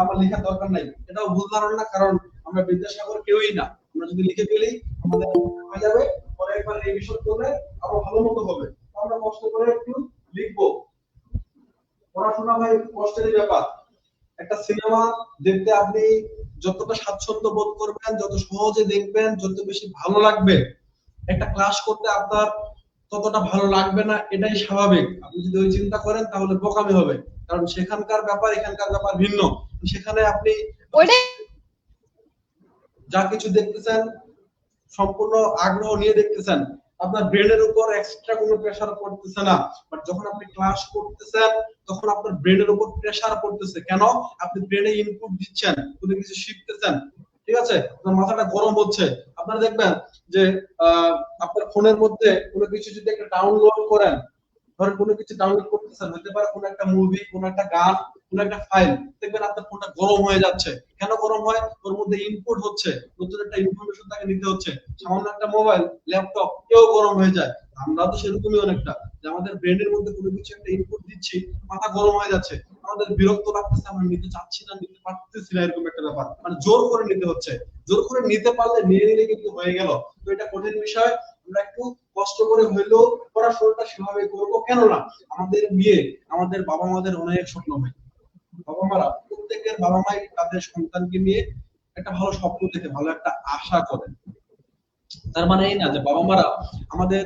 S1: আমার লেখার দরকার নাই, এটাও ভুল ধারণা। কারণ আমরা বিদ্যাসাগর কেউই না, আমরা যদি লিখে ফেলি আমাদের হয়ে যাবে, পরে একবার রিভিশন করলে আরো ভালো মতো হবে। আমরা কষ্ট করে একটু লিখবো। পড়াশোনা ভাই কষ্টেরই ব্যাপার। একটা সিনেমা দেখতে আপনি যতটা স্বাচ্ছন্দ্য বোধ করবেন, যত সহজে দেখবেন, যত বেশি ভালো লাগবে, একটা ক্লাস করতে আপনার ততটা ভালো লাগবে না, এটাই স্বাভাবিক। আপনি যদি ওই চিন্তা করেন তাহলে বোকামি হবে, কারণ সেখানকার ব্যাপার এখানকার ব্যাপার ভিন্ন। সেখানে আপনি যা কিছু দেখতেছেন সম্পূর্ণ আগ্রহ নিয়ে দেখতেছেন, আপনার ব্রেনের উপর এক্সট্রা কোনো প্রেসার পড়তেছে না। বাট যখন আপনি ক্লাস করতেছেন তখন আপনার ব্রেনের উপর প্রেসার পড়তেছে। কেন? আপনি ব্রেনে ইনপুট দিচ্ছেন, কোনো কিছু শিখতেছেন, ঠিক আছে, আপনার মাথাটা গরম হচ্ছে। আপনারা দেখবেন যে আপনার ফোনের মধ্যে কোনো কিছু যদি একটা ডাউনলোড করেন, ধরেন কোনো কিছু ডাউনলোড করতেছেন, হতে পারে কোনো একটা মুভি, কোনো একটা গান, কোনো একটা ফাইল, দেখবেন আপনার ফোনটা গরম হয়ে যাচ্ছে। কেন গরম হয়? ওর মধ্যে ইনপুট হচ্ছে, নতুন একটা ইনফরমেশন তাকে নিতে হচ্ছে। সামান্য একটা মোবাইল, ল্যাপটপ কেউ গরম হয়ে যায়। আমরা তো সেরকমই অনেকটা, যে আমাদের ব্রেনের মধ্যে কোনো কিছু একটা ইনপুট দিচ্ছি, মাথা গরম হয়ে যাচ্ছে, আমাদের বিরক্ত লাগতেছে, আমরা নিতে চাচ্ছি না, নিতে পারতেছি না, এরকম একটা ব্যাপার, মানে জোর করে নিতে হচ্ছে। জোর করে নিতে পারলে নিয়ে নিলে কিন্তু হয়ে গেল। তো এটা কঠিন বিষয়, আমরা একটু কষ্ট করে হইলেও পড়াশোনাটা সেভাবে করবো। কেননা আমাদের বিয়ে, আমাদের বাবা মাদের অনেক স্বপ্ন হয়। বাবা মারা, প্রত্যেকের বাবা মাই তাদের সন্তানকে নিয়ে একটা ভালো স্বপ্ন দেখে, ভালো একটা আশা করেন। তার মানে এই না যে বাবা মারা আমাদের,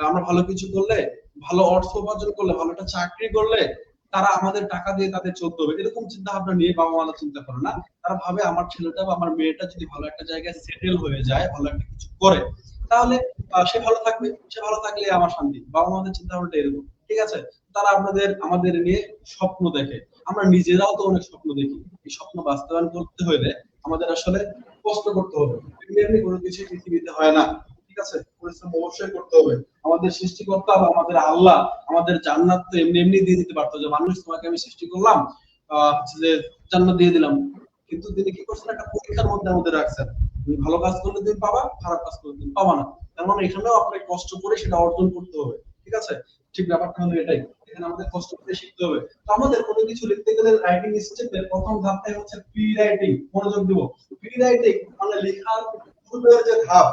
S1: আমরা ভালো কিছু করলে, ভালো অর্থ উপার্জন করলে, ভালো একটা চাকরি করলে তারা আমাদের টাকা দিয়ে তাদের চলতে হবে, এরকম চিন্তা ভাবনা নিয়ে বাবা মারা চিন্তা করে না। তারা ভাবে আমার ছেলেটা বা আমার মেয়েটা যদি ভালো একটা জায়গায় সেটেল হয়ে যায়, ভালো একটা কিছু করে, তাহলে সে ভালো থাকবে, সে ভালো থাকলে আমার শান্তি। বাবা মাদের চিন্তা ভাবনাটা এরকম, ঠিক আছে? তারা আমাদের নিয়ে স্বপ্ন দেখে। আমরা নিজেরাও তো অনেক স্বপ্ন দেখি। এই স্বপ্ন বাস্তবায়ন করতে হলে আমাদের আসলে কষ্ট করতে হবে। এমনি কোনো কিছু পৃথিবীতে হয় না, ঠিক আছে? পরিশ্রম অবশ্যই করতে হবে। আমাদের সৃষ্টিকর্তা বা আমাদের আল্লাহ আমাদের জান্নাত তো এমনি এমনি দিয়ে দিতে পারতো, যে মানুষ তোমাকে আমি সৃষ্টি করলাম, হচ্ছে যে জান্নাত দিয়ে দিলাম। কিন্তু তিনি কি করছেন? একটা পরীক্ষার মধ্যে আমাদের রাখছেন। তুমি ভালো কাজ করলে তুমি পাবা, খারাপ কাজ করলে তুমি পাবা না। তার মানে এখানেও আপনাকে কষ্ট করে সেটা অর্জন করতে হবে, ঠিক আছে? ঠিক ব্যাপারটা হলো এটাই, এখানে আমাদের কষ্ট করে শিখতে হবে। তো আমাদের কোনো কিছু লিখতে গেলে রাইটিং স্টেপের প্রথম ধাপটাই হচ্ছে প্রি রাইটিং। মনোযোগ দিব। প্রি রাইটিং মানে লেখার পূর্বের যে ধাপ,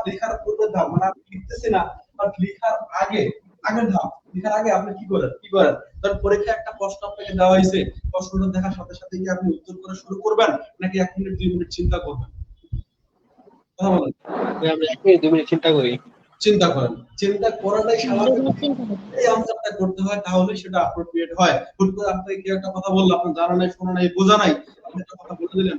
S1: লেখার পূর্বের ধাপ, মানে আপনি লিখতেছি না, বাট লেখার আগের ধাপ। লেখার আগে আপনি কি করেন? ধর পরীক্ষায় একটা প্রশ্ন আপনাকে দেওয়া হয়েছে, প্রশ্নটা দেখার সাথে সাথে কি আপনি উত্তর করা শুরু করবেন, নাকি 1 মিনিট 2 মিনিট চিন্তা করবেন? কথা বলেন।
S10: আমি 1 মিনিট 2 মিনিট চিন্তা করি।
S1: চিন্তা করেন। চিন্তা করাটাই স্বাভাবিক। এই আনসারটা করতে হয়, তাহলে সেটা অ্যাপ্রোপ্রিয়েট হয়। হুট করে আপনাকে কেউ একটা কথা বলল, আপনি জানা নাই, শোনা নাই, বোঝা নাই, আপনি একটা কথা বলে দিলেন,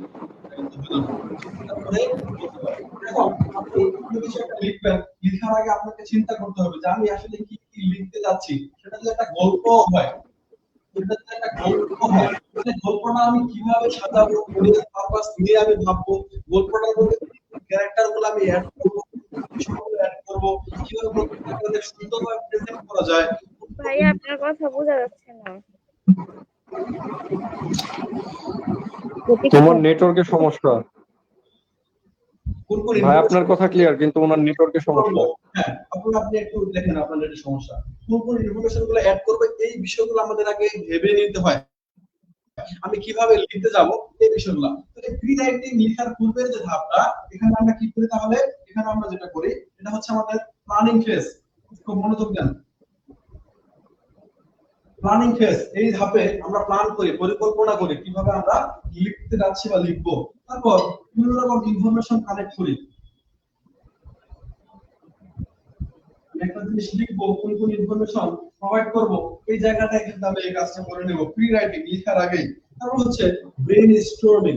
S1: কিন্তু হলো না। চিন্তা করে বলতে হয়। এখন আপনি কোনো কিছু একটা লিখবেন, লেখার আগে আপনাকে চিন্তা করতে হবে যে আমি আসলে কি কি লিখতে যাচ্ছি। সেটা যদি একটা গল্প হয়, সেটা যদি একটা গল্প হয়, তাহলে গল্পটা আমি কিভাবে সাজাবো, কোন পারপাস নিয়ে আমি ভাববো, গল্পটার মধ্যে ক্যারেক্টার গুলো আমি অ্যাড করবো, বিষয়গুলো অ্যাড করবো, কিভাবে গল্পটাকে সুন্দরভাবে প্রেজেন্ট করা যায়।
S5: ভাইয়া আপনার কথা বোঝা যাচ্ছে না।
S3: তোমার নেটওয়ার্কের সমস্যা।
S1: কোন
S3: ভাই আপনার কথা ক্লিয়ার, কিন্তু ওনার নেটওয়ার্কের সমস্যা।
S1: হ্যাঁ, আপনি একটু দেখেন আপনার নেটের সমস্যা। কোন ইনফরমেশন গুলো অ্যাড করবে, এই বিষয়গুলো আমাদের আগে ভেবে নিতে হয়। আমি কিভাবে লিখতে যাব, এই বিষয়গুলো। তো এই প্রি রাইটিং লেখার পূর্বের যে ধাপটা, এখানে আমরা কি করি? তাহলে এখানে আমরা যেটা করি, এটা হচ্ছে আমাদের প্ল্যানিং ফেজ। খুব মনোযোগ দেন। প্ল্যানিং ফেজ, এই ধাপে আমরা প্ল্যান করি, পরিকল্পনা করি কিভাবে আমরা লিখতে যাচ্ছি বা লিখবো। তারপর বিভিন্ন রকম ইনফরমেশন কালেক্ট করি। একটা জিনিস লিখবো, কোন কোন ইনফরমেশন প্রোভাইড করব, এই জায়গাটায় কিন্তু আমি এই কাজটা করে নেব প্রি রাইটিং লেখার আগেই। তারপর হচ্ছে ব্রেন স্টর্মিং।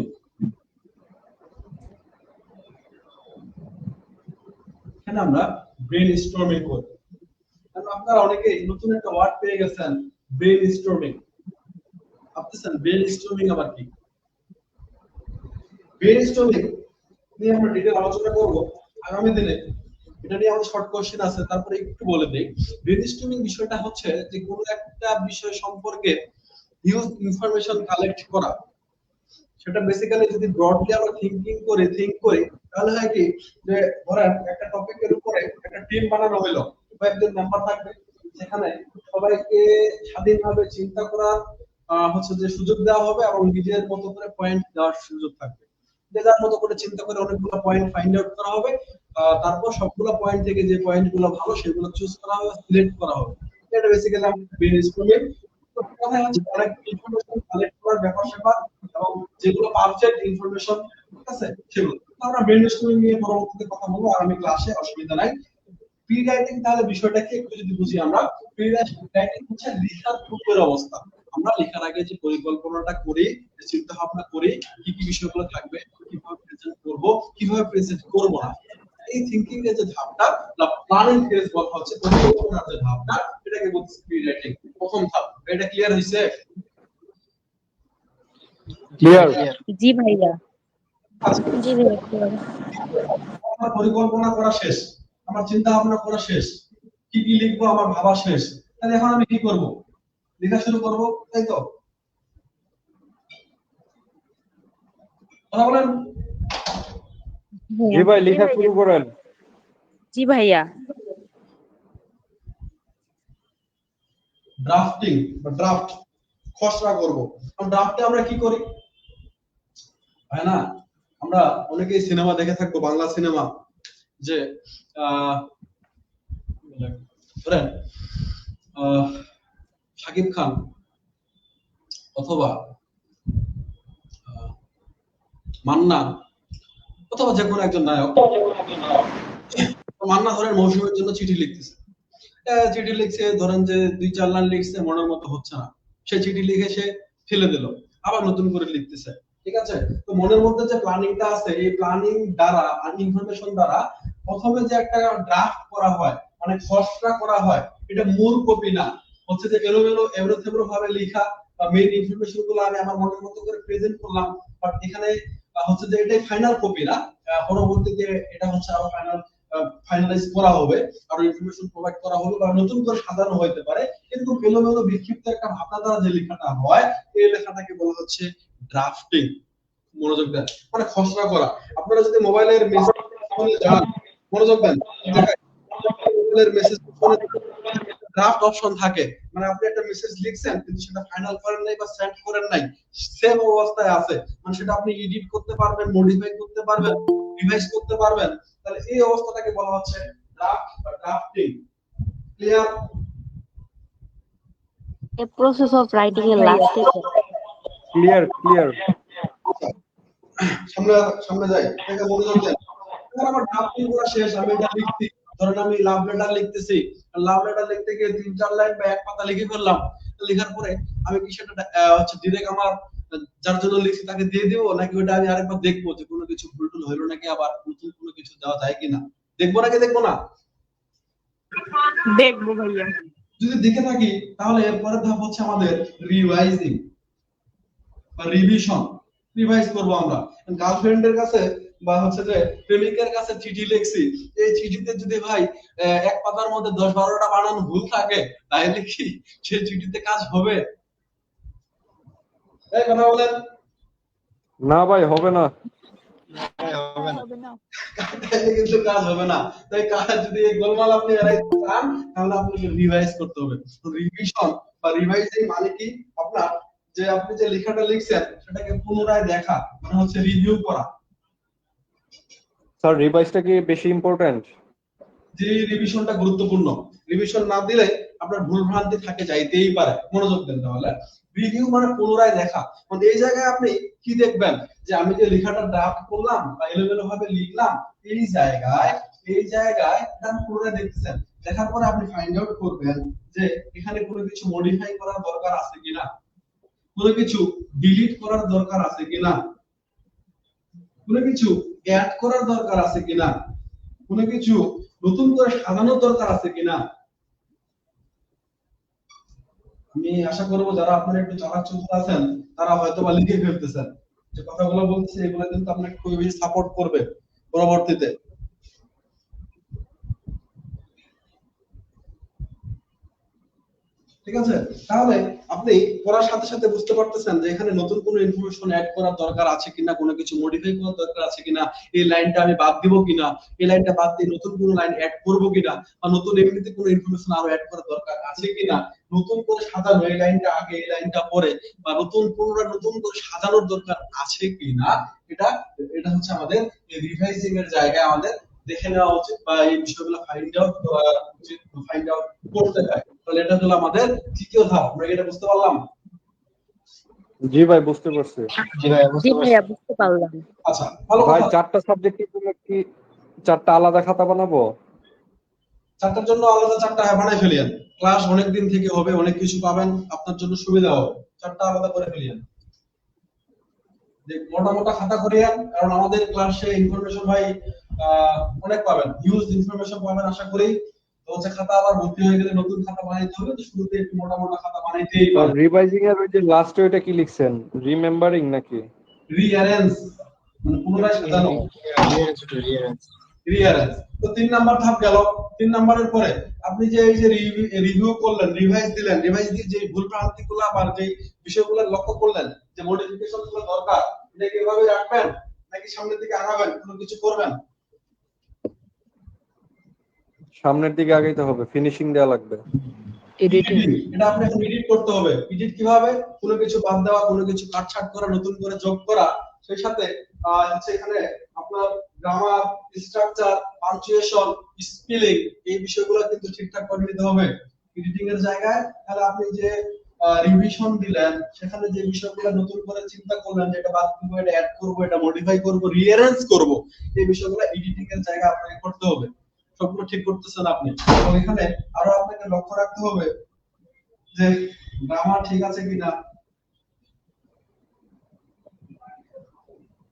S1: এখানে আমরা ব্রেন স্টর্মিং করি। কারণ আপনারা অনেকে নতুন একটা ওয়ার্ড পেয়ে গেছেন, ব্রেন স্টর্মিং। ভাবতেছেন ব্রেন স্টর্মিং আবার কি? ব্রেন স্টর্মিং নিয়ে আমরা ডিটেইল আলোচনা করব আগামী দিনে। এটা নিয়ে আমাদের শর্ট কোশ্চেন আছে, তারপরে একটু বলে দেই। ব্রেনস্টর্মিং বিষয়টা হচ্ছে যে কোনো একটা বিষয় সম্পর্কে হিউজ ইনফরমেশন কালেক্ট করা। সেটা বেসিক্যালি যদি ব্রডলি আমরা থিংক করি, তাহলে হয় কি, যে ধরেন একটা টপিকের উপরে একটা টিম বানানো হলো, কয়েকজন মেম্বার থাকবে, সেখানে সবাইকে স্বাধীনভাবে চিন্তা করার হচ্ছে যে সুযোগ দেওয়া হবে, এবং নিজের মতো করে পয়েন্ট দেওয়ার সুযোগ থাকবে। যে যার মতো করে চিন্তা করে অনেকগুলো পয়েন্ট ফাইন্ড আউট করা হবে। তারপর সবগুলো পয়েন্ট থেকে যে পয়েন্টগুলো ভালো সেগুলো চুজ করা হবে, সিলেক্ট করা হবে। এটা বেসিক্যালি আমরা ব্রেনস্টর্মিং। কথা হচ্ছে অনেক ইনফরমেশন কালেক্ট করার ব্যাপার-স্যাপার, এবং যেগুলো পারফেক্ট ইনফরমেশন, ঠিক আছে, সেগুলো আমরা ব্রেনস্টর্মিং নিয়ে পরবর্তীতে কথা বলবো আগামী ক্লাসে, অসুবিধা নাই। প্রি রাইটিং তাহলে বিষয়টাকে একটু যদি বুঝি আমরা, প্রি রাইটিং হচ্ছে লেখার পূর্বের অবস্থা। আমরা লেখার আগে যে পরিকল্পনাটা করি, যে চিন্তা ভাবনা করি, কি কি বিষয়গুলো থাকবে, কিভাবে প্রেজেন্ট করব, কিভাবে প্রেজেন্ট করব না, এই থিংকিং এর যে ধাপটা, প্ল্যানিং ফেজ বলা হচ্ছে, পরিকল্পনার যে ধাপটা, এটাকে বলছে প্রি রাইটিং, প্রথম ধাপ। এটা ক্লিয়ার হইছে?
S3: ক্লিয়ার?
S4: জি ভাইয়া।
S8: জি ভাইয়া।
S1: আমার পরিকল্পনা করা শেষ, আমার চিন্তা ভাবনা করা শেষ, কি কি লিখবো আমার ভাবা শেষ। তাহলে এখন আমি কি করব? লেখা শুরু করব, তাই তো? কথা বলেন।
S3: জি ভাই, লেখা শুরু করেন।
S5: জি ভাইয়া।
S1: ড্রাফটিং বা ড্রাফট খসড়া করব। ড্রাফটে আমরা কি করি? হয় না, আমরা অনেকেই সিনেমা দেখে থাকবো, বাংলা সিনেমা, যে ধরেন শাকিব খান অথবা মান্না অথবা যে কোনো একজন নায়ক, মান্না ধরেন মৌসুমের জন্য চিঠি লিখতেছে। চিঠি লিখছে, ধরেন যে 2-4 লাইন লিখছে, মনের মতো হচ্ছে না, সে চিঠি লিখে সে ফেলে দিল, আবার নতুন করে লিখতেছে। ঠিক আছে, তো মনের মধ্যে যে প্ল্যানিংটা আছে, এই প্ল্যানিং দ্বারা আর ইনফরমেশন দ্বারা প্রথমে যে একটা ড্রাফট করা হয়, মানে খসড়া করা হয়, এটা মূল কপি না, হচ্ছে যে এলোমেলো ভাবে লেখা বা মেইন ইনফরমেশন গুলো আমি আমার মনের মতো করে প্রেজেন্ট করলাম, বাট এখানে হচ্ছে যে এটাই ফাইনাল কপি না, পরবর্তীতে এটা হচ্ছে আরো ফাইনালাইজ করা হবে, আরো ইনফরমেশন প্রোভাইড করা হবে বা নতুন করে সাজানো হতে পারে, কিন্তু এলোমেলো বিক্ষিপ্ত একটা ভাবনা দ্বারা যে লেখাটা হয়, এই লেখাটাকে বলা হচ্ছে ড্রাফটিং। মনোযোগ দেন, মানে খসড়া করা। আপনারা যদি মোবাইলের মেসেজ যান, মনোযোগ দেন, মোবাইলের মেসেজ ড্রাফট অপশন থাকে, মানে আপনি একটা মেসেজ লিখছেন কিন্তু সেটা ফাইনাল করেন নাই বা সেন্ড করেন নাই, সেম অবস্থায় আছে, মানে সেটা আপনি এডিট করতে পারবেন, মডিফাই করতে পারবেন, রিভাইজ করতে পারবেন, তাহলে এই অবস্থাটাকে বলা হচ্ছে ড্রাফট বা drafting. Clear?
S4: A process of writing a last statement.
S3: Clear.
S1: সামনে সামনে যাই, এটা মনোযোগ দেন। এখন আমার ড্রাফটিং করা শেষ, আমি এটা লিখছি, ধরেন আমি লাভ লেটার লিখতেছি, লাভ লেটার লিখতে গিয়ে 3-4 লাইন বা এক পাতা লিখে ফেললাম, লেখার পরে আমি কি সেটা হচ্ছে ডিরেক্ট আমার যার জন্য লিখছি তাকে দিয়ে দিব, নাকি ওটা আমি আরেকবার দেখবো যে কোনো কিছু ভুল টুল হইলো নাকি, আবার নতুন কোনো কিছু দেওয়া যায় কিনা? দেখবো নাকি দেখবো না?
S5: দেখবো ভাইয়া।
S1: যদি দেখে থাকি তাহলে এরপরের ধাপ হচ্ছে আমাদের রিভাইজিং বা রিভিশন। রিভাইজ করব আমরা। গার্লফ্রেন্ডের কাছে বা হচ্ছে যে প্রেমিকের কাছে চিঠি লিখছি, এই চিঠিতে যদি ভাই এক পাতার মধ্যে 10-12টা বানান ভুল থাকে, তাহলে কি সেই চিঠিতে কাজ হবে? এই কথা বলেন।
S3: না ভাই, হবে না।
S1: তাহলে কিন্তু কাজ হবে না। তাই কাজ যদি এই গোলমাল আপনি এড়াইতে চান, তাহলে আপনাকে রিভাইজ করতে হবে। তো রিভিশন বা রিভাইজিং মানে কি? আপনার যে আপনি যে লেখাটা লিখছেন সেটাকে পুনরায় দেখা, মানে হচ্ছে রিভিউ করা।
S3: স্যার, রিভাইজটা কি বেশি ইম্পর্টেন্ট?
S1: যে রিভিশনটা গুরুত্বপূর্ণ, রিভিশন না দিলে আপনার ভুল ভ্রান্তি থাকে যাইতেই পারে। মনোযোগ দেন তাহলে। রিভিউ মানে পুনরায় দেখা, মানে এই জায়গায় আপনি কি দেখবেন যে আমি যে লেখাটা ড্রাফট করলাম বা এলোমেলো ভাবে লিখলাম, এই জায়গায় এটা আপনি পুনরায় দেখতেছেন। দেখার পরে আপনি ফাইন্ড আউট করবেন যে এখানে কোনো কিছু মডিফাই করার দরকার আছে কিনা, কোনো কিছু ডিলিট করার দরকার আছে কিনা, কোনো কিছু অ্যাড করার দরকার আছে কিনা, কোনো কিছু নতুন করে সাজানোর দরকার আছে কিনা। আমি আশা করব যারা আপনারা একটু চালাক চতুর আছেন তারা হয়তো বা লিখে ফেলতেছেন, যে কথাগুলো বলছি এগুলো কিন্তু আপনাকে খুবই সাপোর্ট করবে পরবর্তীতে। ঠিক আছে, তাহলে আপনি পড়ার সাথে সাথে বুঝতে পারতেছেন যে এখানে নতুন কোনো ইনফরমেশন অ্যাড করার দরকার আছে কিনা, কোনো কিছু মডিফাই করার দরকার আছে কিনা, এই লাইনটা আমি বাদ দিব কিনা, এই লাইনটা বাদ দিয়ে নতুন কোনো লাইন অ্যাড করব কিনা, বা নতুন এমনিতে কোনো ইনফরমেশন আরো অ্যাড করার দরকার আছে কিনা, নতুন করে সাজানো, এই লাইনটা আগে এই লাইনটা পরে, বা নতুন করে সাজানোর দরকার আছে কিনা, এটা হচ্ছে আমাদের এই রিভাইজিং এর জায়গায় আমাদের দেখে নেওয়া উচিত, বা এই বিষয়গুলো ফাইন্ড আউট করতে হয়। তাহলে এটা হলো আমাদের তৃতীয় ধাপ। আমরা এটা বুঝতে পারলাম?
S3: জি ভাই, বুঝতে পারছি।
S10: জি ভাইয়া বুঝতে
S4: পারলাম।
S1: আচ্ছা, ভালো
S3: ভাই,
S1: কথা।
S3: 4টা সাবজেক্টের জন্য কি 4টা আলাদা খাতা বানাবো?
S1: 4টার জন্য আলাদা 4টা বানাই ফেলিয়েন। ক্লাস অনেক দিন থেকে হবে, অনেক কিছু পাবেন, আপনার জন্য সুবিধা হবে। 4টা আলাদা করে ফেলিয়েন, যে মোটা খাতা করিয়েন, কারণ আমাদের ক্লাসে ইনফরমেশন ভাই অনেক পাবেন, হিউজ ইনফরমেশন পাবেন আশা করি। তো হচ্ছে খাতা আবার ভর্তি হয়ে গেলে নতুন খাতা বানাইতে হবে, তো শুরুতে একটু মোটা খাতা বানাইতেই
S3: আর
S1: পারেন।
S3: রিভাইজিং এর ওই যে লাস্টে ওইটা কি লিখছেন? রিমেম্বারিং নাকি
S1: রিঅ্যারেঞ্জ, মানে পুনরায় সাজানো। রিয়ারেঞ্জ। তো 3 নাম্বার ধাপ গেল। 3 নাম্বারের পরে আপনি যে এই যে রিভিউ করলেন, রিভাইজ দিলেন, রিভাইজ দিয়ে যে ভুল ভ্রান্তিগুলো বা যে বিষয়গুলো লক্ষ্য করলেন যে মডিফিকেশন গুলো দরকার, এটা কিভাবে রাখবেন নাকি সামনের দিকে আগাবেন, কোনো কিছু করবেন?
S3: সামনের দিকে আগাইতে হবে, ফিনিশিং দেওয়া লাগবে।
S11: এডিটিং
S1: এটা আপনি এখন এডিট করতে হবে। এডিট কিভাবে? কোনো কিছু বাদ দেওয়া, কোনো কিছু কাটছাট করা, নতুন করে যোগ করা, সেই সাথে হচ্ছে এখানে আপনার গ্রামার, স্ট্রাকচার, পাঞ্চুয়েশন, স্পেলিং এই বিষয়গুলো কিন্তু ঠিকঠাক করে নিতে হবে এডিটিং এর জায়গায়। তাহলে আপনি যে রিভিশন দিলেন সেখানে যে বিষয়গুলো নতুন করে চিন্তা করলেন যে এটা বাদ দিব, এটা অ্যাড করব, এটা মডিফাই করব, রিঅ্যারেঞ্জ করব, এই বিষয়গুলো এডিটিং এর জায়গায় আপনাকে করতে হবে। সবগুলো ঠিক করতেছেন আপনি। এবং এখানে আরো আপনাকে লক্ষ্য রাখতে হবে যে গ্রামার ঠিক আছে কিনা,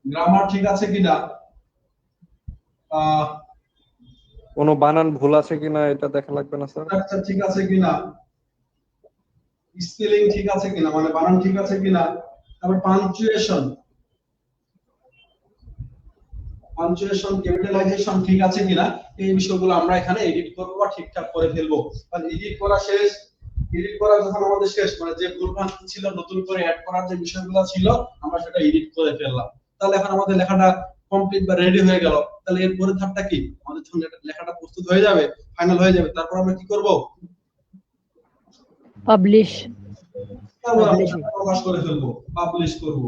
S1: গ্রামার ঠিক আছে কিনা,
S3: কোনো বানান ভুল আছে কিনা এটা দেখা লাগবে না স্যার?
S1: স্ট্রাকচার ঠিক আছে কিনা, স্পেলিং ঠিক আছে কিনা, মানে বানান ঠিক আছে কিনা, তারপর পাঞ্চুয়েশন, ক্যাপিটালাইজেশন ঠিক আছে কিনা, এই বিষয়গুলো আমরা এখানে এডিট করব বা ঠিকঠাক করে ফেলবো। আর এডিট করা শেষ, এডিট করা যখন আমাদের শেষ, মানে যে ভুলভ্রান্তি ছিল নতুন করে অ্যাড করার যে বিষয়গুলো ছিল আমরা সেটা এডিট করে ফেললাম। তাহলে এখন আমাদের লেখাটা কমপ্লিট বা রেডি হয়ে গেল। তাহলে এর পরের ধাপটা কি? আমাদের যখন লেখাটা প্রস্তুত হয়ে যাবে, ফাইনাল হয়ে যাবে, তারপর আমরা কি করব?
S11: পাবলিশ
S1: তারপর আমরা সেটা প্রকাশ করে ফেলবো, পাবলিশ করব।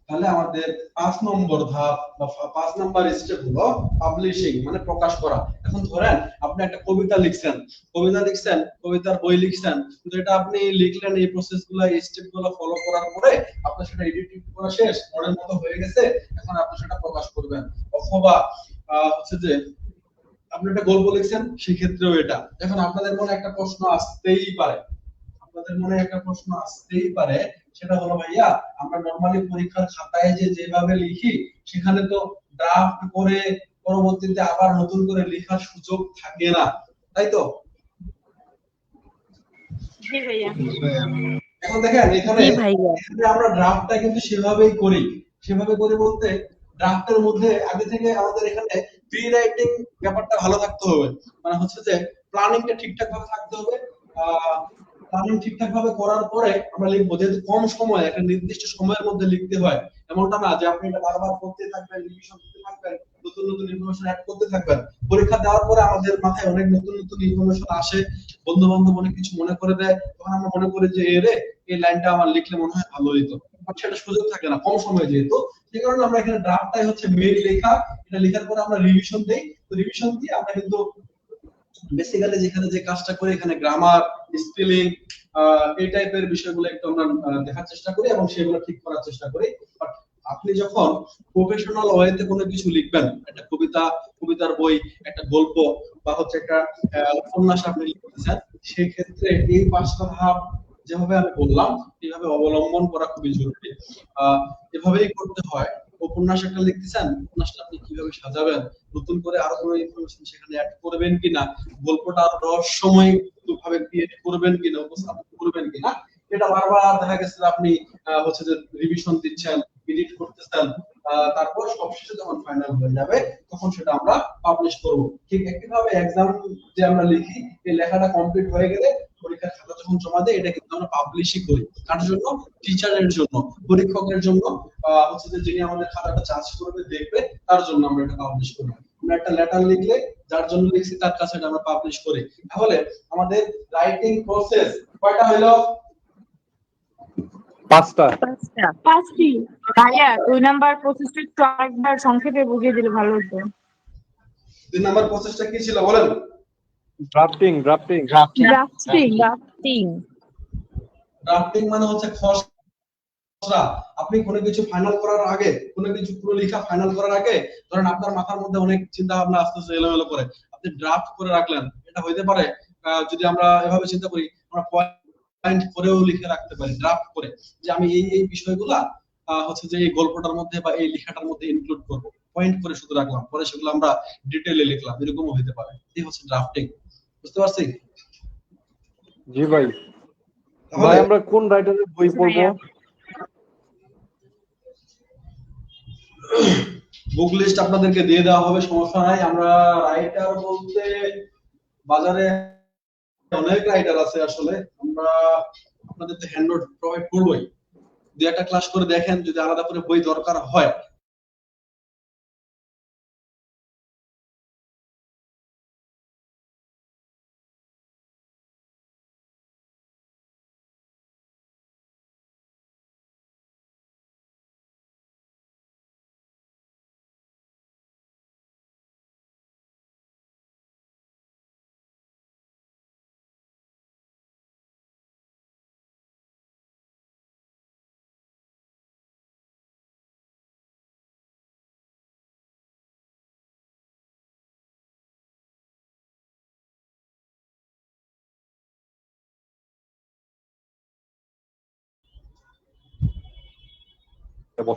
S1: তাহলে আমাদের 5 নম্বর ধাপ বা 5 নম্বর স্টেপ হলো পাবলিশিং, মানে প্রকাশ করা। এখন ধরেন আপনি একটা কবিতা লিখছেন, কবিতার বই লিখছেন, কিন্তু এটা আপনি লিখলেন, এই প্রসেসগুলো, এই স্টেপগুলো ফলো করার পরে আপনার সেটা এডিটিং করা শেষ, মনের মতো হয়ে গেছে, এখন আপনি সেটা প্রকাশ করবেন। অথবা হচ্ছে যে আপনি একটা গল্প লিখছেন, সেই ক্ষেত্রেও এটা। এখন আপনাদের মনে একটা প্রশ্ন আসতেই পারে, সেটা হলো ভাইয়া আমরা নরমালি পরীক্ষার খাতায় যেভাবে লিখি সেখানে তো ড্রাফট করে পরবর্তীতে আবার নতুন করে লেখার সুযোগ থাকে না, তাই তো?
S5: জি ভাইয়া।
S1: এখন দেখেন এখানে আমরা ড্রাফটটা কিন্তু সেভাবেই করি বলতে ড্রাফটের মধ্যে আগে থেকে আমাদের এখানে প্রি রাইটিং ব্যাপারটা ভালো থাকতে হবে, মানে হচ্ছে যে প্ল্যানিংটা ঠিকঠাক ভাবে থাকতে হবে। প্ল্যানিং ঠিকঠাক ভাবে করার পরে আমরা লিখবো, যেহেতু কম সময়, একটা নির্দিষ্ট সময়ের মধ্যে লিখতে হয়, এমনটা না যে আপনি এটা বারবার করতে থাকবেন, রিভিশন করতে থাকবেন, নতুন নতুন ইনফরমেশন অ্যাড করতে থাকবেন। পরীক্ষা দেওয়ার পরে আমাদের মাথায় অনেক নতুন নতুন ইনফরমেশন আসে, বন্ধু বান্ধব অনেক কিছু মনে করে দেয়, তখন আমরা মনে করি যে এই লাইনটা আমার লিখলে মনে হয় ভালো হইতো, বাট সেটা সুযোগ থাকে না কম সময় যেহেতু। সেই কারণে আমরা এখানে ড্রাফটটাই হচ্ছে মেইন লেখা। এটা লেখার পরে আমরা রিভিশন দেই, তো রিভিশন দিয়ে আমরা কিন্তু বেসিক্যালি যেখানে যে কাজটা করি, এখানে গ্রামার, স্পেলিং, এই টাইপের বিষয়গুলো একটু আমরা দেখার চেষ্টা করি এবং সেগুলো ঠিক করার চেষ্টা করি। বাট আপনি যখন প্রফেশনাল ওয়েতে কোনো কিছু লিখবেন, একটা কবিতার বই, একটা গল্প বা হচ্ছে একটা উপন্যাস আপনি লিখতেছেন, সেই ক্ষেত্রে এই 5টা ধাপ যেভাবে আমি বললাম এইভাবে অবলম্বন করা খুবই জরুরি। এভাবেই করতে হয়। উপন্যাস একটা লিখতেছেন, উপন্যাসটা আপনি কিভাবে সাজাবেন, নতুন করে আরো কোনো ইনফরমেশন সেখানে অ্যাড করবেন কিনা, গল্পটা আরো রহস্যময় ভাবে ক্রিয়েট করবেন কিনা, উপস্থাপন করবেন কিনা, এটা বারবার দেখা গেছে আপনি হচ্ছে যে রিভিশন দিচ্ছেন, এডিট করতেছেন, তারপর সবশেষে যখন ফাইনাল হয়ে যাবে তখন সেটা আমরা পাবলিশ করব। ঠিক একইভাবে এক্সাম যে আমরা লিখি, এই লেখাটা কমপ্লিট হয়ে গেলে পরীক্ষার খাতা যখন জমা দেয়, এটা কিন্তু আমরা পাবলিশই করি। কার জন্য? টিচারের জন্য, পরীক্ষকের জন্য, হচ্ছে যে যিনি আমাদের খাতাটা জাজ করবে, দেখবে, তার জন্য আমরা এটা পাবলিশ করি। আমরা একটা লেটার লিখলে যার জন্য লিখছি তার কাছে এটা আমরা পাবলিশ করি। তাহলে আমাদের রাইটিং প্রসেস কয়টা হলো?
S3: 5টা।
S5: 5টি। ভাইয়া 2 নাম্বার প্রসেসটা একটু আরেকবার সংক্ষেপে বুঝিয়ে দিলে ভালো হতো।
S1: 2 নাম্বার প্রসেসটা কি ছিল বলেন?
S3: ড্রাফটিং
S1: মানে হচ্ছে খসড়া। আপনি কোনো কিছু ফাইনাল করার আগে, কোনো কিছু পুরো লেখা ফাইনাল করার আগে, ধরেন আপনার মাথার মধ্যে অনেক চিন্তা ভাবনা আসতেছে এলোমেলো করে, আপনি ড্রাফট করে রাখলেন। এটা হইতে পারে যদি আমরা এভাবে চিন্তা করি, আমরা পয়েন্ট করেও লিখে রাখতে পারি, ড্রাফট করে, যে আমি এই বিষয়গুলা হচ্ছে যে এই গল্পটার মধ্যে বা এই লেখাটার মধ্যে ইনক্লুড করব, পয়েন্ট করে শুধু রাখলাম, পরে সেগুলো আমরা ডিটেইলে লিখলাম, এরকমও হতে পারে। এই হচ্ছে ড্রাফটিং। বুঝতে পারছি?
S3: জি ভাই। ভাই আমরা কোন রাইটারের বই পড়বো?
S1: বুক লিস্ট আপনাদেরকে দিয়ে দেওয়া হবে, সমস্যা নাই। আমরা রাইটার বলতে বাজারে অনেক রাইটার আছে, আসলে আমরা আপনাদের তো হ্যান্ডআউট প্রোভাইড করবোই। দুই একটা ক্লাস করে দেখেন, যদি আলাদা করে বই দরকার হয়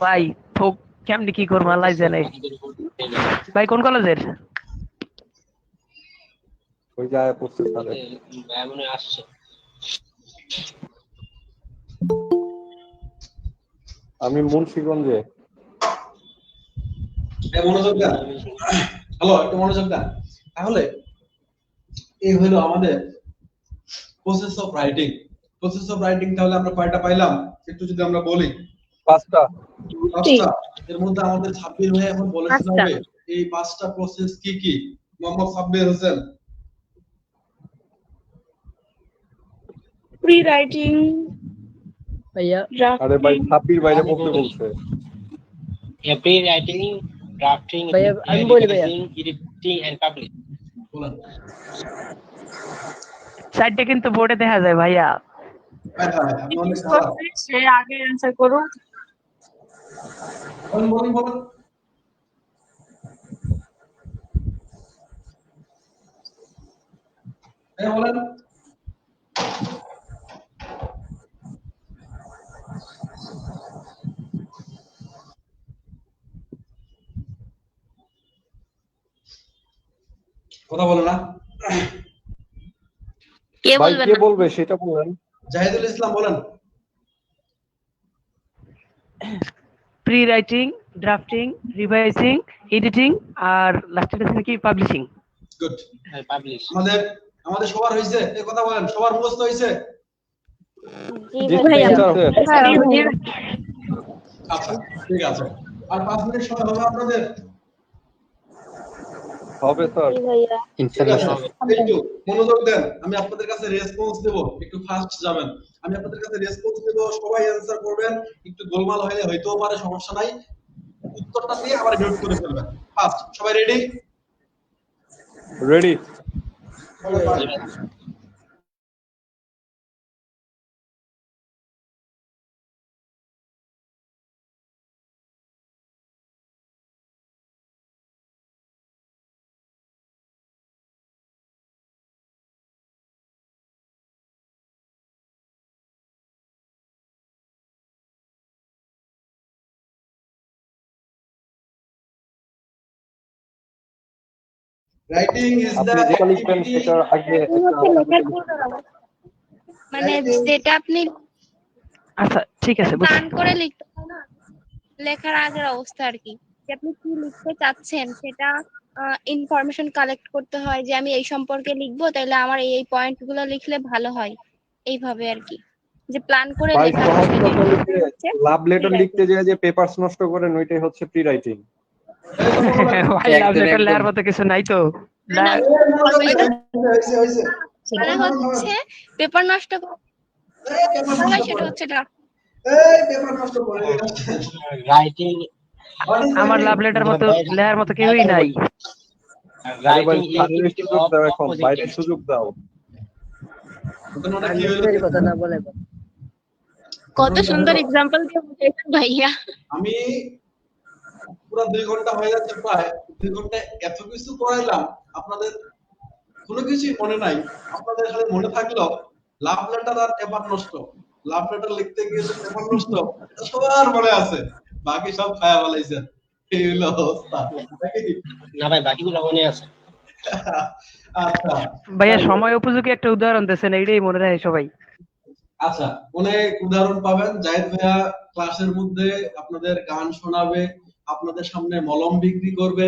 S11: ভাই ফোক কেমনি কি করবো আল্লাহ জানে। ভাই কোন কলেজের?
S3: ওই যায় পড়ছে স্যার। আমি মুন্সিগঞ্জে।
S1: মনোযোগ দেন, হ্যালো, একটু মনোযোগ দেন। তাহলে এই হলো আমাদের process of writing. Process of writing তাহলে আমরা কয়টা পাইলাম একটু যদি আমরা বলি।
S3: 5টা।
S1: এর মধ্যে আমাদের সাব্বির ভাই এখন বলে শোনাবে এই 5টা প্রসেস কি কি। মোহাম্মদ সাব্বির হোসেন।
S5: প্রি রাইটিং
S11: ভাইয়া।
S3: আরে ভাই সাব্বির বাইরে বলতে বলছে।
S9: প্রি রাইটিং, ড্রাফটিং,
S11: ভাইয়া আমি বলি ভাইয়া,
S9: এডিটিং এন্ড পাবলিশ।
S1: বলেন।
S11: সাইডটা কিন্তু বোর্ডে দেখা যায় ভাইয়া।
S1: হ্যাঁ হ্যাঁ, আপনি অনেক ভালো।
S5: সে আগে অ্যানসার করুন।
S1: বলেন বলেন বলেন। হ্যাঁ বলেন। কথা বলো না।
S4: কে
S3: ভাই
S4: বলবেন
S3: কে
S4: না?
S3: বলবে সেটা বলেন।
S1: জাহিদুল ইসলাম বলেন।
S11: Pre writing, drafting, revising, editing আর লাস্টের আছে কি পাবলিশিং।
S1: গুড।
S9: পাবলিশ।
S1: আমাদের সবার হইছে, এই কথা বলেন, সবার মুখস্থ হইছে?
S4: জি
S3: জি
S4: ভাইয়া।
S3: স্যার।
S1: আচ্ছা ঠিক আছে। আর 5 মিনিট সময় হবে আপনাদের?
S3: হবে স্যার।
S4: জি ভাইয়া।
S3: ইনশাআল্লাহ।
S1: একটু মনোযোগ দেন, আমি আপনাদের কাছে রেসপন্স দেব, একটু ফাস্ট যাবেন। আমি আপনাদের কাছে রেসপন্স দেব, সবাই অ্যানসার করবেন। একটু গোলমাল হলে হয়তো পারে, সমস্যা নাই। উত্তরটা দিয়ে আবার নোট করে ফেলবেন। ফাস্ট, সবাই ready?
S3: Ready.
S1: Writing is the
S3: আপনি যেটা লিখবেন সেটার আগে
S4: মানে যেটা আপনি
S11: আচ্ছা ঠিক আছে বুঝছি।
S4: প্ল্যান করে লিখতে হয় না, লেখার আগের অবস্থা আর কি, যে আপনি কি লিখতে চাচ্ছেন সেটা ইনফরমেশন কালেক্ট করতে হয়, যে আমি এই সম্পর্কে লিখবো, তাহলে আমার এই পয়েন্ট গুলো লিখলে ভালো হয়, এইভাবে আর কি, যে প্ল্যান করে
S3: ভাই
S4: লেখা
S3: সহজ কথা লিখে লাভ লেটার লিখতে যায় যে পেপারস নষ্ট করেন, ওইটাই হচ্ছে প্রি রাইটিং।
S11: ভাই লাভ লেটার লেয়ার মতো কিছু নাই তো।
S4: মানে হচ্ছে পেপার নষ্ট হয়, সেটা হচ্ছে
S9: রাইটিং।
S11: আমার লাভ লেটার মতো লেয়ার মতো কেউই নাই।
S3: রাইটিং সুযোগ দাও, এখন বাইরে সুযোগ দাও।
S11: কথা না বলে
S4: কত সুন্দর এক্সাম্পল দিয়ে বুঝাইছেন ভাইয়া।
S1: আমি পুরো 2 ঘন্টা হয়ে যাচ্ছে, প্রায় 2 ঘন্টা এত কিছু পড়াইলাম, আপনাদের কোনো কিছুই মনে নাই। আপনাদের খালি মনে থাকলো লাভ লেটার আর পেপার নষ্ট। লাভ লেটার লিখতে গিয়ে যে পেপার নষ্ট, এটা সবার মনে আছে, বাকি সব খায়া ফেলাইছেন। এই হলো অবস্থা।
S9: না ভাই বাকিগুলো মনে আছে।
S1: আচ্ছা
S11: ভাইয়া সময় উপযোগী একটা উদাহরণ দিয়েছেন, এইটাই মনে রাখে সবাই।
S1: আচ্ছা, অনেক উদাহরণ পাবেন। জাহিদ ভাইয়া ক্লাসের মধ্যে আপনাদের গান শোনাবে, আপনাদের সামনে মলম বিক্রি করবে,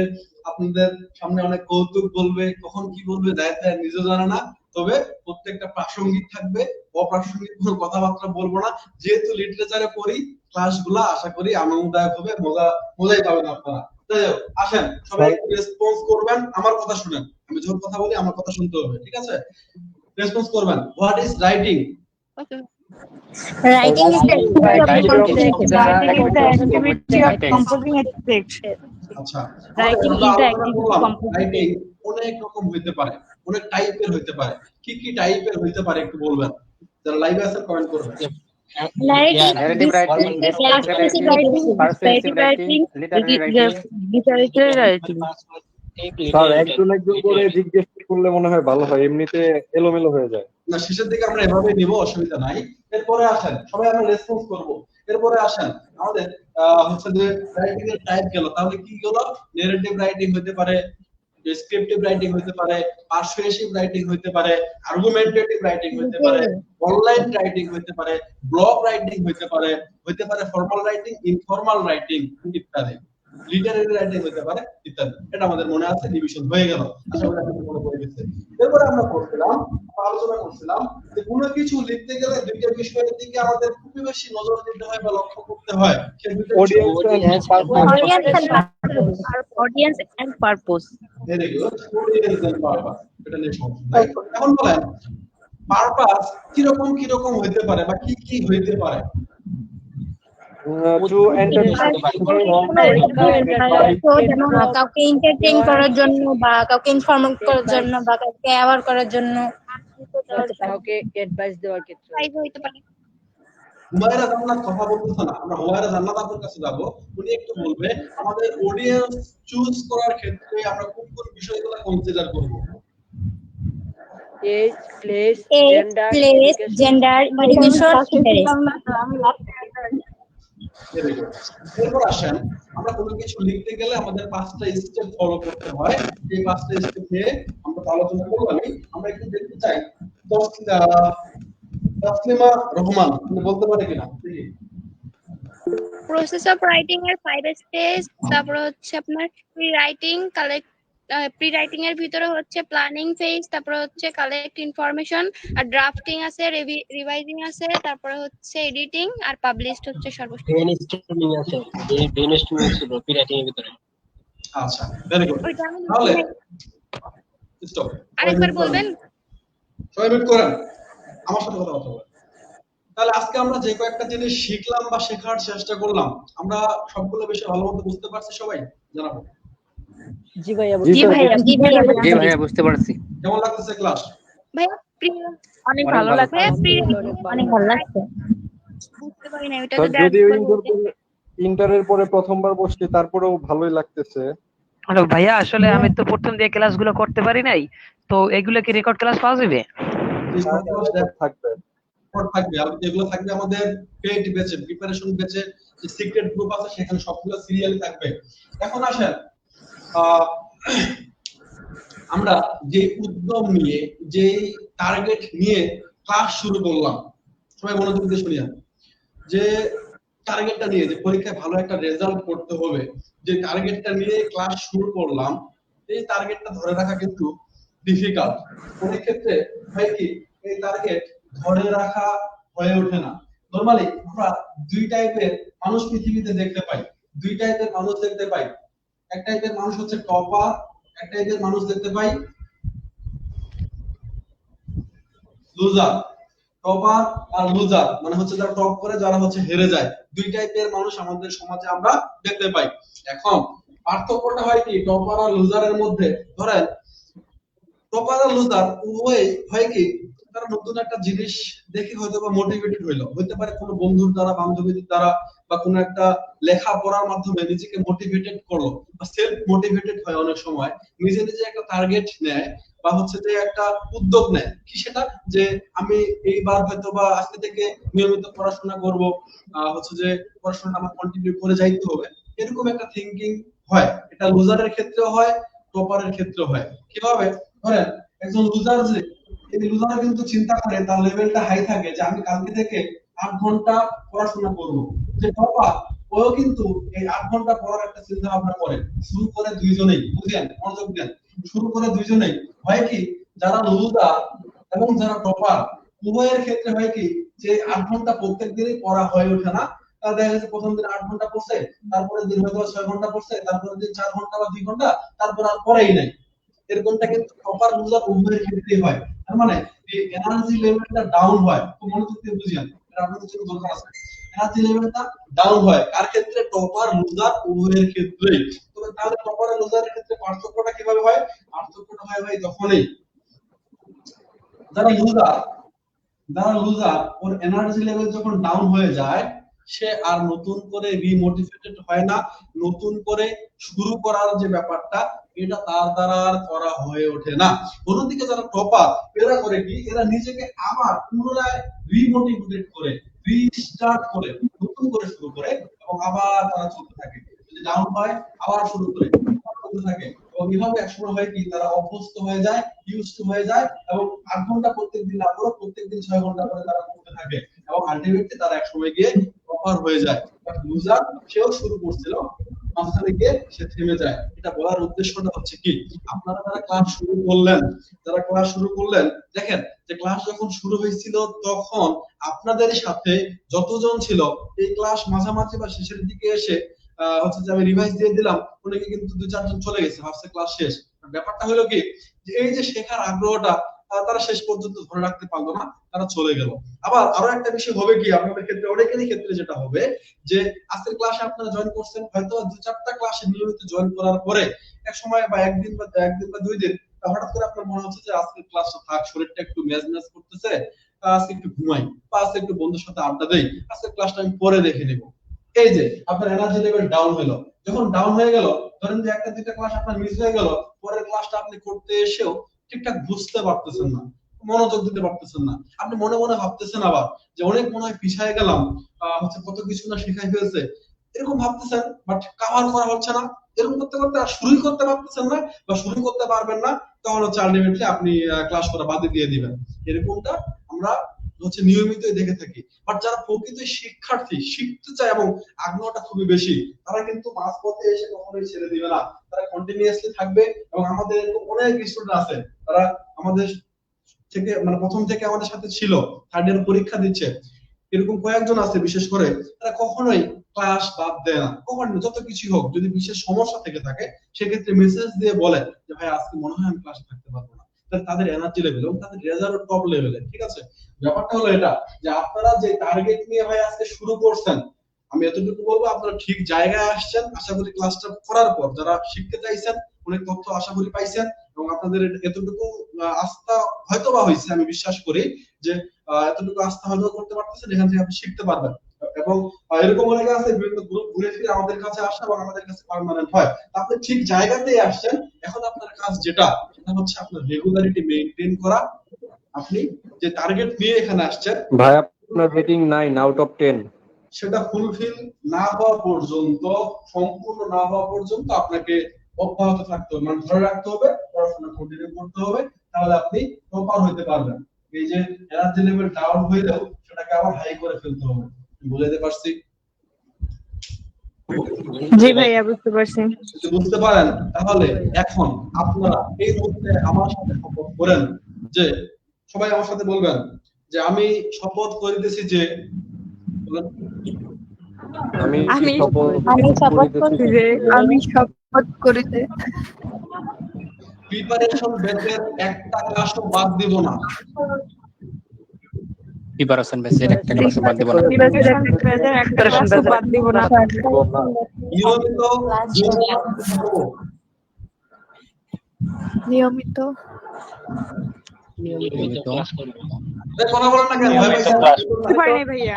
S1: আপনাদের সামনে অনেক কৌতুক বলবে, কখন কি বলবে দায়িত্ব নিজে জানে না। তবে প্রত্যেকটা প্রাসঙ্গিক থাকবে, অপ্রাসঙ্গিক কোনো কথাবার্তা বলবো না। যেহেতু লিটারেচারে পড়ি, ক্লাসগুলো আশা করি আনন্দদায়ক হবে, মজাই পাবেন আপনারা। যাই হোক, আসেন সবাই একটু রেসপন্স করবেন, আমার কথা শুনেন। আমি যখন কথা বলি আমার কথা শুনতে হবে, ঠিক আছে? রেসপন্স করবেন। What is writing?
S4: Okay,
S8: Writing is the
S5: activity of composing a text.
S1: আচ্ছা,
S5: Writing is the activity of composing.
S1: Writing অনেক রকম হইতে পারে, অনেক টাইপের হইতে পারে। কি কি টাইপের হইতে পারে একটু বলবেন? যারা লাইভে আছে কমেন্ট করবেন।
S8: like
S10: narrative writing,
S8: expressive writing,
S10: persuasive writing, literary writing.
S5: Literary writing.
S3: Sir একজন করে জিজ্ঞেস করলে মনে হয় ভালো হয়, এমনিতে এলোমেলো হয়ে যায়।
S1: না, শেষের দিকে আমরা এভাবে নিব, অসুবিধা নাই। এরপরে আসেন সবাই আমরা রেসপন্স করব। এরপরে আসেন আমাদের হচ্ছে যে রাইটিং এর টাইপ গেল, তাহলে কি গেল? ন্যারেটিভ রাইটিং হতে পারে, ডেসক্রিপটিভ রাইটিং হতে পারে, পারসুয়েসিভ রাইটিং হতে পারে, আর্গুমেন্টেটিভ রাইটিং হতে পারে, অনলাইন রাইটিং হতে পারে, ব্লগ রাইটিং হতে পারে ফর্মাল রাইটিং, ইনফর্মাল রাইটিং ইত্যাদি, লিটারেরি রাইটিং হতে পারে ইত্যাদি। এটা আমাদের মনে আছে, ডিভিশন হয়ে গেল। আশা করি আপনাদের মনে পড়ে গেছে। এরপরে আমরা আলোচনা করছিলাম যে কোনো কিছু লিখতে গেলে দুইটা বিষয়ের দিকে আমাদের খুবই বেশি নজর দিতে হয় বা লক্ষ্য করতে হয়।
S5: Audience and purpose.
S1: Very good, audience and purpose. এটা নিয়ে সমস্যা নাই। এখন বলেন পারপাস কিরকম হইতে পারে বা কি কি হইতে পারে?
S3: টু
S8: কাউকে এন্টারটেইন করার জন্য বা কাউকে ইনফর্ম করার জন্য বা কাউকে অ্যাওয়ার করার জন্য,
S11: কাউকে অ্যাডভাইস দেওয়ার ক্ষেত্রে
S4: হইতে পারে।
S1: হুমায়রা জান্নাত কথা বলতেছে না, আমরা হুমায়রা জান্নাত আপনার কাছে যাব। উনি একটু বলবে আমাদের অডিয়েন্স চুজ করার ক্ষেত্রে আমরা কোন কোন বিষয়গুলো কনসিডার করব।
S11: এজ, প্লেস,
S8: জেন্ডার, এডুকেশন,
S1: এরপর আসেন আমরা কোনো কিছু লিখতে গেলে আমাদের 5টা স্টেপ ফলো করতে হয়। এই 5টা স্টেপ নিয়ে আমরা আলোচনা করলাম। আমরা একটু দেখতে চাই তাসলিমা রহমান আপনি বলতে পারে কিনা?
S4: প্রসেস অফ রাইটিং এর 5 স্টেজ, তারপর হচ্ছে আপনার প্রি রাইটিং, প্রি রাইটিং এর ভিতরে হচ্ছে প্ল্যানিং ফেজ, তারপর হচ্ছে কালেক্ট ইনফরমেশন, আর ড্রাফটিং আছে, রিভাইজিং আছে, তারপর হচ্ছে এডিটিং, আর পাবলিশড হচ্ছে সর্বশেষ।
S10: ব্রেনস্টর্মিং আছে, এই ব্রেনস্টর্মিং ছিল প্রি রাইটিং এর ভিতরে।
S1: আচ্ছা, ভেরি গুড। তাহলে স্টপ,
S4: আরেকবার বলবেন।
S1: সবাই মিট করেন, আমার সাথে কথা বলেন। তাহলে আজকে আমরা যে কয়েকটা জিনিস শিখলাম বা শেখার চেষ্টা করলাম, আমরা সবগুলো বিষয় ভালোমতো বুঝতে পারছি? সবাই জানাবো।
S11: জি ভাইয়া,
S10: বুঝতে পারছি।
S1: কেমন লাগতেছে ক্লাস?
S4: ভাইয়া
S5: অনেক ভালো লাগছে।
S8: অনেক ভালো লাগছে।
S4: বুঝতে পারি না, এটা
S3: যদিও ইন্টারের পরে প্রথমবার বসছি, তারপরেও ভালোই লাগতেছে।
S11: হ্যালো ভাইয়া, আসলে আমি তো প্রথম দিয়ে ক্লাসগুলো করতে পারি নাই, তো এগুলো কি রেকর্ড ক্লাস পাওয়া যাবে?
S1: থাকবে, আর যেগুলো থাকবে আমাদের পেইড ব্যাচে, প্রিপারেশন ব্যাচে যে সিক্রেট গ্রুপ আছে সেখানে সবগুলো সিরিয়ালি থাকবে। এখন আসেন আমরা যে উদ্যম নিয়ে, যে টার্গেট নিয়ে ক্লাস শুরু করলাম, সবাই মনোযোগ দিয়ে শুনিয়া, যে টার্গেটটা নিয়ে, যে পরীক্ষায় ভালো একটা রেজাল্ট করতে হবে, যে টার্গেটটা নিয়ে ক্লাস শুরু করলাম, এই টার্গেটটা ধরে রাখা কিন্তু ডিফিকাল্ট। অনেক ক্ষেত্রে হয় কি এই টার্গেট ধরে রাখা হয়ে ওঠে না। নরমালি আমরা দুই টাইপের মানুষ পৃথিবীতে দেখতে পাই, দুই টাইপের মানুষ দেখতে পাই। এক টাইপের মানুষ হচ্ছে টপার, এক টাইপের মানুষ দেখতে পাই লুজার। টপার আর লুজার মানে হচ্ছে যারা টপ করে, যারা হচ্ছে হেরে যায়। দুই টাইপের মানুষ আমাদের সমাজে আমরা দেখতে পাই। এখন পার্থক্যটা হয় কি টপার আর লুজারের মধ্যে? ধরেন টপার আর লুজার উভয় হয় কি তারা নতুন একটা জিনিস দেখে হয়তো বা মোটিভেটেড হইলো, হইতে পারে কোনো বন্ধুর দ্বারা, বান্ধবীর দ্বারা, বা কোনো একটা লেখা পড়ার মাধ্যমে নিজেকে মোটিভেটেড করলো, বা সেলফ মোটিভেটেড হয়। অনেক সময় নিজে নিজে একটা টার্গেট নেয় বা হচ্ছে যে একটা উদ্যোগ নেয়, কি সেটা যে আমি এইবার হয়তো বা আজকে থেকে নিয়মিত পড়াশোনা করব, হচ্ছে যে পড়াশোনাটা আমার কন্টিনিউ করে যাইতে হবে, এরকম একটা থিঙ্কিং হয়। এটা লুজারের ক্ষেত্রেও হয়, টপারের ক্ষেত্রেও হয়। কিভাবে? ধরেন একজন লুজার, যে এই লুজার কিন্তু চিন্তা করে তার লেভেলটা হাই থাকে যে আমি কালকে থেকে 8 ঘন্টা পড়াশোনা করব। যে টপার ও ও কিন্তু এই 8 ঘন্টা পড়ার একটা চিন্তা ভাবনা করে, শুরু করে দুইজনেই, বুঝেন, মনোযোগ দেন, শুরু করে দুইজনেই। হয় কি, যারা লুজার এবং যারা টপার উভয়ের ক্ষেত্রে হয় কি, যে 8 ঘন্টা প্রত্যেক দিনই পড়া হয়ে ওঠে না। তারা দেখা যাচ্ছে প্রথম দিন 8 ঘন্টা পড়ছে, তারপরে দিন হয়তো 6 ঘন্টা পড়ছে, তারপরে দিন 4 ঘন্টা বা 2 ঘন্টা, তারপর আর পড়াই নাই। এরকমটা কিন্তু টপার লুজার উভয়ের ক্ষেত্রেই হয়। তার মানে এই এনার্জি লেভেলটা ডাউন হয়। খুব মনোযোগ দিয়ে বুঝেন, এটা আপনাদের জন্য দরকার আছে। এনার্জি লেভেলটা ডাউন হয় কার ক্ষেত্রে? টপার লুজার উভয়ের ক্ষেত্রেই। তবে তাহলে টপার আর লুজারের ক্ষেত্রে পার্থক্যটা কিভাবে হয়? পার্থক্যটা হয় ভাই যখনই যারা লুজার ওর এনার্জি লেভেল যখন ডাউন হয়ে যায়, সে আর নতুন করে রিমোটিভেটেড হয় না, নতুন করে শুরু করার যে ব্যাপারটা এটা তার দ্বারা আর করা হয়ে ওঠে না। অন্যদিকে যারা টপার, এরা করে কি, এরা নিজেকে আবার পুনরায় রিমোটিভেটেড করে, রিস্টার্ট করে, নতুন করে শুরু করে এবং আবার তারা চলতে থাকে। যদি ডাউন হয় আবার শুরু করে চলতে থাকে এবং এভাবে একসময় হয় কি, তারা অভ্যস্ত হয়ে যায়, ইউজড হয়ে যায় এবং 8 ঘন্টা প্রত্যেকদিন না করে প্রত্যেকদিন 6 ঘন্টা করে তারা করতে থাকে এবং আলটিমেটলি তারা একসময় গিয়ে টপার হয়ে যায়। বাট লুজার সেও শুরু করছিল, মাঝখানে গিয়ে সে থেমে যায়। এটা বলার উদ্দেশ্যটা হচ্ছে কি, আপনারা যারা ক্লাস শুরু করলেন, দেখেন যে ক্লাস যখন শুরু হয়েছিল তখন আপনাদের সাথে যতজন ছিল এই ক্লাস মাঝামাঝি বা শেষের দিকে এসে হচ্ছে যে আমি রিভাইজ দিয়ে দিলাম, অনেকে কিন্তু 2-4 জন চলে গেছে, ভাবছে ক্লাস শেষ। ব্যাপারটা হলো কি, যে এই যে শেখার আগ্রহটা তারা শেষ পর্যন্ত ধরে রাখতে পারলো না, তারা চলে গেল। আবার আরো একটা বিষয় হবে কি, আপনাদের ক্ষেত্রে অনেকেরই ক্ষেত্রে যেটা হবে, যে আজকের ক্লাসে আপনারা জয়েন করছেন, হয়তো 2-4টা ক্লাসে নিয়মিত জয়েন করার পরে এক সময় বা একদিন বা 2 দিন হঠাৎ করে আপনার মনে হচ্ছে যে আজকের ক্লাসটা থাক, শরীরটা একটু ম্যাজ করতেছে, আজকে একটু ঘুমাই বা আজকে একটু বন্ধুর সাথে আড্ডা দেই, আজকের ক্লাসটা আমি পরে দেখে নেব। এই যে আপনার এনার্জি লেভেল ডাউন হলো, যখন ডাউন হয়ে গেল, ধরেন যে 1-2টা ক্লাস আপনার মিস হয়ে গেল, পরের ক্লাসটা আপনি করতে এসেও ঠিকঠাক বুঝতে পারতেছেন না, মনোযোগ দিতে পারতেছেন না, আপনি মনে মনে ভাবতেছেন আবার যে অনেক মনে হয় পিছায় গেলাম, হচ্ছে কত কিছু না শেখাই ফেলছে, এরকম ভাবতেছেন, বাট কভার করা হচ্ছে না। এরকম করতে করতে আর শুরুই করতে পারতেছেন না বা শুরু করতে পারবেন না, তখন হচ্ছে আলটিমেটলি আপনি ক্লাস করা বাদ দিয়ে দিবেন। এরকমটা আমরা হচ্ছে নিয়মিতই দেখে থাকি। বাট যারা প্রকৃত শিক্ষার্থী, শিখতে চায় এবং আগ্রহটা খুবই বেশি, তারা কিন্তু মাঝপথে এসে কখনোই ছেড়ে দিবে না, তারা কন্টিনিউয়াসলি থাকবে। এবং আমাদের অনেক স্টুডেন্ট আছে, তারা আমাদের থেকে মানে প্রথম থেকে আমাদের সাথে ছিল, থার্ড ইয়ার পরীক্ষা দিচ্ছে, এরকম কয়েকজন আছে বিশেষ করে, তারা কখনোই ক্লাস বাদ দেয় না, কখনোই, যত কিছু হোক। যদি বিশেষ সমস্যা থেকে থাকে সেক্ষেত্রে মেসেজ দিয়ে বলে যে ভাই আজকে মনে হয় আমি ক্লাসে থাকতে পারবো না। তাদের এনার্জি লেভেল এবং তাদের রেজাল্ট টপ লেভেলে, ঠিক আছে। ব্যাপারটা হলো এটা, যে আপনারা যে টার্গেট নিয়ে ভাই আজকে শুরু করছেন, আমি এতটুকু বলবো আপনারা ঠিক জায়গায় আসছেন। আশা করি ক্লাসটা করার পর যারা শিখতে চাইছেন অনেক তথ্য আশা করি পাইছেন এবং আপনাদের এতটুকু আস্থা হয়তো বা হয়েছে, আমি বিশ্বাস করি যে এতটুকু আস্থা হয়তো করতে পারতেছেন, এখান থেকে আপনি শিখতে পারবেন। এবং এরকম অনেকে আছে বিভিন্ন গ্রুপ ঘুরে ফিরে আমাদের কাছে আসে এবং আমাদের কাছে পার্মানেন্ট হয়। আপনি ঠিক জায়গাতেই আসছেন। এখন আপনার কাজ যেটা, সেটা হচ্ছে আপনার রেগুলারিটি মেইনটেইন করা। আপনি যে টার্গেট নিয়ে এখানে আসছেন,
S3: ভাই আপনার রেটিং 9 আউট অফ 10,
S1: সেটা ফুলফিল না হওয়া পর্যন্ত, সম্পূর্ণ না হওয়া পর্যন্ত আপনাকে অব্যাহত থাকতে হবে, মানে ধরে রাখতে হবে, পড়াশোনা কন্টিনিউ করতে হবে, তাহলে আপনি টপার হইতে পারবেন। এই যে এনার্জি লেভেল ডাউন হয়ে যাও, সেটাকে আবার হাই করে ফেলতে হবে। বুঝাইতে পারছি?
S5: জি ভাইয়া, বুঝতে পারছি।
S1: যদি বুঝতে পারেন তাহলে এখন আপনারা এই মুহূর্তে আমার সাথে শপথ করেন, যে সবাই আমার সাথে বলবেন যে আমি শপথ করিতেছি যে,
S3: আমি শপথ
S5: করিতে
S1: প্রিপারেশন ব্যাচের একটা ক্লাসও বাদ দিব না।
S10: প্রিপারেশন ব্যাচের একটা ক্লাসও বাদ দিব না।
S1: নিয়মিত
S10: ক্লাস করব।
S1: কথা বলেন না কেন?
S5: ভয় নেই ভাইয়া।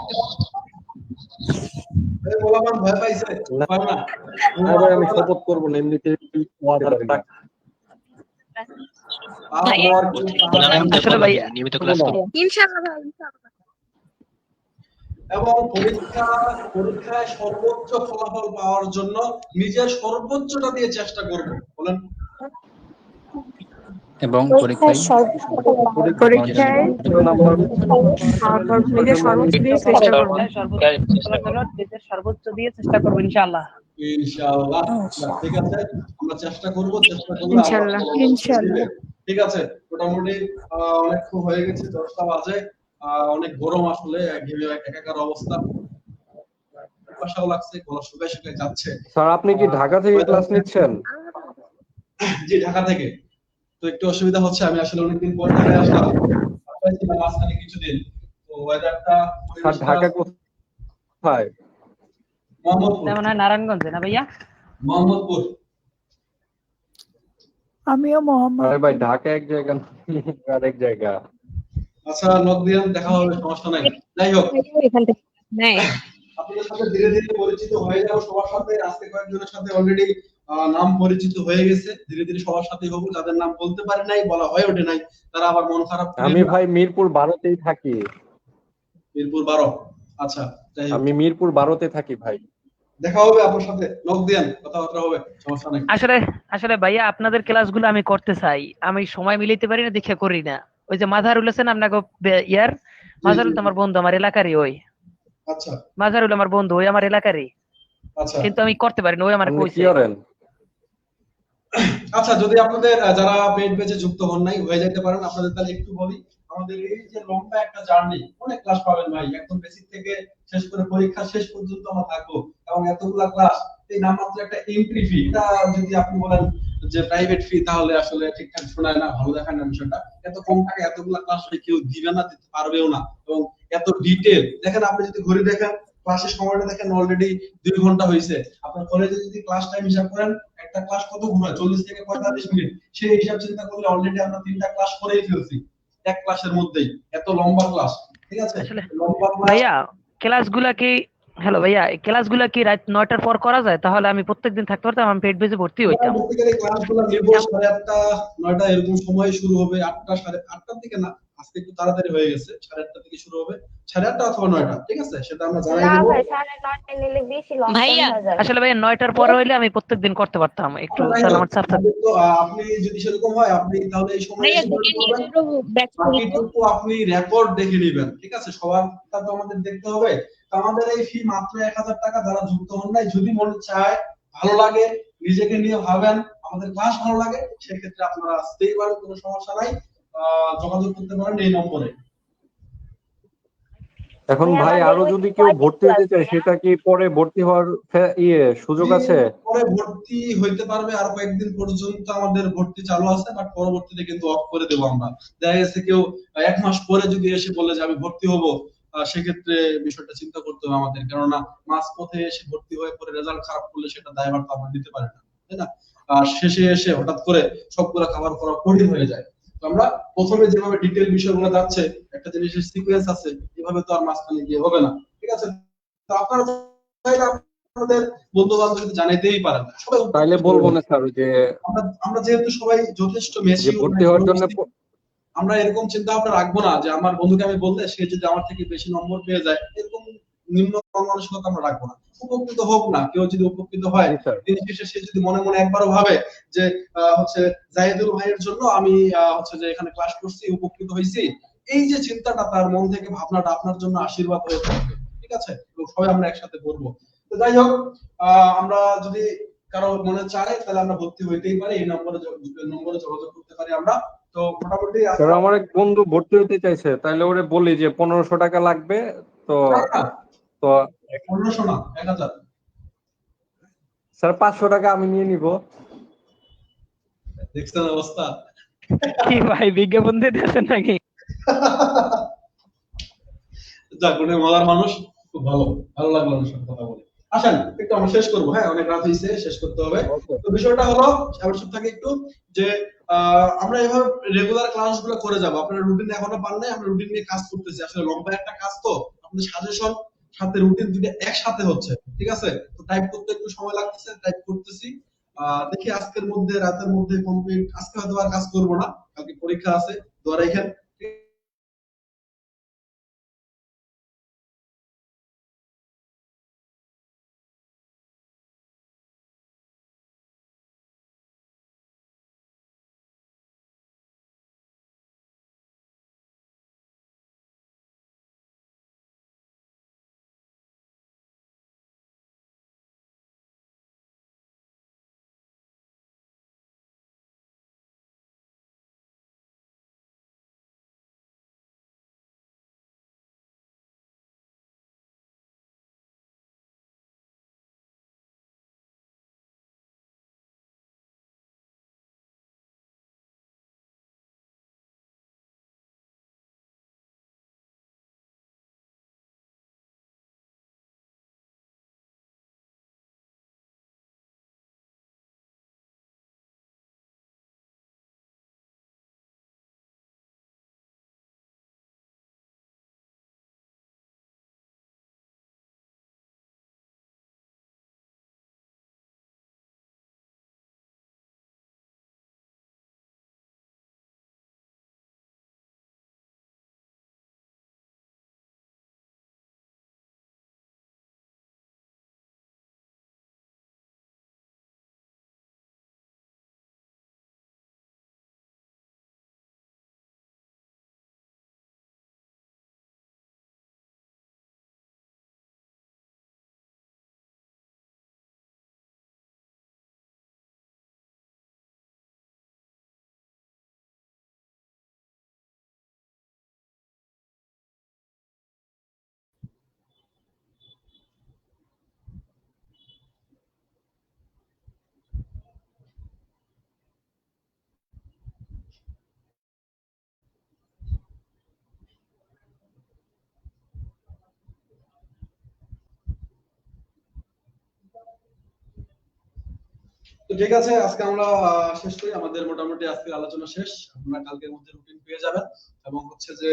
S1: ভয় পাইছে? পায় না।
S3: আমি শপথ করব না, এমনিতে
S10: নিয়মিত ক্লাস করব
S4: ইনশাআল্লাহ ভাই, ইনশাআল্লাহ।
S1: এবং পরীক্ষায় সর্বোচ্চ ফলাফল পাওয়ার জন্য নিজের সর্বোচ্চটা দিয়ে চেষ্টা করব। বলেন
S12: এবং
S8: পরীক্ষায়
S5: পরীক্ষায়
S3: নাম্বার
S5: নিজের সর্বোচ্চ দিয়ে চেষ্টা করবো।
S11: নিজের সর্বোচ্চ দিয়ে চেষ্টা করবো ইনশাআল্লাহ।
S1: ইনশাআল্লাহ। ঠিক আছে, আমরা চেষ্টা করব, চেষ্টা করলে আল্লাহ
S5: ইনশাআল্লাহ
S1: তাআলা অবশ্যই
S5: ইনশাআল্লাহ।
S1: দিবেন। ঠিক আছে, মোটামুটি অনেক খুব হয়ে গেছে, 10টা বাজে। অনেক গরম আসলে, ঘেমে একাকার অবস্থা, কুয়াশাও লাগছে, গলা শুকায় শুকায় যাচ্ছে।
S3: স্যার আপনি কি ঢাকা থেকে ক্লাস নিচ্ছেন?
S1: জি, ঢাকা থেকে। তো একটু অসুবিধা হচ্ছে, আমি আসলে অনেকদিন পর ঢাকায় আসলাম, ঢাকায় ছিলাম মাঝখানে কিছুদিন। তো ওয়েদারটা,
S3: স্যার ঢাকা কোথায়?
S1: মোহাম্মদপুর।
S11: তেমন হয় নারায়ণগঞ্জে না ভাইয়া?
S1: মোহাম্মদপুর।
S5: আমিও মোহাম্মদ।
S3: আরে ভাই ঢাকা এক জায়গা না, আরেক জায়গা।
S1: আচ্ছা, লক দিন, দেখা হবে, সমস্যা নাই। যাই হোক, আপনাদের সাথে ধীরে ধীরে পরিচিত হয়ে যাবো সবার সাথে। আজকে কয়েকজনের সাথে অলরেডি নাম পরিচিত হয়ে গেছে, ধীরে ধীরে সবার সাথেই হবো। যাদের নাম বলতে পারি নাই, বলা হয়ে ওঠে নাই, তারা আবার মন খারাপ করেন
S3: আমি
S1: না।
S3: ভাই মিরপুর 12তেই থাকি।
S1: মিরপুর 12? আচ্ছা, যাই হোক,
S3: আমি মিরপুর 12তে থাকি ভাই।
S1: দেখা হবে আপনার সাথে, লক দিন, কথাবার্তা হবে, সমস্যা নাই।
S11: আসলে আসলে ভাইয়া আপনাদের ক্লাসগুলো আমি করতে চাই, আমি সময় মিলাইতে পারি না, দেখে করি না। ওই যে মাঝারুল হোসেন আপনাকে ইয়ার, মাঝারুল তো আমার বন্ধু, আমার এলাকারই ওই।
S1: আচ্ছা
S11: মাঝারুল আমার বন্ধু, ওই আমার এলাকারই,
S1: আচ্ছা
S11: কিন্তু আমি করতে পারি না, ওই আমার
S3: আপনি
S11: কইছে।
S3: কি করেন?
S1: আচ্ছা, যদি আপনাদের যারা পেড ব্যাচে যুক্ত হন নাই, হয়ে যেতে পারেন। আপনাদের তাহলে একটু বলি, আমাদের এই যে লম্বা একটা জার্নি, অনেক ক্লাস পাবেন ভাই, একদম বেসিক থেকে শেষ করে পরীক্ষা শেষ পর্যন্ত আমরা থাকবো। এবং এতগুলা ক্লাস, এই নামমাত্র একটা এন্ট্রি ফি, এটা যদি আপনি বলেন যে প্রাইভেট ফি, তাহলে আসলে ঠিকঠাক শোনায় না, ভালো দেখায় না বিষয়টা। এত কম টাকা এতগুলা ক্লাস কেউ দিবে না, দিতে পারবেও না। এবং এত ডিটেল দেখেন, আপনি যদি ঘড়ি দেখেন, ক্লাসের সময়টা দেখেন, অলরেডি 2 ঘন্টা হয়েছে। আপনার কলেজে যদি ক্লাস টাইম হিসাব করেন, একটা ক্লাস কত ঘন্টা, 40 থেকে 45 মিনিট, সেই হিসাব চিন্তা করলে অলরেডি আমরা 3টা ক্লাস করেই ফেলছি এক ক্লাসের মধ্যেই। এত লম্বা ক্লাস, ঠিক আছে,
S11: আসলে
S1: লম্বা ক্লাস।
S11: ভাইয়া ক্লাসগুলা কি, হ্যালো ভাইয়া, এই ক্লাসগুলা কি রাত 9টার পর করা যায়? তাহলে আমি প্রত্যেকদিন থাকতে পারতাম, আমি পেট বেজে ভর্তি হইতাম।
S1: বেসিক্যালি ক্লাসগুলো নিব 8:30 9টা এরকম সময় শুরু হবে। 8টা 8:30 থেকে না, আজকে একটু তাড়াতাড়ি হয়ে গেছে, 8:30 থেকে শুরু হবে, 8:30 অথবা 9টা, ঠিক আছে, সেটা আমরা জানাই দেব।
S4: ভাইয়া
S11: আসলে ভাইয়া 9টার পরে হইলে আমি প্রত্যেকদিন করতে পারতাম, একটু তাহলে আমার চাপ থাকতো।
S1: তো আপনি যদি সেরকম হয়, আপনি তাহলে এই সময়
S4: ভাইয়া
S1: এসে
S4: দুটো
S1: join করবেন।
S4: ব্যাচ
S1: বাকিটুকু আপনি রেকর্ড দেখে নেবেন, ঠিক আছে, সবারটা তো আমাদের দেখতে হবে। তো আমাদের এই ফি মাত্র 1000 টাকা। যারা যুক্ত হন নাই, যদি মনে চায়, ভালো লাগে, নিজেকে নিয়ে ভাবেন, আমাদের ক্লাস ভালো লাগে, সেক্ষেত্রে আপনারা আসতেই পারেন, কোনো সমস্যা নাই। যোগাযোগ করতে পারেন এই নম্বরে।
S3: এখন ভাই আরো যদি কেউ ভর্তি হতে চায়, সেটা কি পরে ভর্তি হওয়ার সুযোগ আছে?
S1: পরে ভর্তি হইতে পারবে, আর কয়েকদিন পর্যন্ত আমাদের ভর্তি চালু আছে, বাট পরবর্তীতে কিন্তু অফ করে দেবো আমরা। দেখা গেছে কেউ 1 মাস পরে যদি এসে বলে যে আমি ভর্তি হব, সেক্ষেত্রে বিষয়টা চিন্তা করতে হবে আমাদের, কেননা মাঝপথে এসে ভর্তি হয়ে পরে রেজাল্ট খারাপ করলে সেটা দায়ভার তো আমরা নিতে পারি না, তাই না? আর শেষে এসে হঠাৎ করে সবগুলা কভার করা কঠিন হয়ে যায়। তো আমরা প্রথমে যেভাবে ডিটেল বিষয়গুলো যাচ্ছে, একটা জিনিসের সিকোয়েন্স আছে, এভাবে তো আর মাঝখানে গিয়ে হবে না, ঠিক আছে? তো আপনারা চাইলে আপনাদের বন্ধু বান্ধব জানাইতেই পারেন, সবাই
S3: তাইলে বলবো না স্যার যে
S1: আমরা যেহেতু সবাই যথেষ্ট
S3: যে ভর্তি হওয়ার জন্য
S1: আমরা এরকম চিন্তা ভাবনা রাখবো না যে আমার বন্ধুকে আমি বললে সে যদি আমার থেকে বেশি নম্বর পেয়ে যায়, এরকম নিম্ন মানসিকতা আমরা রাখবো না। উপকৃত হোক না, কেউ যদি উপকৃত হয়, দিন শেষে সে যদি মনে মনে একবারও ভাবে যে হচ্ছে জাহিদুল ভাইয়ের জন্য আমি হচ্ছে যে এখানে ক্লাস করছি, উপকৃত হয়েছি, এই যে চিন্তাটা তার মন থেকে, ভাবনাটা আপনার জন্য আশীর্বাদ হয়ে থাকবে, ঠিক আছে? এবং সবাই আমরা একসাথে করবো। তো যাই হোক, আমরা যদি কারো মনে চায়, তাহলে আমরা ভর্তি হইতেই পারি, এই নম্বরে যোগাযোগ করতে পারি আমরা। তো মোটামুটি
S3: স্যার আমার এক বন্ধু ভর্তি হতে চাইছে, তাইলে ওরে বলি যে 1500 টাকা লাগবে। তো
S1: 1500 না, 1000।
S3: স্যার 500 টাকা আমি নিয়ে নিব।
S1: দেখছেন অবস্থা?
S11: কি ভাই বিজ্ঞাপন দিতেছেন নাকি?
S1: যাক, উনি মজার মানুষ, খুব ভালো লাগলো ওনার সাথে কথা বলে। আসেন একটু আমরা শেষ করবো, হ্যাঁ, অনেক রাত হয়েছে, শেষ করতে হবে। তো বিষয়টা হলো আবশ্যক থাকে একটু যে আমরা এভাবে রেগুলার ক্লাসগুলো করে যাব। আপনারা রুটিন এখনো পান নাই, আমরা রুটিন নিয়ে কাজ করতেছি। আসলে লম্বা একটা কাজ, তো আপনাদের সাজেশন সাথে রুটিন দুটো একসাথে হচ্ছে, ঠিক আছে? তো টাইপ করতে একটু সময় লাগতেছে, টাইপ করতেছি। দেখি আজকের মধ্যে, রাতের মধ্যে কমপ্লিট। আজকে হয়তো আর কাজ করবো না, কালকে পরীক্ষা আছে, দোয়া রাখেন। তো ঠিক আছে, আজকে আমরা শেষ করি। আমাদের মোটামুটি আজকের আলোচনা শেষ। আপনারা কালকের মধ্যে রুটিন পেয়ে যাবেন এবং হচ্ছে যে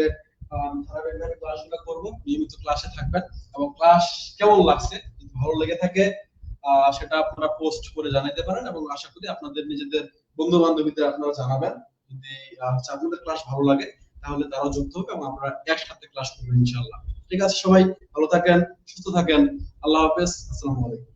S1: ধারাবাহিকভাবে ক্লাসগুলো করবো, নিয়মিত ক্লাসে থাকবেন এবং ক্লাস কেমন লাগছে যদি ভালো লেগে থাকে সেটা আপনারা পোস্ট করে জানাতে পারেন এবং আশা করি আপনাদের নিজেদের বন্ধু বান্ধবীদের আপনারা জানাবেন। যদি আপনাদের ক্লাস ভালো লাগে তাহলে তারাও যুক্ত হবে এবং আমরা একসাথে ক্লাস করবো ইনশাআল্লাহ। ঠিক আছে, সবাই ভালো থাকেন, সুস্থ থাকেন। আল্লাহ হাফেজ, আসসালামু আলাইকুম।